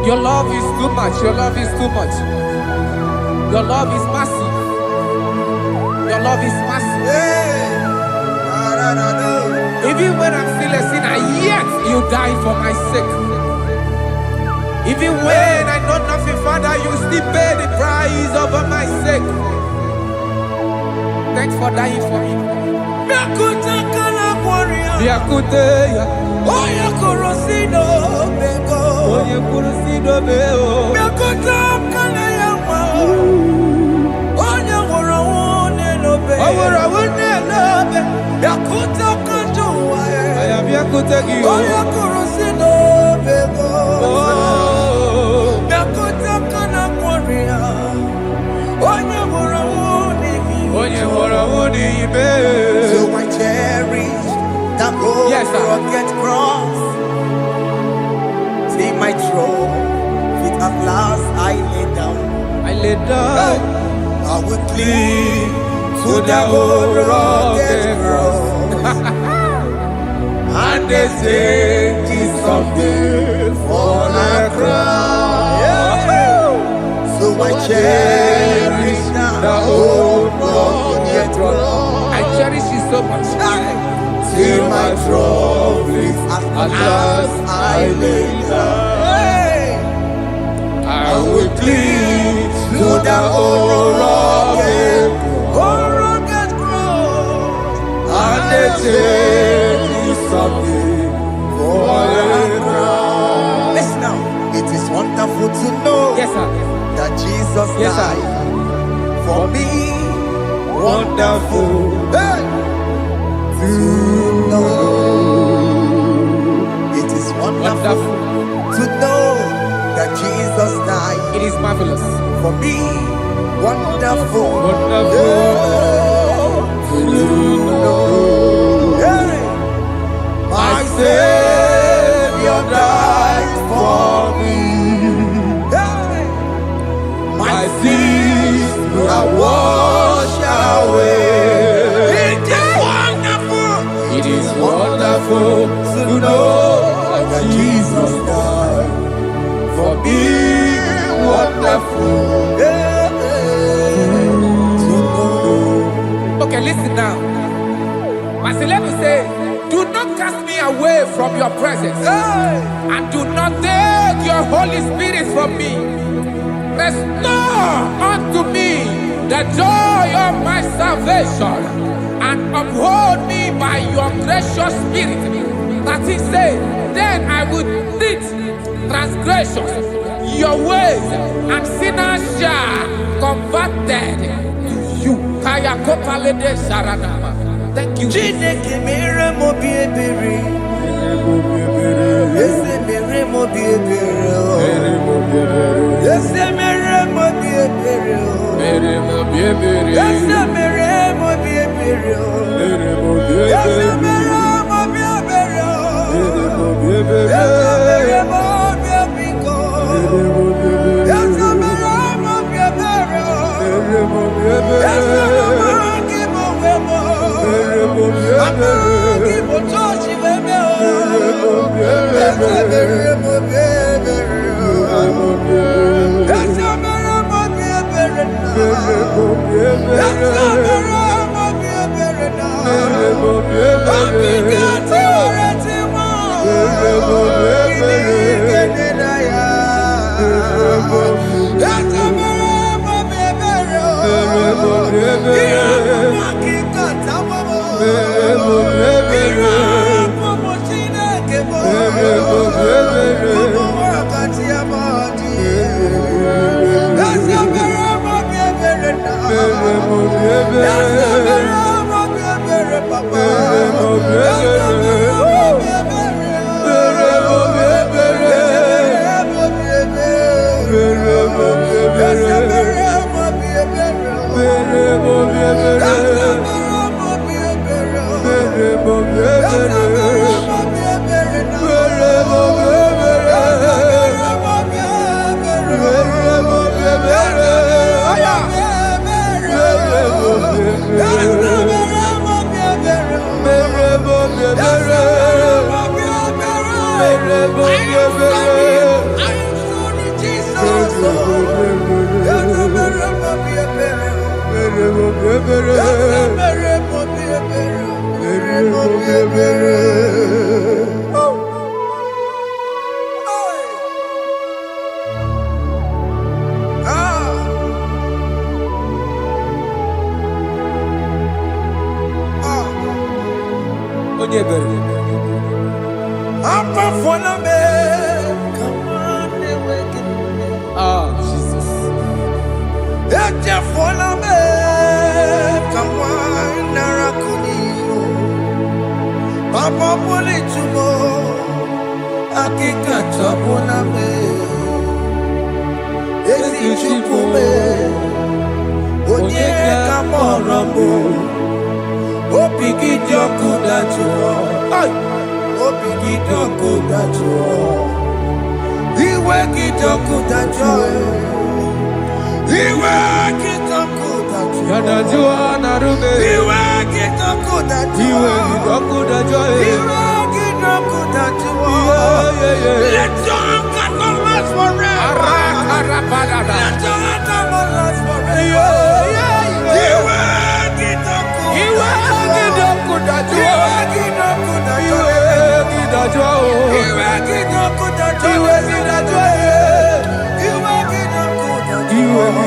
Your love is too much. Your love is too much. Your love is massive. Your love is massive. Even when I'm still a sinner, yet you die for my sake. Even when I know nothing, Father, you still pay the price over my sake. Thanks for dying for me. Biakuteya. Oya korosino bego. Oye kurusino beo. Biakota kana yawa. Oya worawone lobe. Aworawone lobe. Biakota kanjuwa. Aya biakutegi. Oya korosino bego. Biakota kana kwaria. Oya worawone. Oye worawone ibe. So I cherish that road. Yes, sir. Rugged cross. See my throne, feet at last I lay down. I lay down. I will cling to the old rugged cross. And they say it's something for a crown. So I cherish the old rugged cross. I cherish you so much. Till my trophies at last I lay down. I will cling to the old rugged cross, and they take me something for a crown. Listen now, it is wonderful to know Yes, sir. that Jesus Yes, sir. died for me. Wonderful. Hey! To know. It is wonderful to know that Jesus died It is marvelous. for me. Wonderful. Wonderful. To know. Hey! My Savior died for me. Hey! My sins are washed away. It is wonderful to know that Jesus died for me. Wonderful to know. Okay, listen now. My celeb say, do not cast me away from your presence, and do not take your Holy Spirit from me. Restore unto me the joy of my salvation, and uphold me by your gracious spirit. That is said, then I would teach transgressions your ways, and sinners shall converted to you. Kaya kopalede saranama. Thank you. Chineke mere mo bi ebere.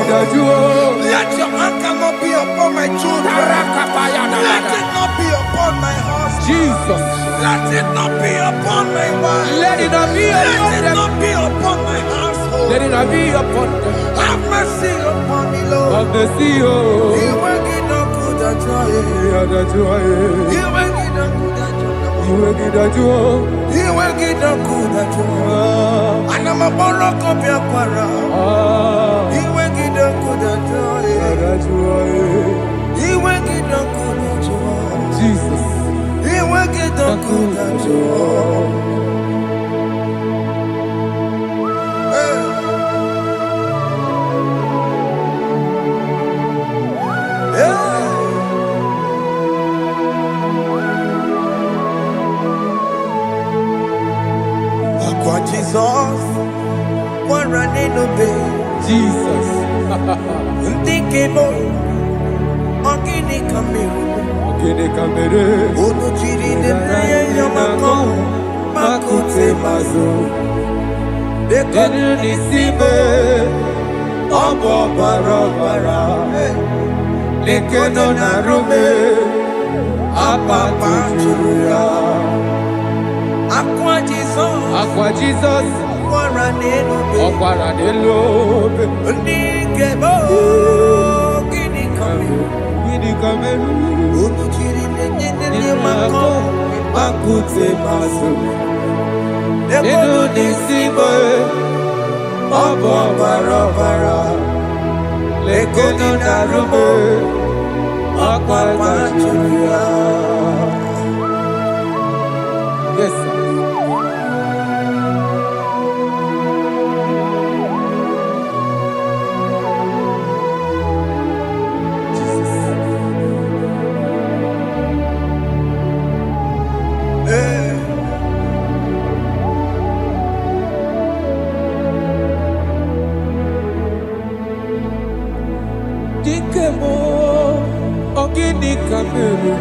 Let your anchor not be upon my children. Let it not be upon my husband. Jesus. Let it not be upon my wife. Let it not be upon Let it them. not be upon my household. Let it not be upon them. Have mercy upon me, Lord. Of the sea, oh. You will get no good at joy. Yeah, that joy. You will get no good at joy. You will get that joy. You will get no good at joy. And I'm a borrow copy of para. You will get no good at joy. That joy. You will get no good at joy. Jesus. You will get no good at joy. Jesus, one running obey. Jesus. Ndikebo, ogini kamiru. Ogini kamiru. Odo chiri de neye yamako, makote mazo. Denu nisibe, obo barabara. Lekeno narume, apa tujuya. Aqua Jesus, Aqua Jesus, Okwara Nelobe, Ndikebo, ogini kamiru. Gini Kameru, Odo chiri de neye yamako, Makute Masu, Inu nisibo Obo bara Lekeno narubo Akwa machuya. Yes, sir. Dikemo ogini kameru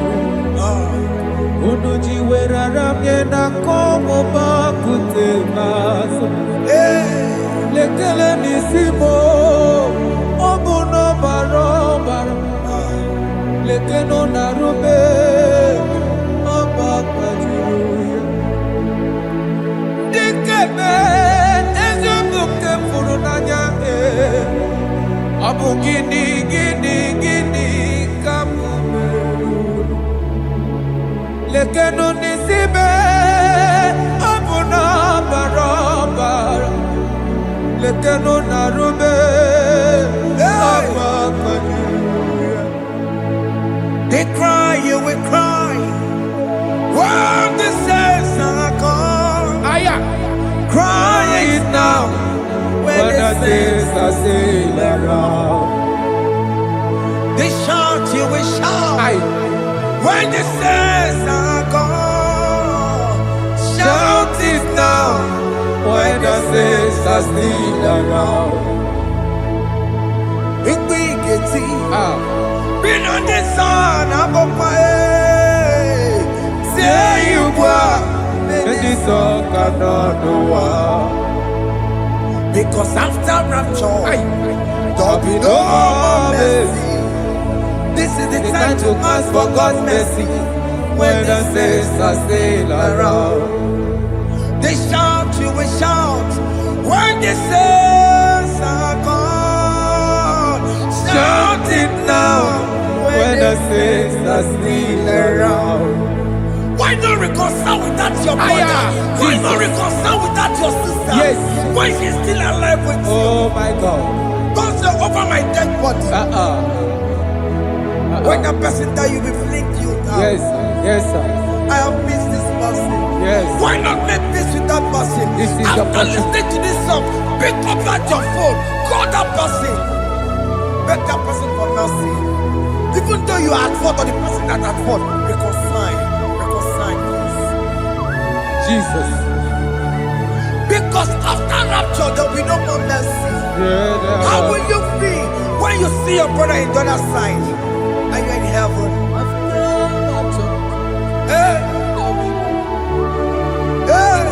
unuji werara miena komo bakute maso lekele nisimo obuno barobara lekeno narube abakajuya dikeme ezobuke furunanya Abu gini kamu lekeno nisibe abu na barabara lekeno narube they cry you will cry when the saints are gone cry it now when the saints are still around. They shout, you will shout. When the saints are gone, shout it now. When the saints are still around. Big it. Been on the sun, I'm on my head. Say you are, and the sun cannot do. Because after rapture, there'll be no more mercy. This is the time to ask for God's mercy. When the saints are still around, they shout, you will shout. When the saints are gone, shout it now. When the saints are still around. Why not reconcile without your brother? Why not reconcile without your sister? Yes. Why she's still alive with you? Oh my God. Don't say over my dead body. When the person that you will fling you down. Yes, yes, sir. I have missed this person. Yes. Why not make peace with that person? This is after listening to this song, pick up that your phone, call that person, beg that person for mercy. Even though you are at fault or the person that at fault, reconcile. Jesus. Because after rapture, there will be no more mercy. How will you feel when you see your brother in the other side and you're in heaven? Hey. Hey.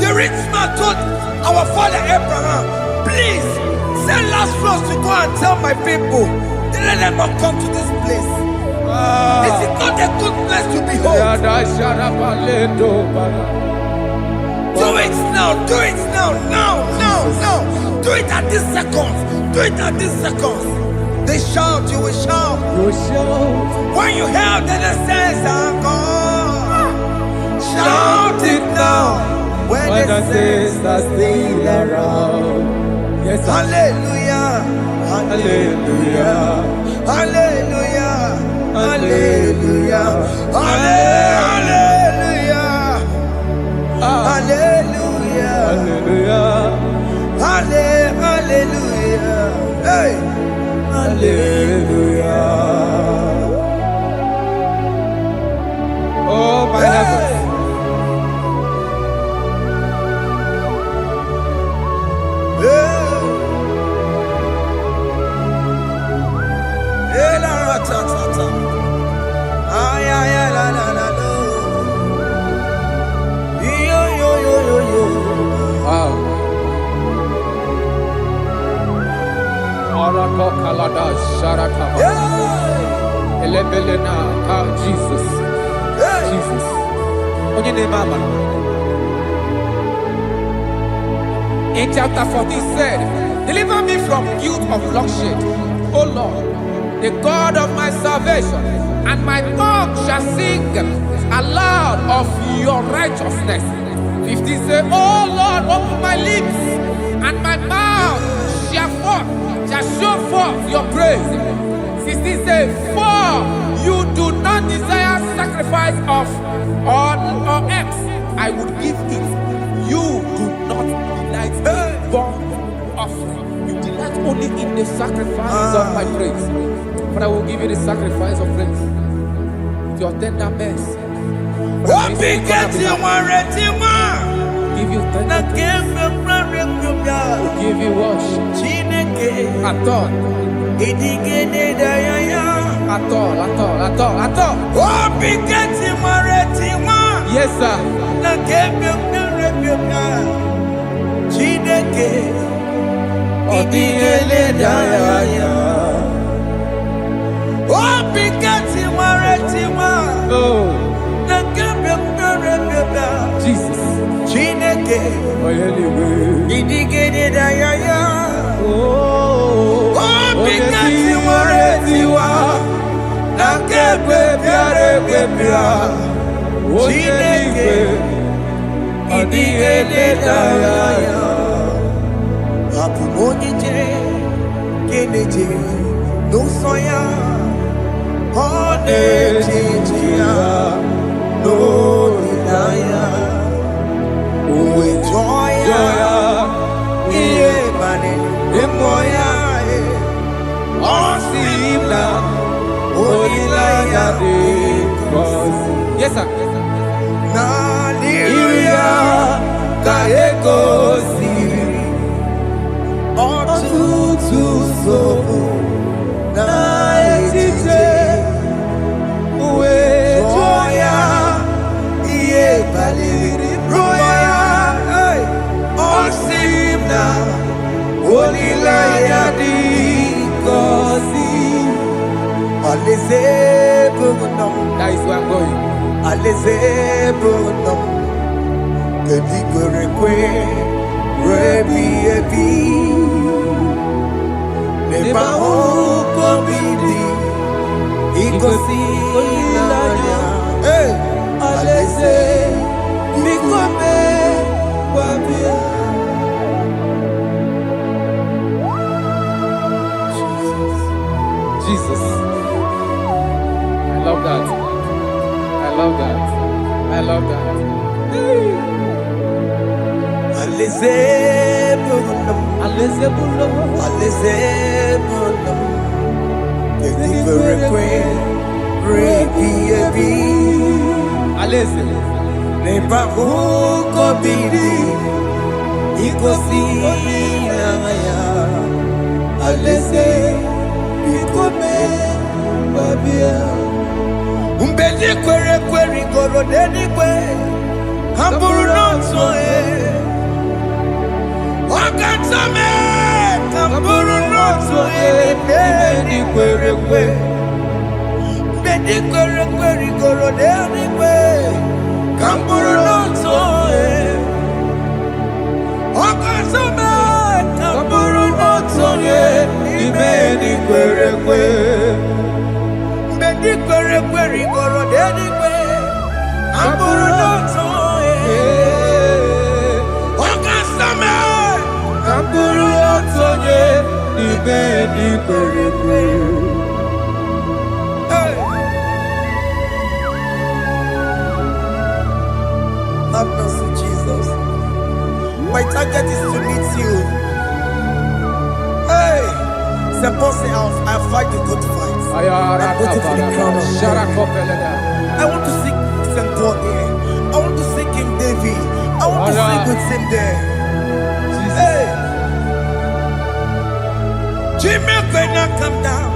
The rich man told our father Abraham, please send Lazarus to go and tell my people, let them not come to this place. Is it not a good place to behold? Do it now, do it now, now. Do it at this second. Do it at this second. They shout, you will shout. When you hear that the saints are gone, shout it now. When the saints are still around. Yes, hallelujah, hallelujah, hallelujah. Hallelujah, hallelujah, hallelujah, hallelujah, hallelujah, hey, hallelujah. Oh my heavens. Jesus. Jesus. In chapter 14 said, deliver me from guilt of bloodshed, O Lord, the God of my salvation, and my tongue shall sing aloud of your righteousness. 50 say, oh Lord, open my lips, and my mouth shall show forth your praise. 60 say, for you do not desire sacrifice of or eggs, I would give it. You do not delight in burnt offering. You delight only in the sacrifice of my praise. But I will give you the sacrifice of praise with your tender mercy. Give you tender praise. Will give you worship. At all. At all. Yes, sir. Jesus. Yes, sir. That is where I'm going. Jesus. I love that. I love that. I love that. Umbedi kwere goro dedi kwe Hamburu nonso Wakatame Hamburu nonso Umbedi kwere goro dedi kwe Hamburu nonso Wakatame Hamburu nonso Umbedi kwere goro dedi kwe Hamburu nonso Wakatame Hamburu nonso Umbedi kwere Have mercy, Jesus. My target is to meet you. Hey, c'est pensé I fight the good fight. I'm waiting for the crown of glory. I want to seek St. Paul here. I want to seek King David. I want to sing with him there. Hey, Jimmy cannot come down.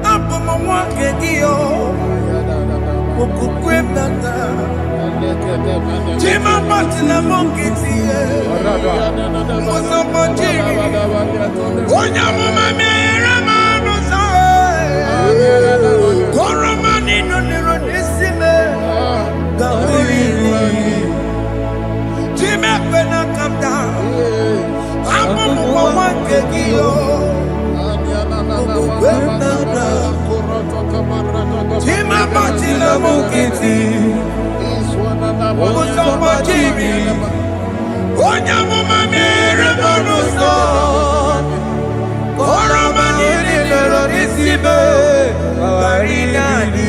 I'm on my walk again. Jima Martina Monkiti, Mosamajiri, Onyamama Merama Rosa, Koromani no Nironisime, Gawiri, Jima Pena come down, I'm on one Kegio, nkịtị ụzọ gbajiri onye amụma mere m n'ụzọ oroma niile lọrọ n'isi m ghara ịdị.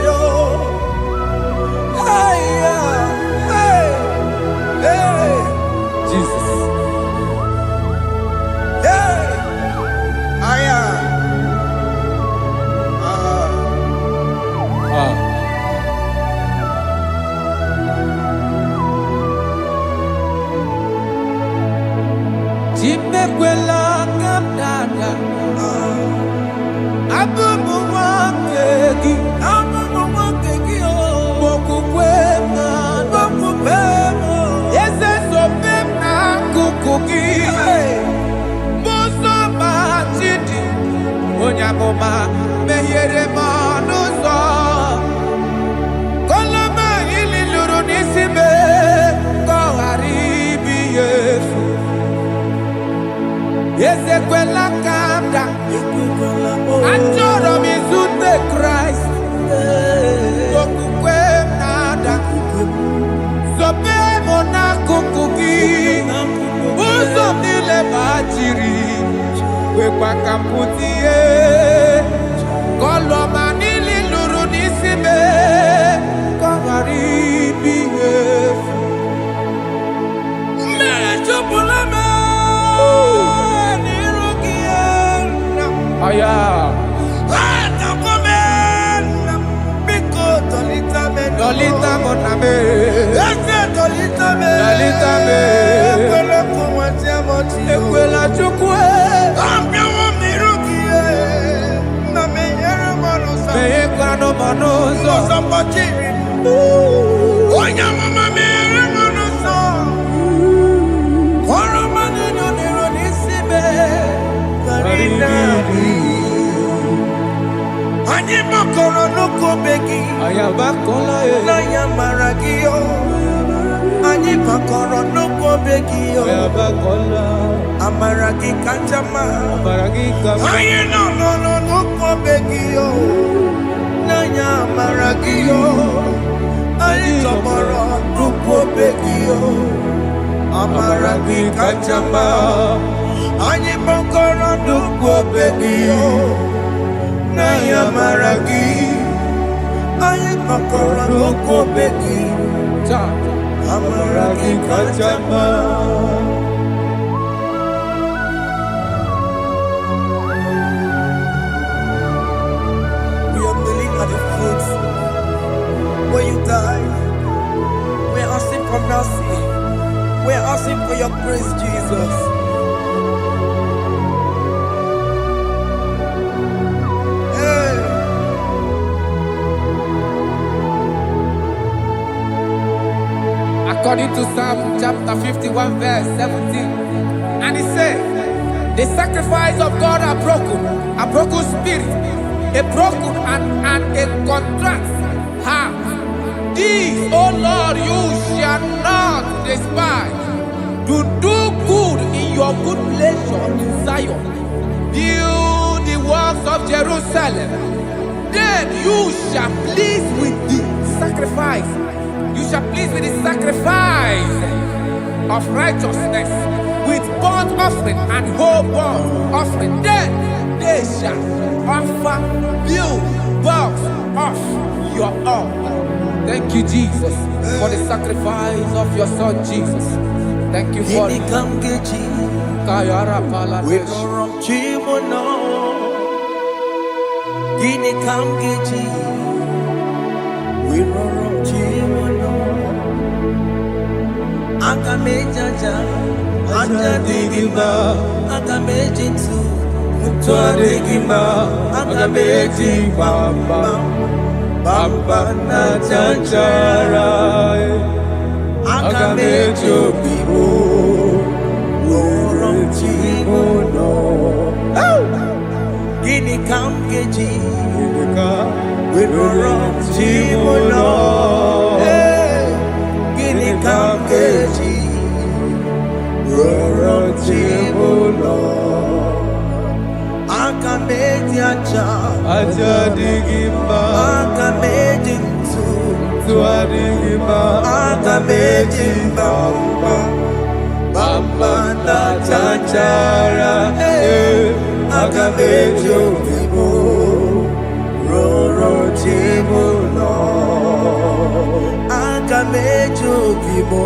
Yo. Hey, hey, hey. Jesus. Hey. Aya. Chimekwela kadada. Abubu wakegi. Onyamoma mehiere m ọnụ ụzọ koloma ili lụrụ n'isi me ka ọ ghara ibi ya efu ezekwela ka ada achọrọ m izute Kraịst okwukwe m na-ada zobe m n'akụkụ gị ụzọ m niile gbachiri wekwa ka m pụta ihe kọlọma niile lụrụ n'isi me ka ọ ghara ibi ihe efu mmehie jupụla m n'iru gị aya biko dọlịta m na m eze dọlịta m ekwela Chukwu ụzọ mgbachiri onye amụma mere m n'ụzọ oroma niile nọrọ n'isi me anyị gbakọrọ n'ụkwụ obe gị na ya mara gị anyị gbakọrọ n'ụkwụ obe gị amara gị kacha mma anyị nọ n'ụkwụ obe gị n'anya amara gị anyị tọgbọrọ n'ụkwụ obe gị amara gị kacha mma anyị gbakọrọ n'ụkwụ obe gị n'anya amara gị anyị gbakọrọ n'ụkwụ obe gị amara gị kacha mma. When you die, we're asking for mercy. We're asking for your grace, Jesus. Hey. According to Psalm chapter 51, verse 17, and it says, the sacrifice of God are broken spirit, a broken and a contrite heart. This, O Lord, you shall not despise. To do good in your good pleasure in Zion. Build the walls of Jerusalem. Then you shall please with the sacrifice. You shall please with the sacrifice of righteousness, with burnt offering and whole burnt offering. Then they shall offer build works of your own. Thank you, Jesus, for the sacrifice of your Son, Jesus. Thank you for it. Kayara Paladesh. We don't run Chimono. Gini Kamgeji. We don't run Chimono. Akamejaja. Anja Digima. Akamejitu. Mutua Digima. Akameji Bamba. Bamba na chanchara akamejo bibo worom chimono gini kamgeji worom chimono gini kamgeji worom aja Ajadigima aka mejintu Tuadigima aka mejimba bamba na chachara aka mejobibo roro chibulo aka mejobibo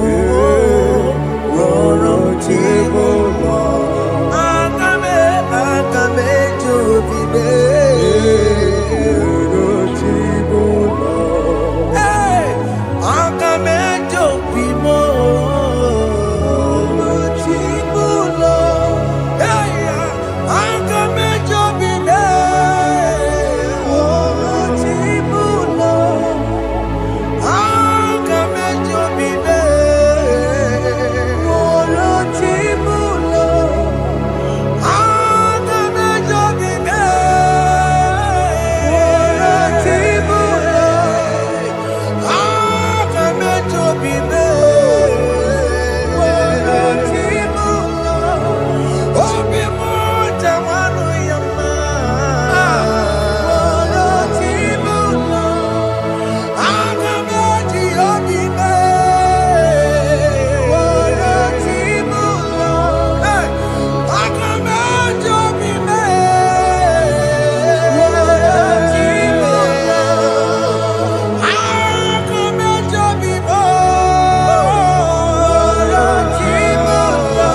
roro chibulo aka mejobibe roro chibulo aka mejobibo roro chibulo aka mejobibe roro chibulo aka mejobibe roro chibulo aka mejobibe roro chibulo aka mejobibe roro chibulo obi mo jamanu yama roro chibulo aka meji obibe roro chibulo aka meji obibe roro chibulo aka meji obibe roro chibulo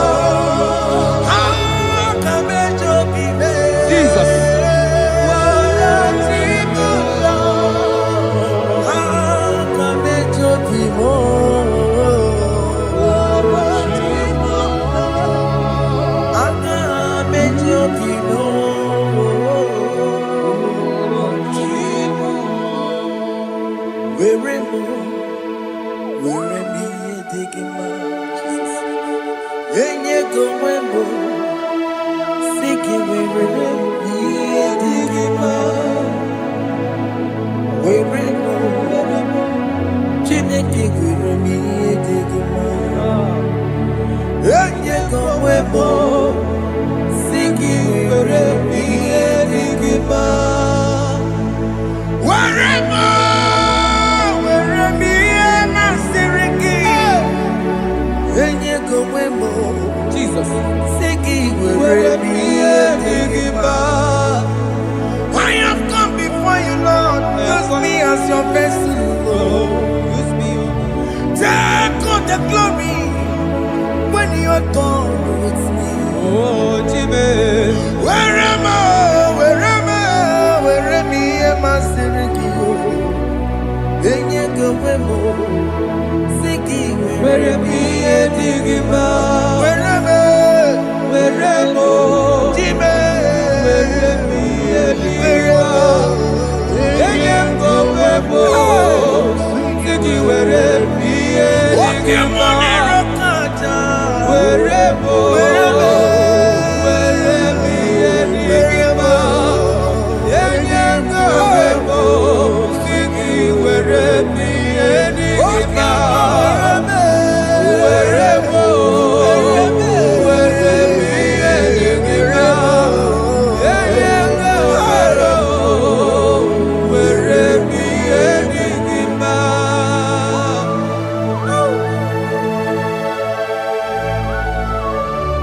aka meji obibe Jesus. roro chibulo aka meji obibe roro chibulo aka meji obibe roro chibulo were me edigima enye go wembo siki were me edigima were Chineke were me edigima enye go wembo siki were me edigima were me nasiriki enye go wembo Jesus. siki were me edigima I have come before you, Lord. Use me as your vessel, Lord. Use me. Take all the glory when you are done with me. Oh, Jimmy. Where am I? Where am I? Maserikio. Enye gowemo. Siki Where me edigima. Where am I? Where mo. Jime. Where me edigima. Enye go webo. Siki where me edigima. Where mo. Where me edigima. Enye go webo. Siki where me edigima. Where mo. Where me edigima. Enye go webo. Where me edigima.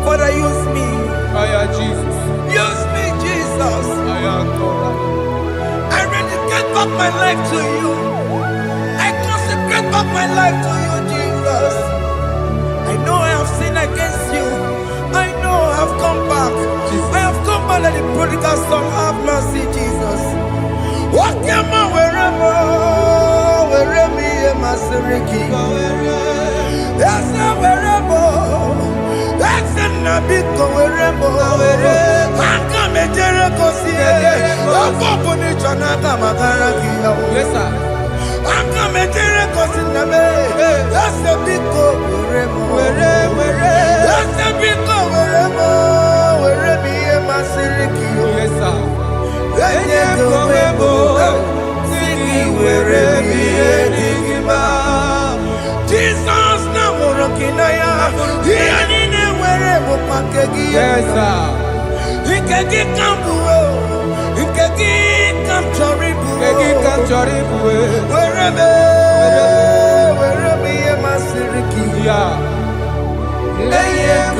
Father, use me. Fire Jesus. Use me, Jesus. Fire God. I dedicate back my life to you. I consecrate back my life to you, Jesus. I know I have sinned against you. I know I have come back. I have come back like the prodigal son. Have mercy, Jesus. What am I wherever? Where me am I seriki? Yes, wherever. That's a nabiko wherever. Haka mejere kosi ede. Opo ni chana kama karaki ya. Yes, sir. Haka mejere kosi nabe. That's a biko wherever. That's a biko wherever. Where me am I seriki? Yes, sir. Enye go webo. Siki where me edigima. Jesus na morokinaya. Yanine where mo pakegi. Yes, sir. Ikegi kambuo. Ike Wherever, yeah,